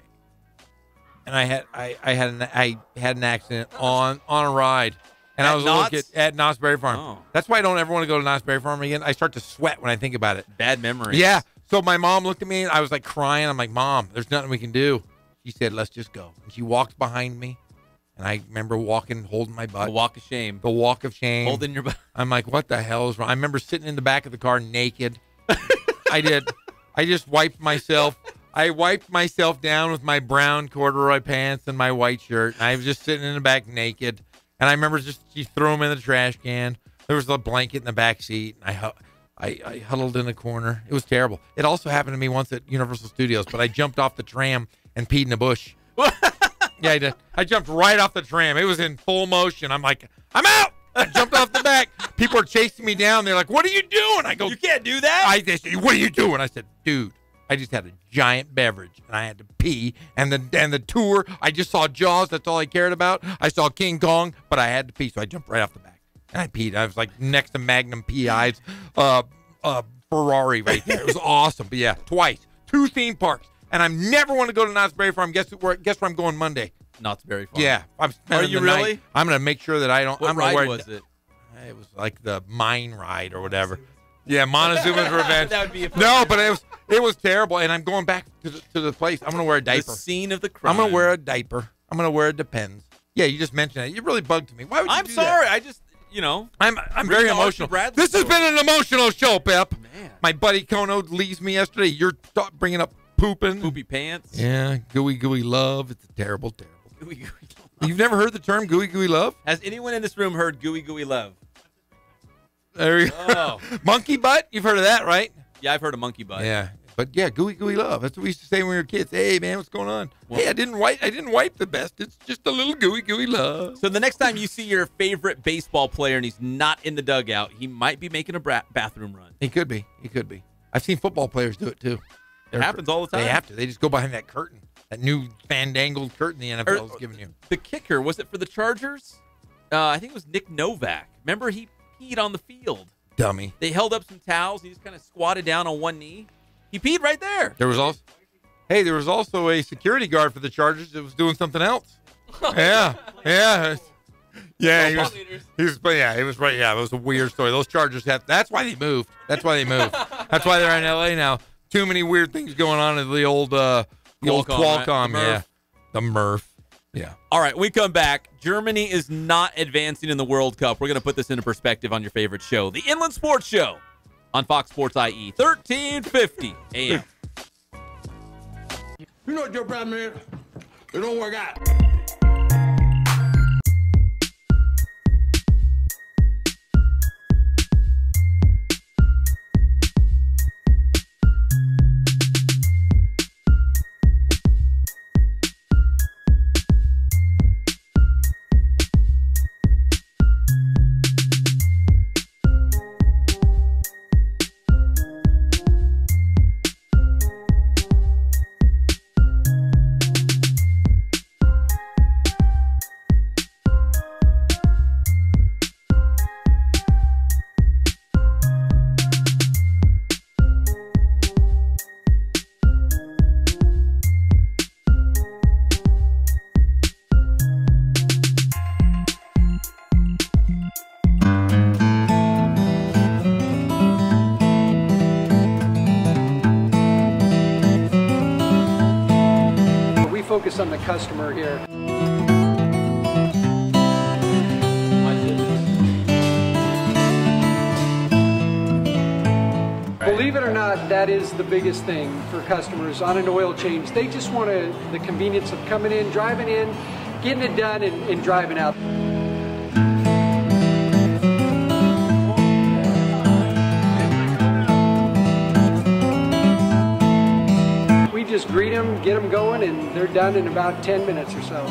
And I had an accident on a ride. And I was a little kid at Knott's Berry Farm. Oh. That's why I don't ever want to go to Knott's Berry Farm again. I start to sweat when I think about it. Bad memories. Yeah. So my mom looked at me, and I was like crying. I'm like, Mom, there's nothing we can do. She said, let's just go. And she walked behind me, and I remember holding my butt. The walk of shame. The walk of shame. Holding your butt. I'm like, what the hell is wrong? I remember sitting in the back of the car naked. I did. I just wiped myself. I wiped myself down with my brown corduroy pants and my white shirt. And I was just sitting in the back naked. And I remember she threw them in the trash can. There was a blanket in the back seat. And I huddled in a corner. It was terrible. It also happened to me once at Universal Studios, but I jumped off the tram and peed in a bush. Yeah, I did. I jumped right off the tram. It was in full motion. I'm like, I'm out. I jumped off the back. People are chasing me down. They're like, what are you doing? I go, you can't do that. They say, what are you doing? I said, dude, I just had a giant beverage and I had to pee. And the tour, I just saw Jaws. That's all I cared about. I saw King Kong, but I had to pee, so I jumped right off the back. And I peed. I was like next to Magnum PI's Ferrari right there. It was awesome. But yeah, twice. 2 theme parks. And I never want to go to Knott's Berry Farm. Guess where I'm going Monday? Knott's Berry Farm. Yeah. I'm spending Are you the really? night. I'm going to make sure that I don't. What ride was it? It was like the mine ride or whatever. Yeah, Montezuma's Revenge. That would be a fun No, but it was terrible. And I'm going back to the place. I'm going to wear a diaper. The scene of the crime. I'm going to wear a diaper. I'm going to wear a Depends. Yeah, you just mentioned it. You really bugged me. Why would you I'm do sorry. that? I just, I'm very emotional. This has been an emotional show, Pep. Man. My buddy Kono leaves me yesterday. You're bringing up pooping. Poopy pants. Yeah, gooey, gooey love. It's terrible, terrible. Gooey, gooey love. You've never heard the term gooey, gooey love? Has anyone in this room heard gooey, gooey love? There you go. Monkey butt? You've heard of that, right? Yeah, I've heard of monkey butt. Yeah. But yeah, gooey, gooey love. That's what we used to say when we were kids. Hey, man, what's going on? Well, hey, I didn't wipe the best. It's just a little gooey, gooey love. So the next time you see your favorite baseball player and he's not in the dugout, he might be making a bathroom run. He could be. He could be. I've seen football players do it, too. It happens all the time. They have to. They just go behind that curtain, that new fandangled curtain the NFL is giving you. The kicker, was it for the Chargers? I think it was Nick Novak. Remember, he peed on the field. Dummy. They held up some towels. He just kind of squatted down on one knee. He peed right there. There was also a security guard for the Chargers that was doing something else. Yeah. He was right. Yeah, it was a weird story. Those Chargers that's why they moved. That's why they're in LA now. Too many weird things going on in the old Qualcomm. Right? The Murph. Yeah. All right, we come back. Germany is not advancing in the World Cup. We're going to put this into perspective on your favorite show, the Inland Sports Show on Fox Sports IE, 1350 AM. You know what your problem is? It don't work out. focus on the customer here. Believe it or not, that is the biggest thing for customers on an oil change. They just want the convenience of coming in, driving in, getting it done, and driving out. We just greet them, get them going, and they're done in about 10 minutes or so.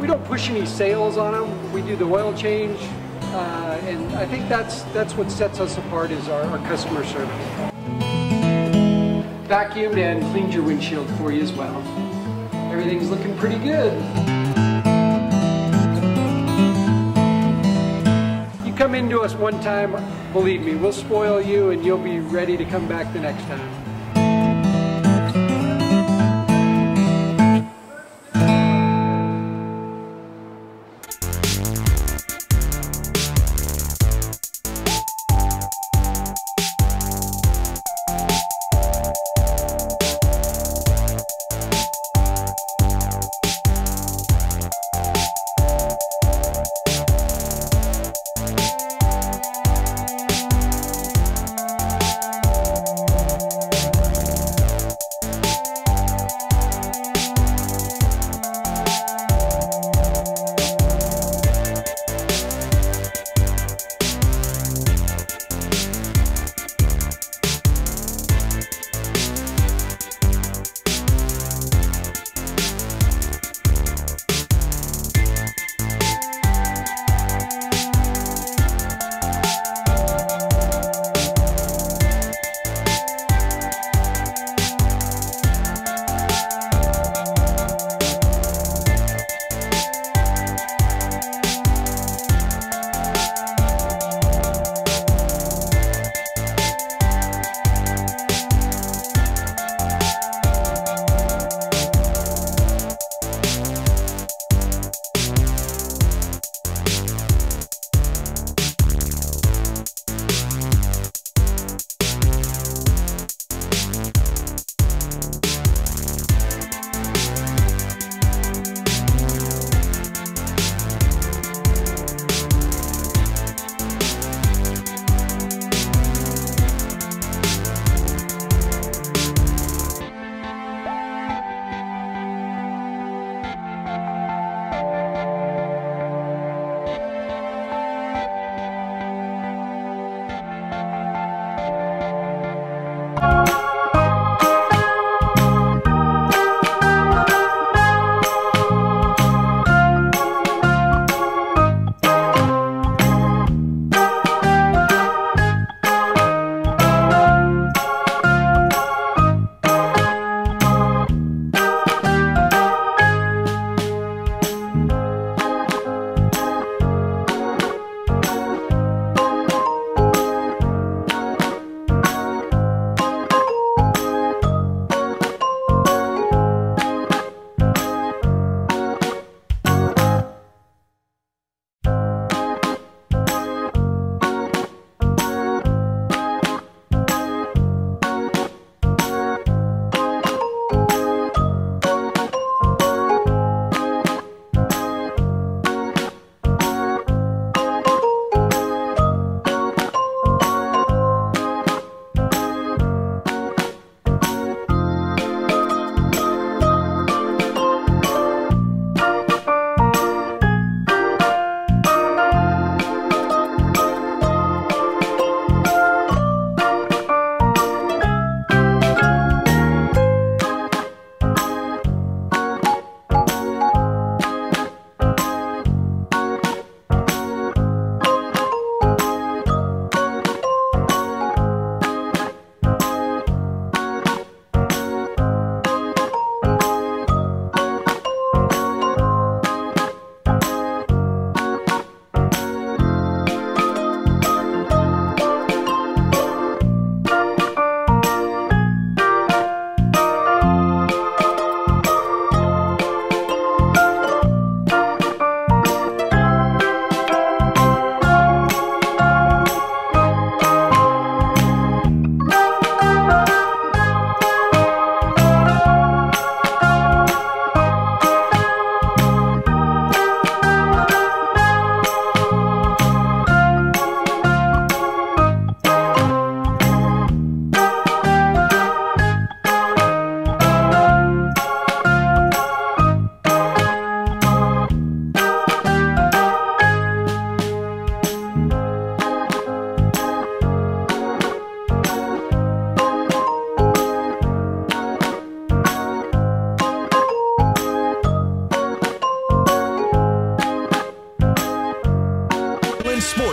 We don't push any sales on them. We do the oil change, and I think that's what sets us apart is our customer service. Vacuumed and cleaned your windshield for you as well. Everything's looking pretty good. You come into us one time, believe me, we'll spoil you and you'll be ready to come back the next time.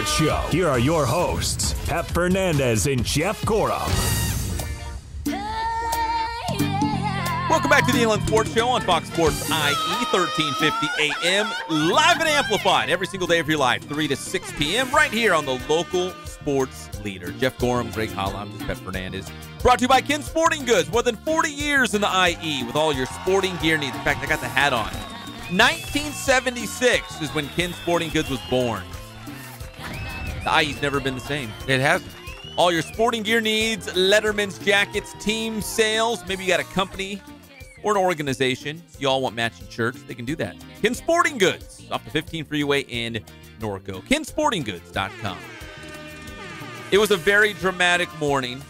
Sports Show. Here are your hosts, Pep Fernandez and Jeff Gorham. Welcome back to the Inland Sports Show on Fox Sports IE, 1350 AM, live and amplified every single day of your life, 3 to 6 p.m., right here on the local sports leader. Jeff Gorham, Greg Holla, I'm just Pep Fernandez. Brought to you by Ken Sporting Goods, more than 40 years in the IE with all your sporting gear needs. In fact, I got the hat on. 1976 is when Ken Sporting Goods was born. The IE's never been the same. It hasn't. All your sporting gear needs, Letterman's jackets, team sales, maybe you got a company or an organization, you all want matching shirts, they can do that. Ken Sporting Goods, off the 15 freeway in Norco. KenSportingGoods.com. It was a very dramatic morning,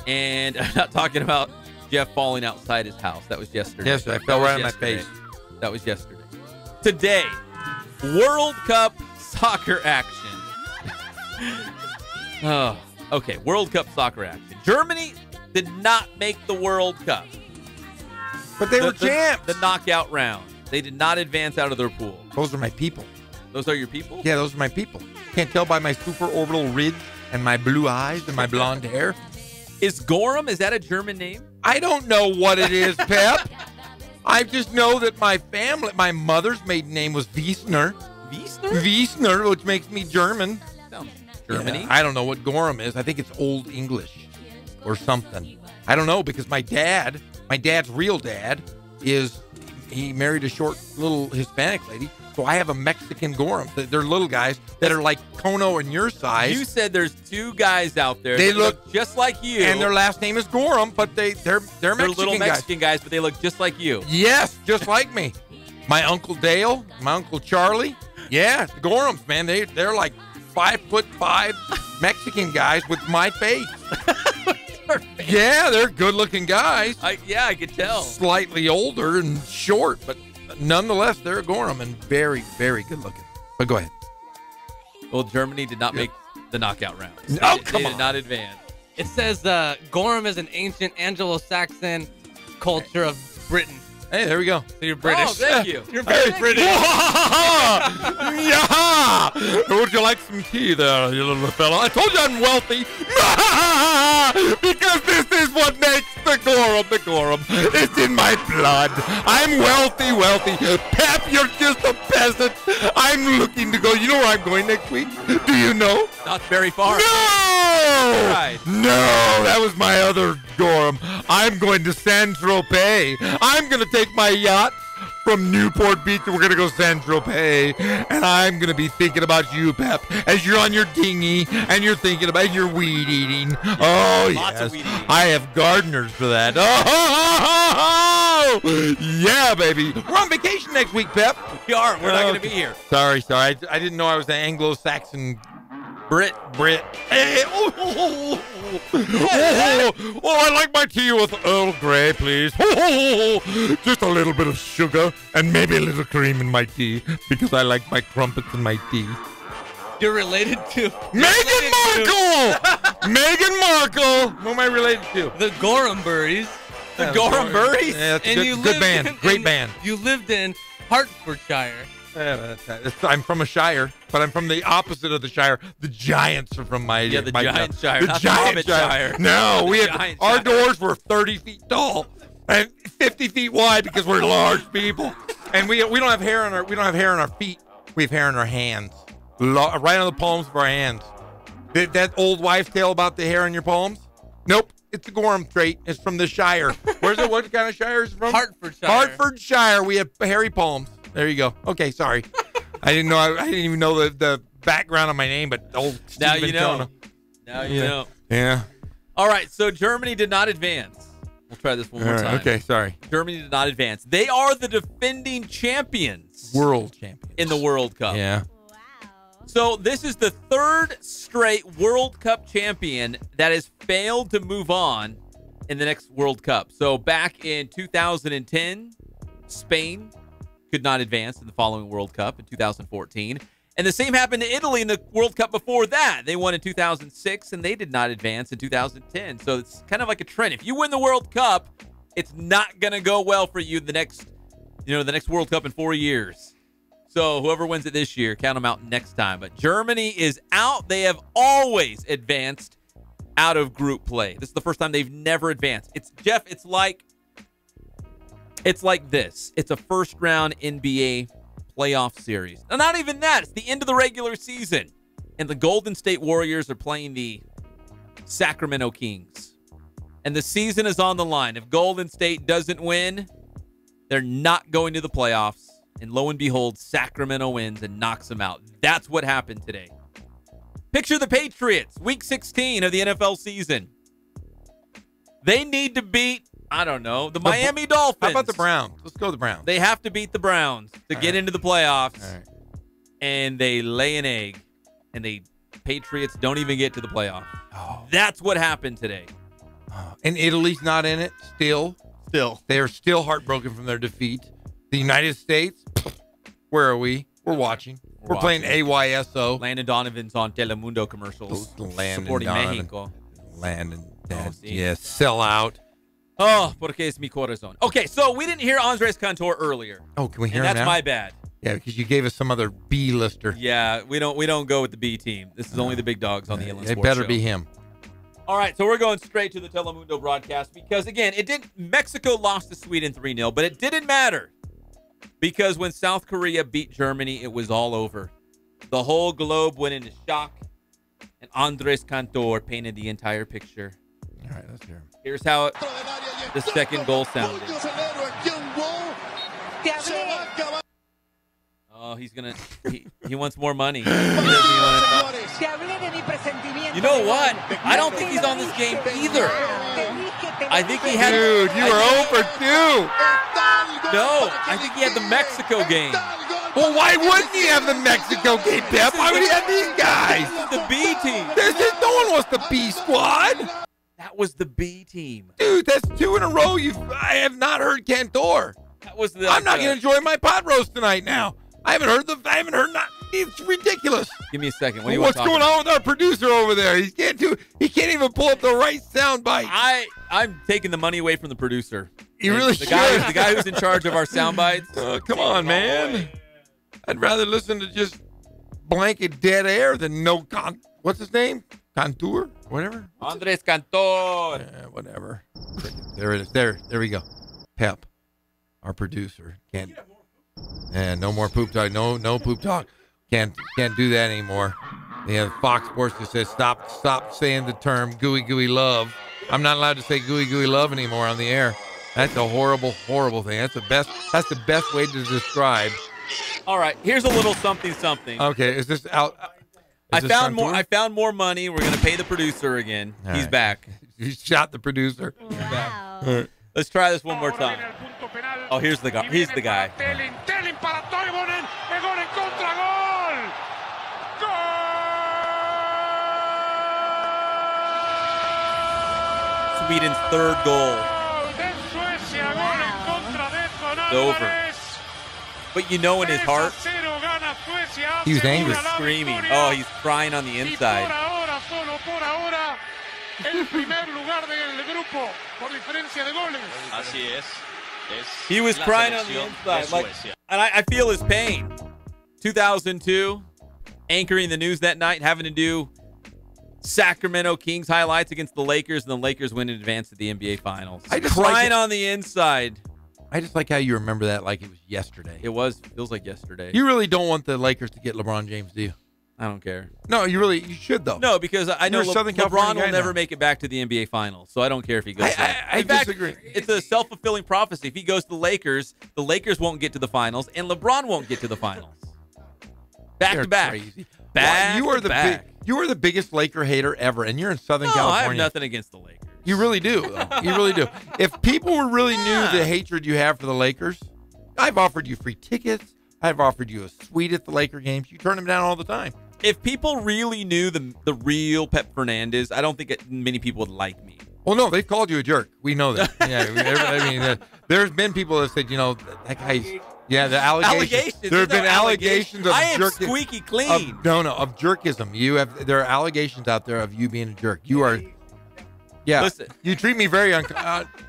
and I'm not talking about Jeff falling outside his house. That was yesterday. Yes, I fell right on my face. That was yesterday. Today, World Cup soccer action. Oh, okay, World Cup soccer action. Germany did not make the World Cup. But they were champs. The knockout round. They did not advance out of their pool. Those are my people. Those are your people? Yeah, those are my people. Can't tell by my superorbital ridge and my blue eyes and my blonde hair. Is Gorham, is that a German name? I don't know what it is, Pep. I just know that my family, my mother's maiden name was Wiesner. Wiesner? Wiesner, which makes me German. Sounds Germany. Yeah, I don't know what Gorham is. I think it's Old English or something. I don't know because my dad's real dad he married a short little Hispanic lady. So I have a Mexican Gorham. They're little guys that are like Kono and your size. You said there's two guys out there they that look just like you. And their last name is Gorham, but they're Mexican little Mexican guys, but they look just like you. Yes, just like me. My Uncle Dale, my Uncle Charlie. Yeah, the Gorhams, man. They're like 5'5" Mexican guys with my face. Yeah, they're good-looking guys. I could tell. Slightly older and short, but nonetheless, they're Gorham and very, very good-looking. But go ahead. Well, Germany did not make the knockout round. Come They on. did not advance. It says Gorham is an ancient Anglo-Saxon culture of Britain. Hey, there we go. So you're British. Oh, thank you. You're very British. Yeah! Would you like some tea there, you little fella? I told you I'm wealthy. Because this is what makes the Gorham. It's in my blood. I'm wealthy. Pep, you're just a peasant. I'm looking to go. You know where I'm going next week? Do you know? Not very far. No! Right. No, that was my other Gorham. I'm going to Saint-Tropez. I'm going to take my yacht from Newport Beach, and we're going to go Saint-Tropez. And I'm going to be thinking about you, Pep, as you're on your dinghy and you're thinking about your weed eating. Oh, Lots of yes. weed eating. I have gardeners for that. Oh, yeah, baby. We're on vacation next week, Pep. We are. We're not going to be here. Sorry. I didn't know I was an Anglo-Saxon Brit. Hey, oh, I like my tea with Earl Grey, please. Just a little bit of sugar and maybe a little cream in my tea because I like my crumpets in my tea. You're related to Meghan Markle! Meghan Markle! Who am I related to? the Gorhamburys. The Gorhamburys? Yeah, that's a And good band. Great band. You lived in Hertfordshire. Yeah, I'm from a shire, but I'm from the opposite of the shire. The Giants are from my Yeah, the my Giant town. Shire, The not the Giant Hobbit Shire. Shire. No, we The had Giant our Shire. doors were 30 feet tall and 50 feet wide because we're large people, and we don't have hair on our feet. We have hair on our hands, right on the palms of our hands. That old wives' tale about the hair on your palms? Nope. It's a Gorham trait. It's from the Shire. Where's it? What kind of Shire is it from? Hertfordshire. Hertfordshire. We have hairy palms. There you go. Okay, sorry. I didn't know. I didn't even know the background of my name, but old Now Stephen you know. Kona. Now you know. Yeah. All right, so Germany did not advance. We'll try this one more All right, time. okay, sorry. Germany did not advance. They are the defending champions World champion in the World Cup. Yeah. So this is the third straight World Cup champion that has failed to move on in the next World Cup. So back in 2010, Spain could not advance in the following World Cup in 2014. And the same happened to Italy in the World Cup before that. They won in 2006, and they did not advance in 2010. So it's kind of like a trend. If you win the World Cup, it's not going to go well for you the next World Cup in 4 years. So whoever wins it this year, count them out next time. But Germany is out. They have always advanced out of group play. This is the first time they've never advanced. It's like this. It's a first-round NBA playoff series. And not even that. It's the end of the regular season. And the Golden State Warriors are playing the Sacramento Kings. And the season is on the line. If Golden State doesn't win, they're not going to the playoffs. And lo and behold, Sacramento wins and knocks them out. That's what happened today. Picture the Patriots, week 16 of the NFL season. They need to beat, I don't know, the Miami Dolphins. How about the Browns? Let's go with the Browns. They have to beat the Browns to get into the playoffs. All right. And they lay an egg. And the Patriots don't even get to the playoffs. Oh. That's what happened today. And Italy's not in it still. They are still heartbroken from their defeat. The United States, where are we? We're watching. We're playing AYSO. Landon Donovan's on Telemundo commercials. Supporting Mexico. Landon, yes, sell out. Oh, porque es mi corazón. Okay, so we didn't hear Andres Cantor earlier. Oh, can we hear him him now? That's my bad. Yeah, because you gave us some other B-lister. Yeah, we don't go with the B team. This is only the big dogs on the Inland Sports It better Show. be him. All right, so we're going straight to the Telemundo broadcast because, again, Mexico lost to Sweden 3-0, but it didn't matter because when South Korea beat Germany, it was all over. The whole globe went into shock, and Andres Cantor painted the entire picture. All right, let's hear him. Here's how the second goal sounded. Oh, he wants more money. He doesn't even want to talk. You know what? I don't think he's on this game either. I think he had... Dude, you were 0 for 2. No, I think he had the Mexico game. Well, why wouldn't he have the Mexico game, Pep? Why would he have these guys? This is the B team. No one wants the B squad. That was the B team. Dude, that's 2 in a row. I have not heard Cantor. That was I'm not going to enjoy my pot roast tonight now. I haven't heard it's ridiculous. Give me a second. What's going on with our producer over there? He can't even pull up the right sound bite. I'm taking the money away from the producer. You really the guy who's in charge of our sound bites. Come on, man. I'd rather listen to just blanket dead air than what's his name? Cantor? Whatever. Andres Cantor. Yeah, whatever. There it is. There we go. Pep, our producer, can't. And no more poop talk. No poop talk. Can't do that anymore. Yeah, Fox Sports just says stop saying the term gooey gooey love. I'm not allowed to say gooey gooey love anymore on the air. That's a horrible thing. That's the best way to describe. All right, here's a little something. Okay, is this out? I found more money. We're gonna pay the producer again. All He's right. back. You shot the producer. Wow. All right. Let's try this one more time. Oh, here's the guy. He's the guy. Sweden's third goal. It's over. But in his heart, he was angry. He was screaming. Oh, he's crying on the inside. He was crying on the inside. And I feel his pain. 2002, anchoring the news that night, having to do Sacramento Kings highlights against the Lakers, and the Lakers win in advance to the NBA Finals. Crying on the inside. I just like how you remember that like it was yesterday. It feels like yesterday. You really don't want the Lakers to get LeBron James, do you? I don't care. No, you should though. No, because I know LeBron will never now. make it back to the NBA Finals, so I don't care if he goes. I disagree. It's a self-fulfilling prophecy. If he goes to the Lakers won't get to the finals, and LeBron won't get to the finals. Back to back. Crazy. You are the biggest Laker hater ever, and you're in Southern I California. have nothing against the Lakers. You really do, though. You really do. If people really knew the hatred you have for the Lakers, I've offered you free tickets. I've offered you a suite at the Laker games. You turn them down all the time. If people really knew the real Pep Fernandez, I don't think many people would like me. Well, no, they've called you a jerk. We know that. Yeah, there's been people that said, that guy's. Yeah, the allegations. There have been allegations of I am jerk. squeaky clean. Of jerkism. There are allegations out there of you being a jerk. You are. Yeah. Listen, you treat me very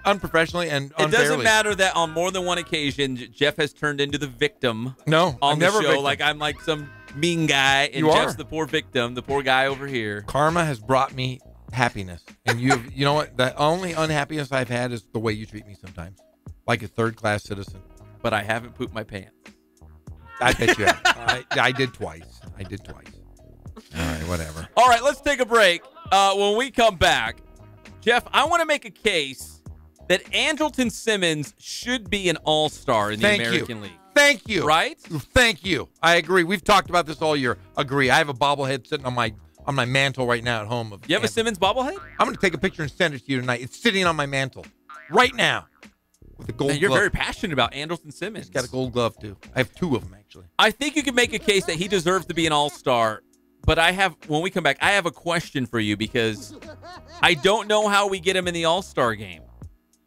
unprofessionally and unfairly. It doesn't matter that on more than one occasion, Jeff has turned into the victim. No, on I'm the never show. victim. Like I'm like some mean guy, and You Jeff's are. the poor victim, the poor guy over here. Karma has brought me happiness, and you know what? The only unhappiness I've had is the way you treat me sometimes, like a third-class citizen. But I haven't pooped my pants. I bet you have. I did twice. All right, whatever. All right, let's take a break. When we come back, Jeff, I want to make a case that Andrelton Simmons should be an all-star in the American League. Thank you. Right? Thank you. I agree. We've talked about this all year. Agree. I have a bobblehead sitting on my mantle right now at home. You have a Simmons bobblehead? I'm going to take a picture and send it to you tonight. It's sitting on my mantle right now with a gold You're glove. very passionate about Andrelton Simmons. He's got a gold glove, too. I have 2 of them, actually. I think you can make a case that he deserves to be an all-star. But when we come back, I have a question for you because I don't know how we get him in the all-star game.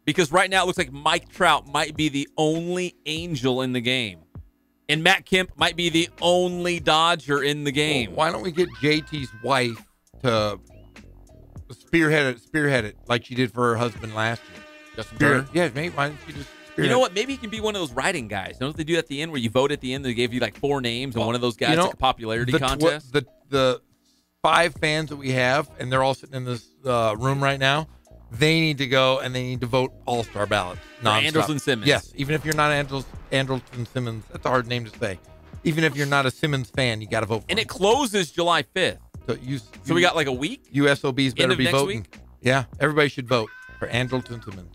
Because right now it looks like Mike Trout might be the only Angel in the game. And Matt Kemp might be the only Dodger in the game. Well, why don't we get JT's wife to spearhead it like she did for her husband last year? Justin Turner? Yeah, maybe. Why don't you just You know what? Maybe he can be one of those writing guys. Don't they do at the end where you vote at the end? They gave you like 4 names, and one of those guys like a popularity contest. The 5 fans that we have, and they're all sitting in this room right now. They need to go and they need to vote all-star ballots. Andrelton Simmons. Yes, even if you're not Andrelton Simmons, that's a hard name to say. Even if you're not a Simmons fan, you got to vote for him. And it closes July 5th. So we got like a week? USOBs better End of be next voting. week? Yeah, everybody should vote for Andrelton Simmons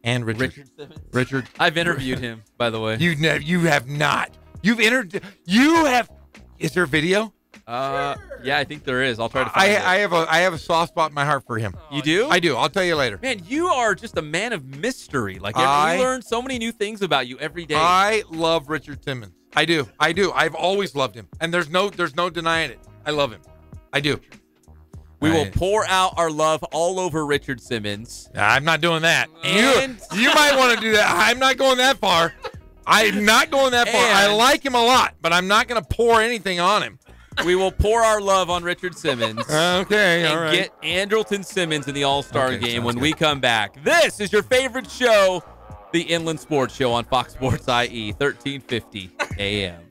and Richard Simmons. Richard. I've interviewed him, by the way. You have not. You have. Is there video? Yeah, I think there is. I'll try to find it. I have a soft spot in my heart for him. You do? I do. I'll tell you later. Man, you are just a man of mystery. Like we learn so many new things about you every day. I love Richard Simmons. I do. I've always loved him, and there's no denying it. I love him. I do. We will pour out our love all over Richard Simmons. I'm not doing that. And you might want to do that. I'm not going that far. I'm not going that far. I like him a lot, but I'm not going to pour anything on him. We will pour our love on Richard Simmons. Okay, all right. Get Andrelton Simmons in the All-Star game when we come back. This is your favorite show, the Inland Sports Show on Fox Sports IE, 1350 AM.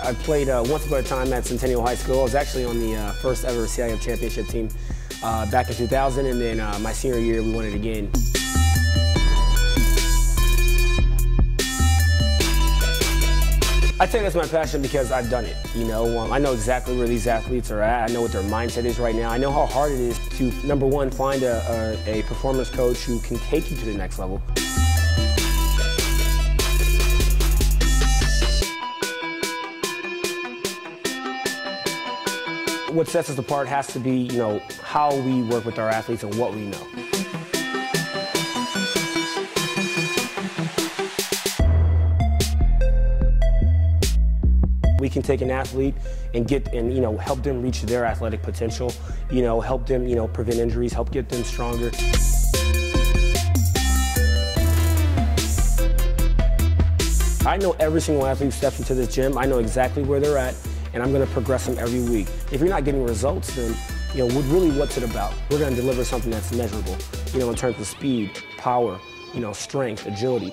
I played once upon a time at Centennial High School. I was actually on the first ever CIF championship team back in 2000, and then my senior year we won it again. I tell you that's my passion because I've done it. You know, I know exactly where these athletes are at. I know what their mindset is right now. I know how hard it is to, number one, find a performance coach who can take you to the next level. What sets us apart has to be, you know, how we work with our athletes and what we know. We can take an athlete and you know, help them reach their athletic potential, you know, help them, you know, prevent injuries, help get them stronger. I know every single athlete who steps into this gym. I know exactly where they're at, and I'm going to progress them every week. If you're not getting results, then, you know, really what's it about? We're going to deliver something that's measurable, you know, in terms of speed, power, you know, strength, agility.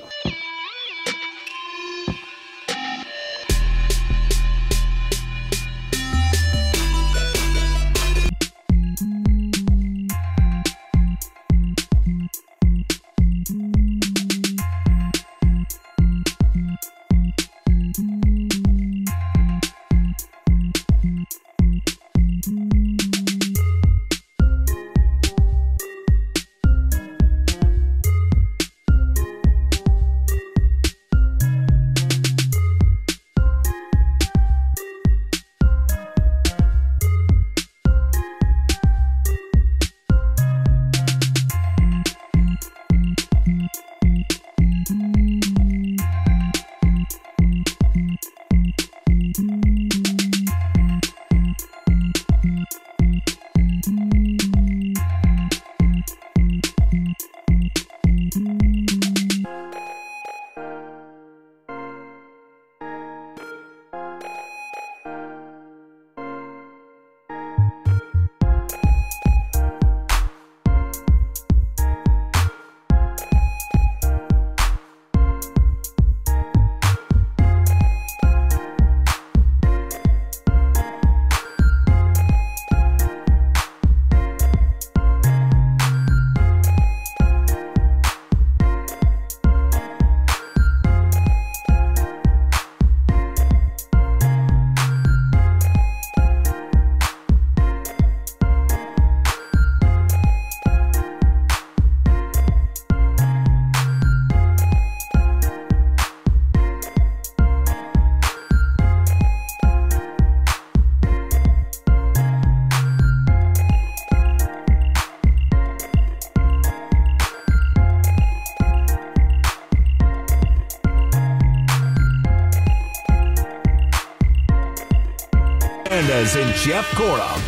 And Jeff Corum.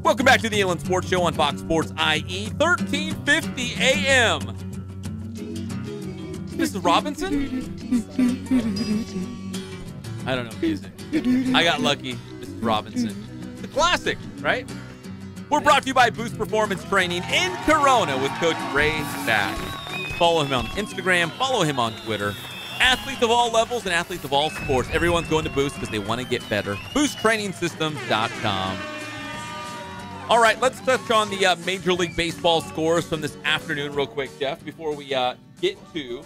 Welcome back to the Inland Sports Show on Fox Sports IE, 1350 AM. Mrs. Robinson? I don't know music. I got lucky, Mrs. Robinson. The classic, right? We're brought to you by Boost Performance Training in Corona with Coach Ray Stack. Follow him on Instagram, follow him on Twitter. Athletes of all levels and athletes of all sports. Everyone's going to Boost because they want to get better. BoostTrainingSystems.com. All right, let's touch on the Major League Baseball scores from this afternoon real quick, Jeff, before we get to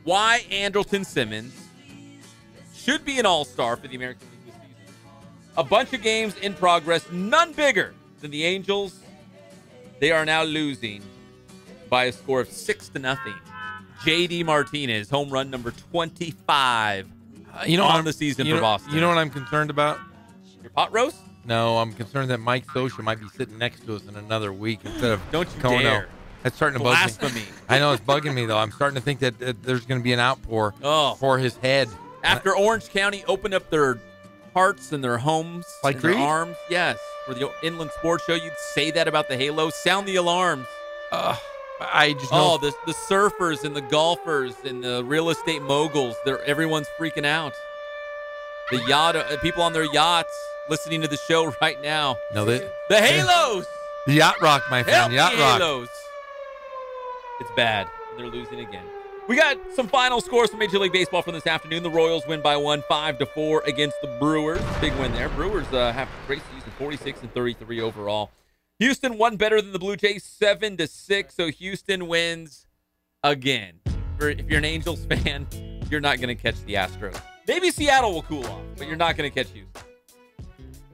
why Andrelton Simmons should be an all-star for the American League this season. A bunch of games in progress, none bigger than the Angels. They are now losing by a score of 6-0. J.D. Martinez, home run number 25 on the season for Boston. You know what I'm concerned about? Your pot roast? No, I'm concerned that Mike Scioscia might be sitting next to us in another week instead of Don't you Kono. dare. That's starting to Blasphemy. bug me. I know, it's bugging me, though. I'm starting to think that there's going to be an outpour for his head. After Orange County opened up their hearts and their homes and their arms. Yes. For the Inland Sports Show, you'd say that about the Halo. Sound the alarms. I just know. The surfers and the golfers and the real estate moguls, everyone's freaking out. The yacht people on their yachts listening to the show right now. No, the Halos. The Yacht Rock, my friend. Help Yacht the Rock. Halos. It's bad. They're losing again. We got some final scores from Major League Baseball from this afternoon. The Royals win by 1, 5-4 against the Brewers. Big win there. Brewers have a great season, 46-33 overall. Houston won better than the Blue Jays, 7-6. So Houston wins again. If you're an Angels fan, you're not going to catch the Astros. Maybe Seattle will cool off, but you're not going to catch Houston.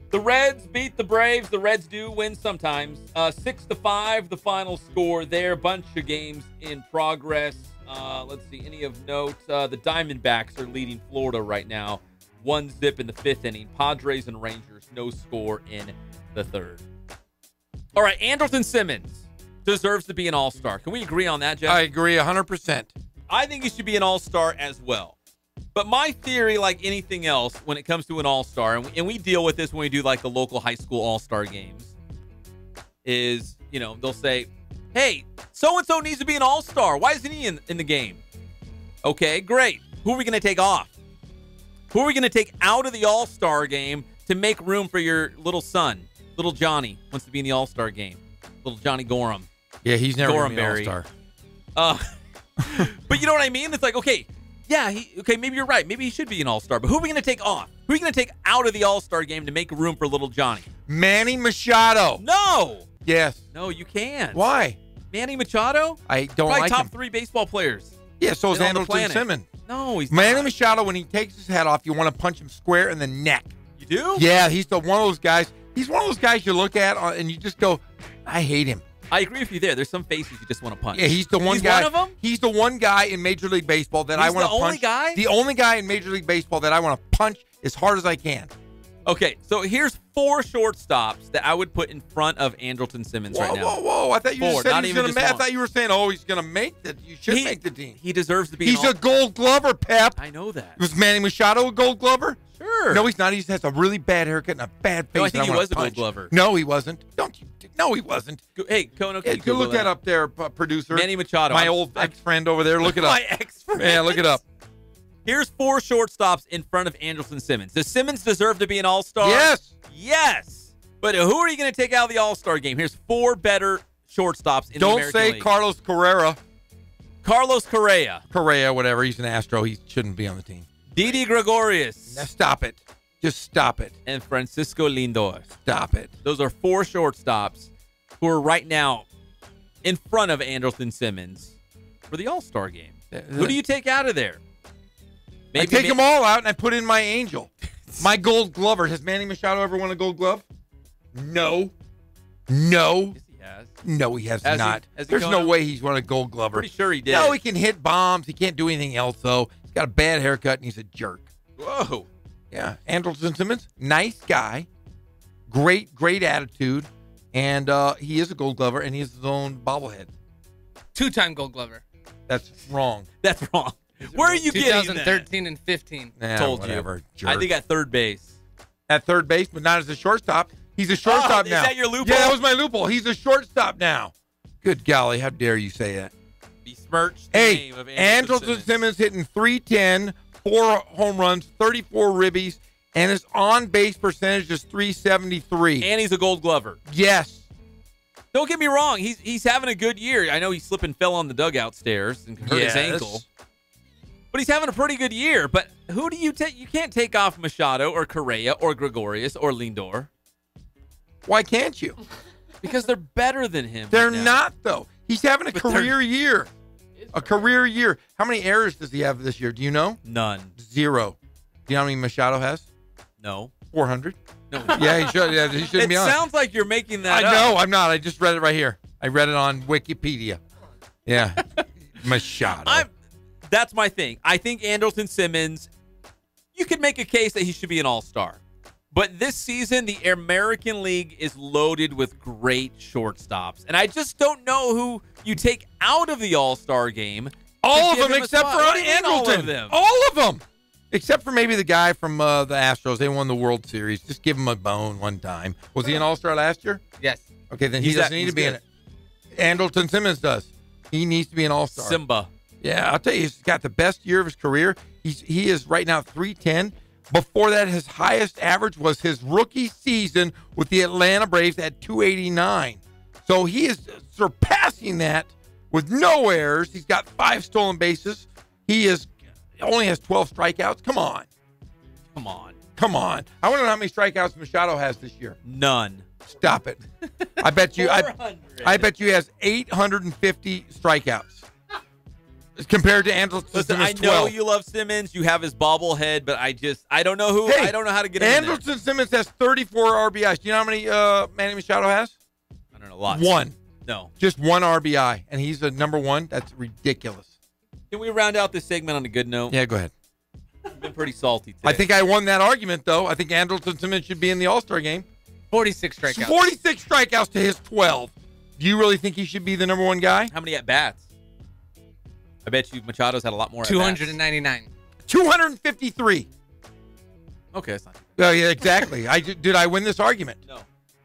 The Reds beat the Braves. The Reds do win sometimes. 6-5, the final score there. Bunch of games in progress. Let's see, any of note. The Diamondbacks are leading Florida right now. 1-0 in the 5th inning. Padres and Rangers, no score in the 3rd. All right, Andrelton Simmons deserves to be an all-star. Can we agree on that, Jeff? I agree 100%. I think he should be an all-star as well. But my theory, like anything else, when it comes to an all-star, and we deal with this when we do like the local high school all-star games, is, they'll say, hey, so-and-so needs to be an all-star. Why isn't he in the game? Okay, great. Who are we going to take off? Who are we going to take out of the all-star game to make room for your little son? Little Johnny wants to be in the all-star game. Little Johnny Gorham. Yeah, he's never going to be an all-star. But you know what I mean? It's like, okay, yeah, maybe you're right. Maybe he should be an all-star. But who are we going to take off? Who are we going to take out of the all-star game to make room for little Johnny? Manny Machado. No. Yes. No, you can't. Why? Manny Machado? I don't Probably like top him. 3 baseball players. Yeah, so is Andrelton Simmons. No, he's Manny not. Machado, when he takes his hat off, you want to punch him square in the neck. You do? Yeah, he's one of those guys. He's one of those guys you look at and you just go, I hate him. I agree with you there. There's some faces you just want to punch. Yeah, he's the one guy. He's one of them? He's the one guy in Major League Baseball that I want to punch. The only guy? The only guy in Major League Baseball that I want to punch as hard as I can. Okay, so here's 4 shortstops that I would put in front of Andrelton Simmons right now. Whoa. I thought you just said he's going to make. I thought you were saying, he's going to make the. You should make the team. He deserves to be. He's a Gold Glover, Pep. I know that. Was Manny Machado a Gold Glover? Sure. No, he's not. He just has a really bad haircut and a bad face. No, I think he was a Gold Glover. No, he wasn't. No, he wasn't. Hey, Kono, go look that up there, producer. Manny Machado. My old ex-friend over there. Look it up. My ex-friend. Yeah, look it up. Here's 4 shortstops in front of Andrelton Simmons. Does Simmons deserve to be an all-star? Yes. But who are you going to take out of the all-star game? Here's 4 better shortstops in the American League. Don't say Carlos Carrera. Carlos Correa. Correa, whatever. He's an Astro. He shouldn't be on the team. Didi Gregorius. Now stop it. Just stop it. And Francisco Lindor. Stop it. Those are 4 shortstops who are right now in front of Andrelton Simmons for the all-star game. Who do you take out of there? I take them all out and I put in my Angel. My Gold Glover. Has Manny Machado ever won a Gold Glove? No. Yes, he has. No, he has not. There's no way he's won a Gold Glover. Pretty sure he did. No, he can hit bombs. He can't do anything else, though. He's got a bad haircut and he's a jerk. Whoa. Yeah. Andrelton Simmons, nice guy. Great attitude. And he is a Gold Glover and he has his own bobblehead. 2-time Gold Glover. That's wrong. That's wrong. Where are you getting that? 2013 and 15. Nah, Told whatever, you. Jerk. I think at third base. At third base, but not as a shortstop. He's a shortstop now. Is that your loophole? Yeah, that was my loophole. He's a shortstop now. Good golly, how dare you say that? Besmirch the name of Andrelton Simmons hitting .310, 4 home runs, 34 ribbies, and his on-base percentage is .373. And he's a Gold Glover. Yes. Don't get me wrong. He's having a good year. I know he slipped and fell on the dugout stairs and hurt his ankle. But he's having a pretty good year. But who do you take? You can't take off Machado or Correa or Gregorius or Lindor. Why can't you? Because they're better than him. They're right now. not, though. He's having a career year. A career year. How many errors does he have this year? Do you know? None. 0. Do you know how many Machado has? No. 400. No. Yeah, he should. Yeah, he shouldn't be on. It sounds like you're making that I up. know. I'm not. I just read it right here. I read it on Wikipedia. Yeah. Machado. That's my thing. I think Andrelton Simmons, you could make a case that he should be an all-star. But this season, the American League is loaded with great shortstops. And I just don't know who you take out of the all-star game. All of them except for Andrelton. All of them. All of them. Except for maybe the guy from the Astros. They won the World Series. Just give him a bone one time. Was he an all-star last year? Yes. Okay, then he doesn't need to be in it. Andrelton Simmons does. He needs to be an all-star. Simba. Yeah, I'll tell you, he's got the best year of his career. He is right now .310. Before that, his highest average was his rookie season with the Atlanta Braves at .289. So he is surpassing that with no errors. He's got 5 stolen bases. He only has 12 strikeouts. Come on. I want to know how many strikeouts Machado has this year. None. Stop it. I bet you. I bet you he has 850 strikeouts compared to Andrelton Listen, Simmons. I know 12. you love Simmons. You have his bobblehead, but I don't know who. Hey, I don't know how to get him in there. Andrelton Simmons has 34 RBIs. Do you know how many Manny Machado has? I don't know. Lots. 1. No. Just 1 RBI, and he's a number 1. That's ridiculous. Can we round out this segment on a good note? Yeah, go ahead. You've been pretty salty today. I think I won that argument, though. I think Andrelton Simmons should be in the All-Star game. 46 strikeouts. 46 strikeouts to his 12. Do you really think he should be the number 1 guy? How many at-bats? I bet you Machado's had a lot more 299. 253. Okay, that's not. Oh, yeah, exactly. Did I win this argument? No.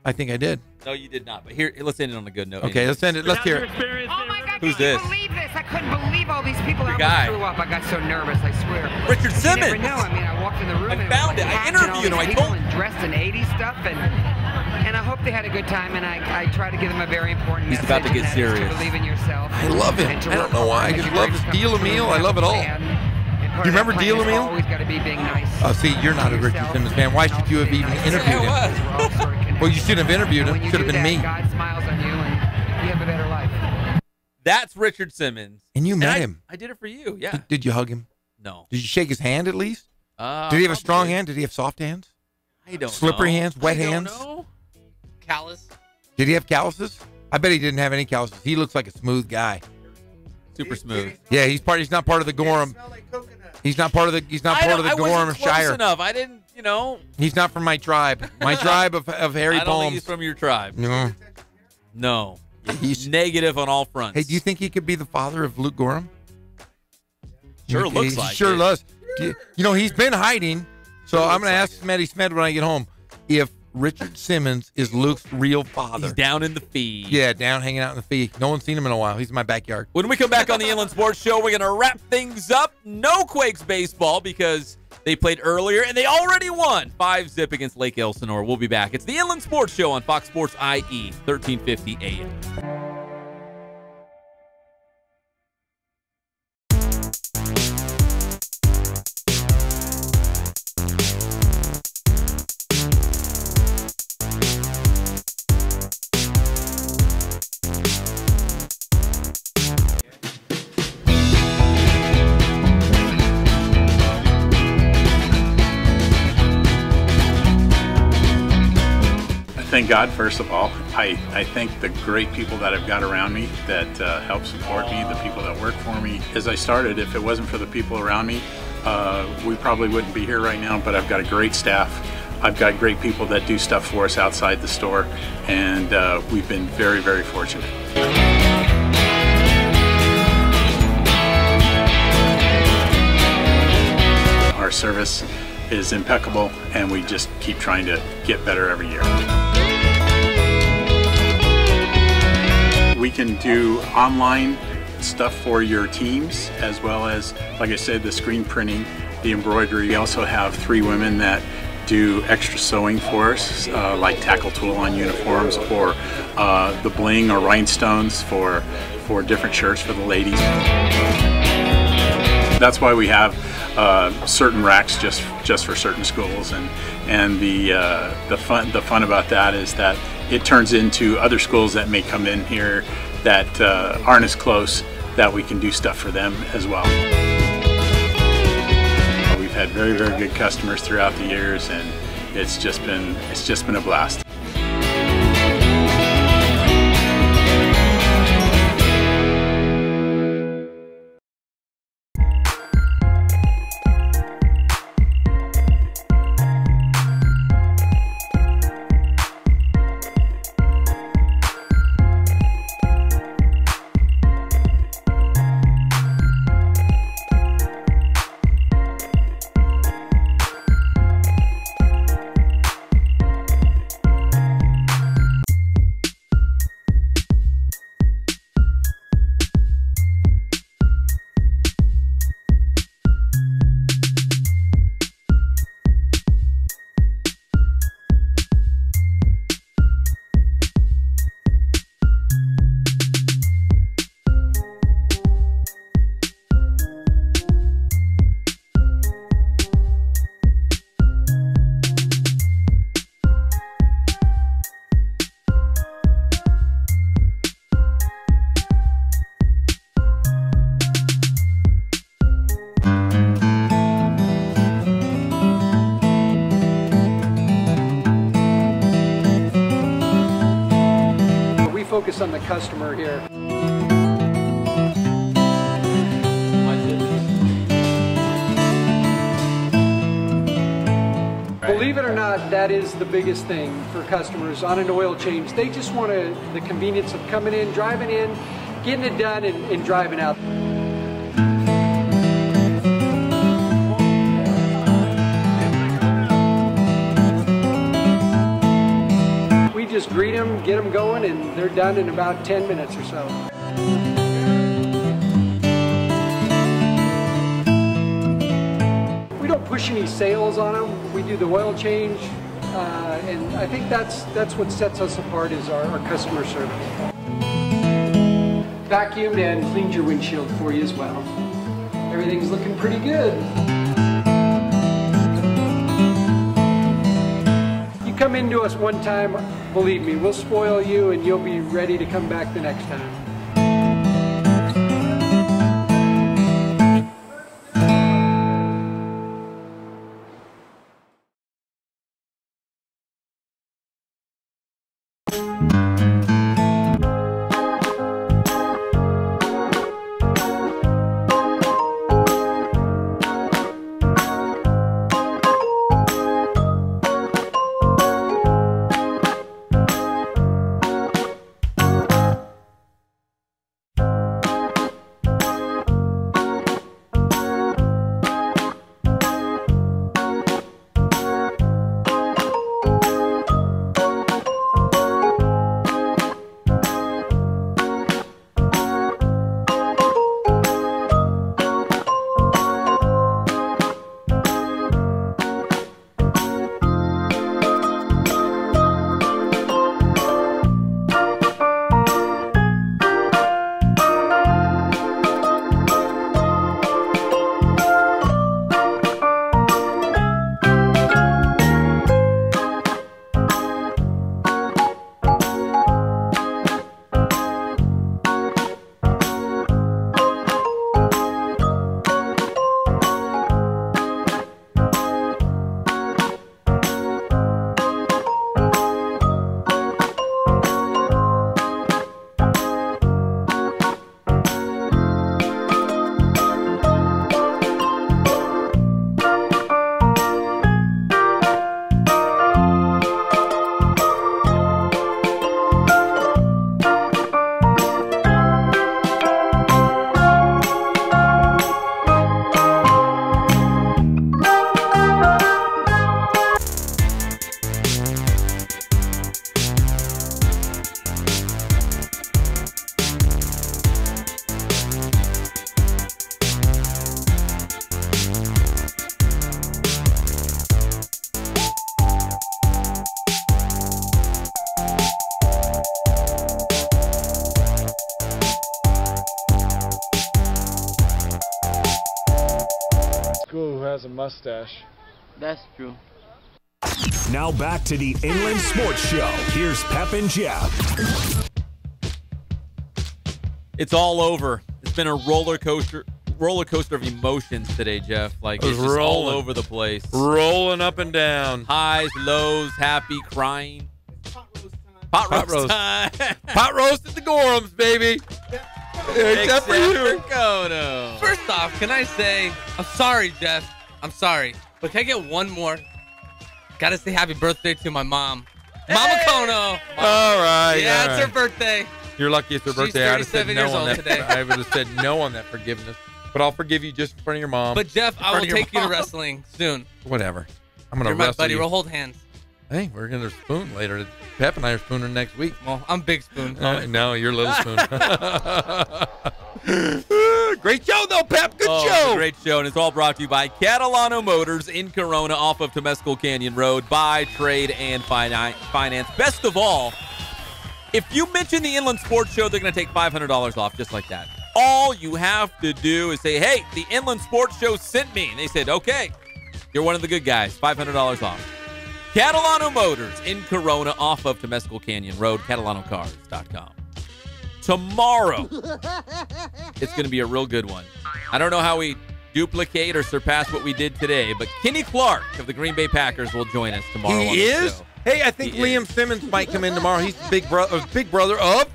I think I did. No, you did not. But here, let's end it on a good note. Okay, let's end it. Let's hear it. Oh my God! Who's can you this? believe this? I couldn't believe all these people. Your I guy. almost threw up. I got so nervous. I swear. Richard Simmons. You never know. I mean, I walked in the room. I and found it. Was it. I packed and all interviewed him. these I people told- and dressed in 80s stuff, and I hope they had a good time. And I try to give them a very important He's message. about to get and that is serious. To believe in yourself. I love him. and to I don't work know why. I hard. just And love your his dreams deal come a meal. true. I love it all. And part Do you of remember that Deal a plan is Meal? Always got to be being nice. Oh, see, you're not a Richard Simmons fan. Why should you have even interviewed him? Well, you shouldn't have interviewed him. When you Should have do been that, me. God smiles on you, and you have a better life. That's Richard Simmons. And you met I- him. I did it for you. Yeah. Did you hug him? No. Did you shake his hand at least? Did Did he have a strong hand? Did he have soft hands? I don't Slippery know. hands? Wet I don't hands? know. Callus. Did he have calluses? I bet he didn't have any calluses. He looks like a smooth guy. Super smooth. Yeah, he's not part of the Gorham. He's not part of the I Gorham wasn't close Shire. enough. I didn't, He's not from my tribe. My tribe of hairy I don't palms. think he's from your tribe. No. No. He's negative on all fronts. Hey, do you think he could be the father of Luke Gorham? Sure He looks like sure it. does. He's been hiding. So I'm going to ask Smetty Smed when I get home if Richard Simmons is Luke's real father. He's down in the feed. Yeah, down hanging out in the feed. No one's seen him in a while. He's in my backyard. When we come back on the Inland Sports Show, we're going to wrap things up. No Quakes baseball because they played earlier and they already won 5-0 against Lake Elsinore. We'll be back. It's the Inland Sports Show on Fox Sports IE, 1350 AM. Thank God, first of all. I thank the great people that I've got around me that help support me, the people that work for me. As I started, if it wasn't for the people around me, we probably wouldn't be here right now, but I've got a great staff. I've got great people that do stuff for us outside the store, and we've been very, very fortunate. Our service is impeccable, and we just keep trying to get better every year. We can do online stuff for your teams, as well as, like I said, the screen printing, the embroidery. We also have 3 women that do extra sewing for us, like tackle tool on uniforms, or the bling or rhinestones for different shirts for the ladies. That's why we have certain racks just for certain schools, and the fun about that is that it turns into other schools that may come in here that aren't as close, that we can do stuff for them as well. We've had very, very good customers throughout the years, and it's just been a blast. focus on the customer here. Believe it or not, that is the biggest thing for customers on an oil change. They just want the convenience of coming in, driving in, getting it done, and driving out. We just greet them, get them going, and they're done in about 10 minutes or so. We don't push any sales on them. We do the oil change, and I think that's what sets us apart is our customer service. Vacuumed and cleaned your windshield for you as well. Everything's looking pretty good. You come into us one time, believe me, we'll spoil you and you'll be ready to come back the next time. Who has a mustache. That's true. Now back to the Inland Sports Show. Here's Pep and Jeff. It's all over. It's been a roller coaster of emotions today, Jeff. Like it's just all over the place. Rolling up and down. Highs, lows, happy, crying. Pot roast time. Pot roast at the Gorhams, baby. Except for you. Kono. First off, can I say, I'm sorry, Jeff. I'm sorry. But can I get one more? Gotta say happy birthday to my mom. Mama Kono. All right. Yeah, all it's right. her birthday. You're lucky it's her birthday. She's 37 years old today. I would have said no on that forgiveness. But I'll forgive you just in front of your mom. But Jeff, I will take you to wrestling soon. Whatever. I'm gonna You're my wrestle buddy. you. We'll hold hands. Hey, we're gonna spoon later. Pep and I are spooning next week. Well, I'm Big Spoon. No, you're Little Spoon. Great show, though, Pep. Good show. Great show, and it's all brought to you by Catalano Motors in Corona off of Temescal Canyon Road. Buy, trade, and finance. Best of all, if you mention the Inland Sports Show, they're going to take $500 off just like that. All you have to do is say, hey, the Inland Sports Show sent me. And they said, okay, you're one of the good guys. $500 off. Catalano Motors in Corona off of Temescal Canyon Road, CatalanoCars.com. Tomorrow, it's going to be a real good one. I don't know how we duplicate or surpass what we did today, but Kenny Clark of the Green Bay Packers will join us tomorrow. He is? Hey, I think Liam Simmons might come in tomorrow. He's the big brother of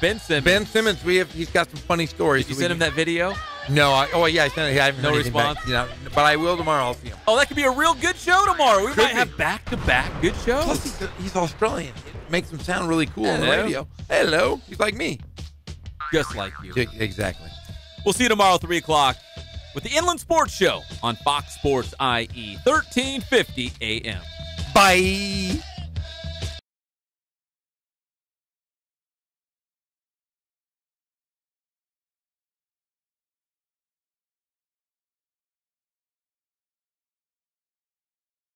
Ben Simmons. Ben Simmons. He's got some funny stories. Did you send him that video? No. I sent it. I haven't no heard anything response. Back, but I will tomorrow. I'll see him. Oh, that could be a real good show tomorrow. We might have back-to-back good shows. Plus, he's Australian. It makes him sound really cool on the radio. Hello. He's like me. Just like you. Exactly. We'll see you tomorrow, 3 o'clock, with the Inland Sports Show on Fox Sports IE, 1350 AM. Bye.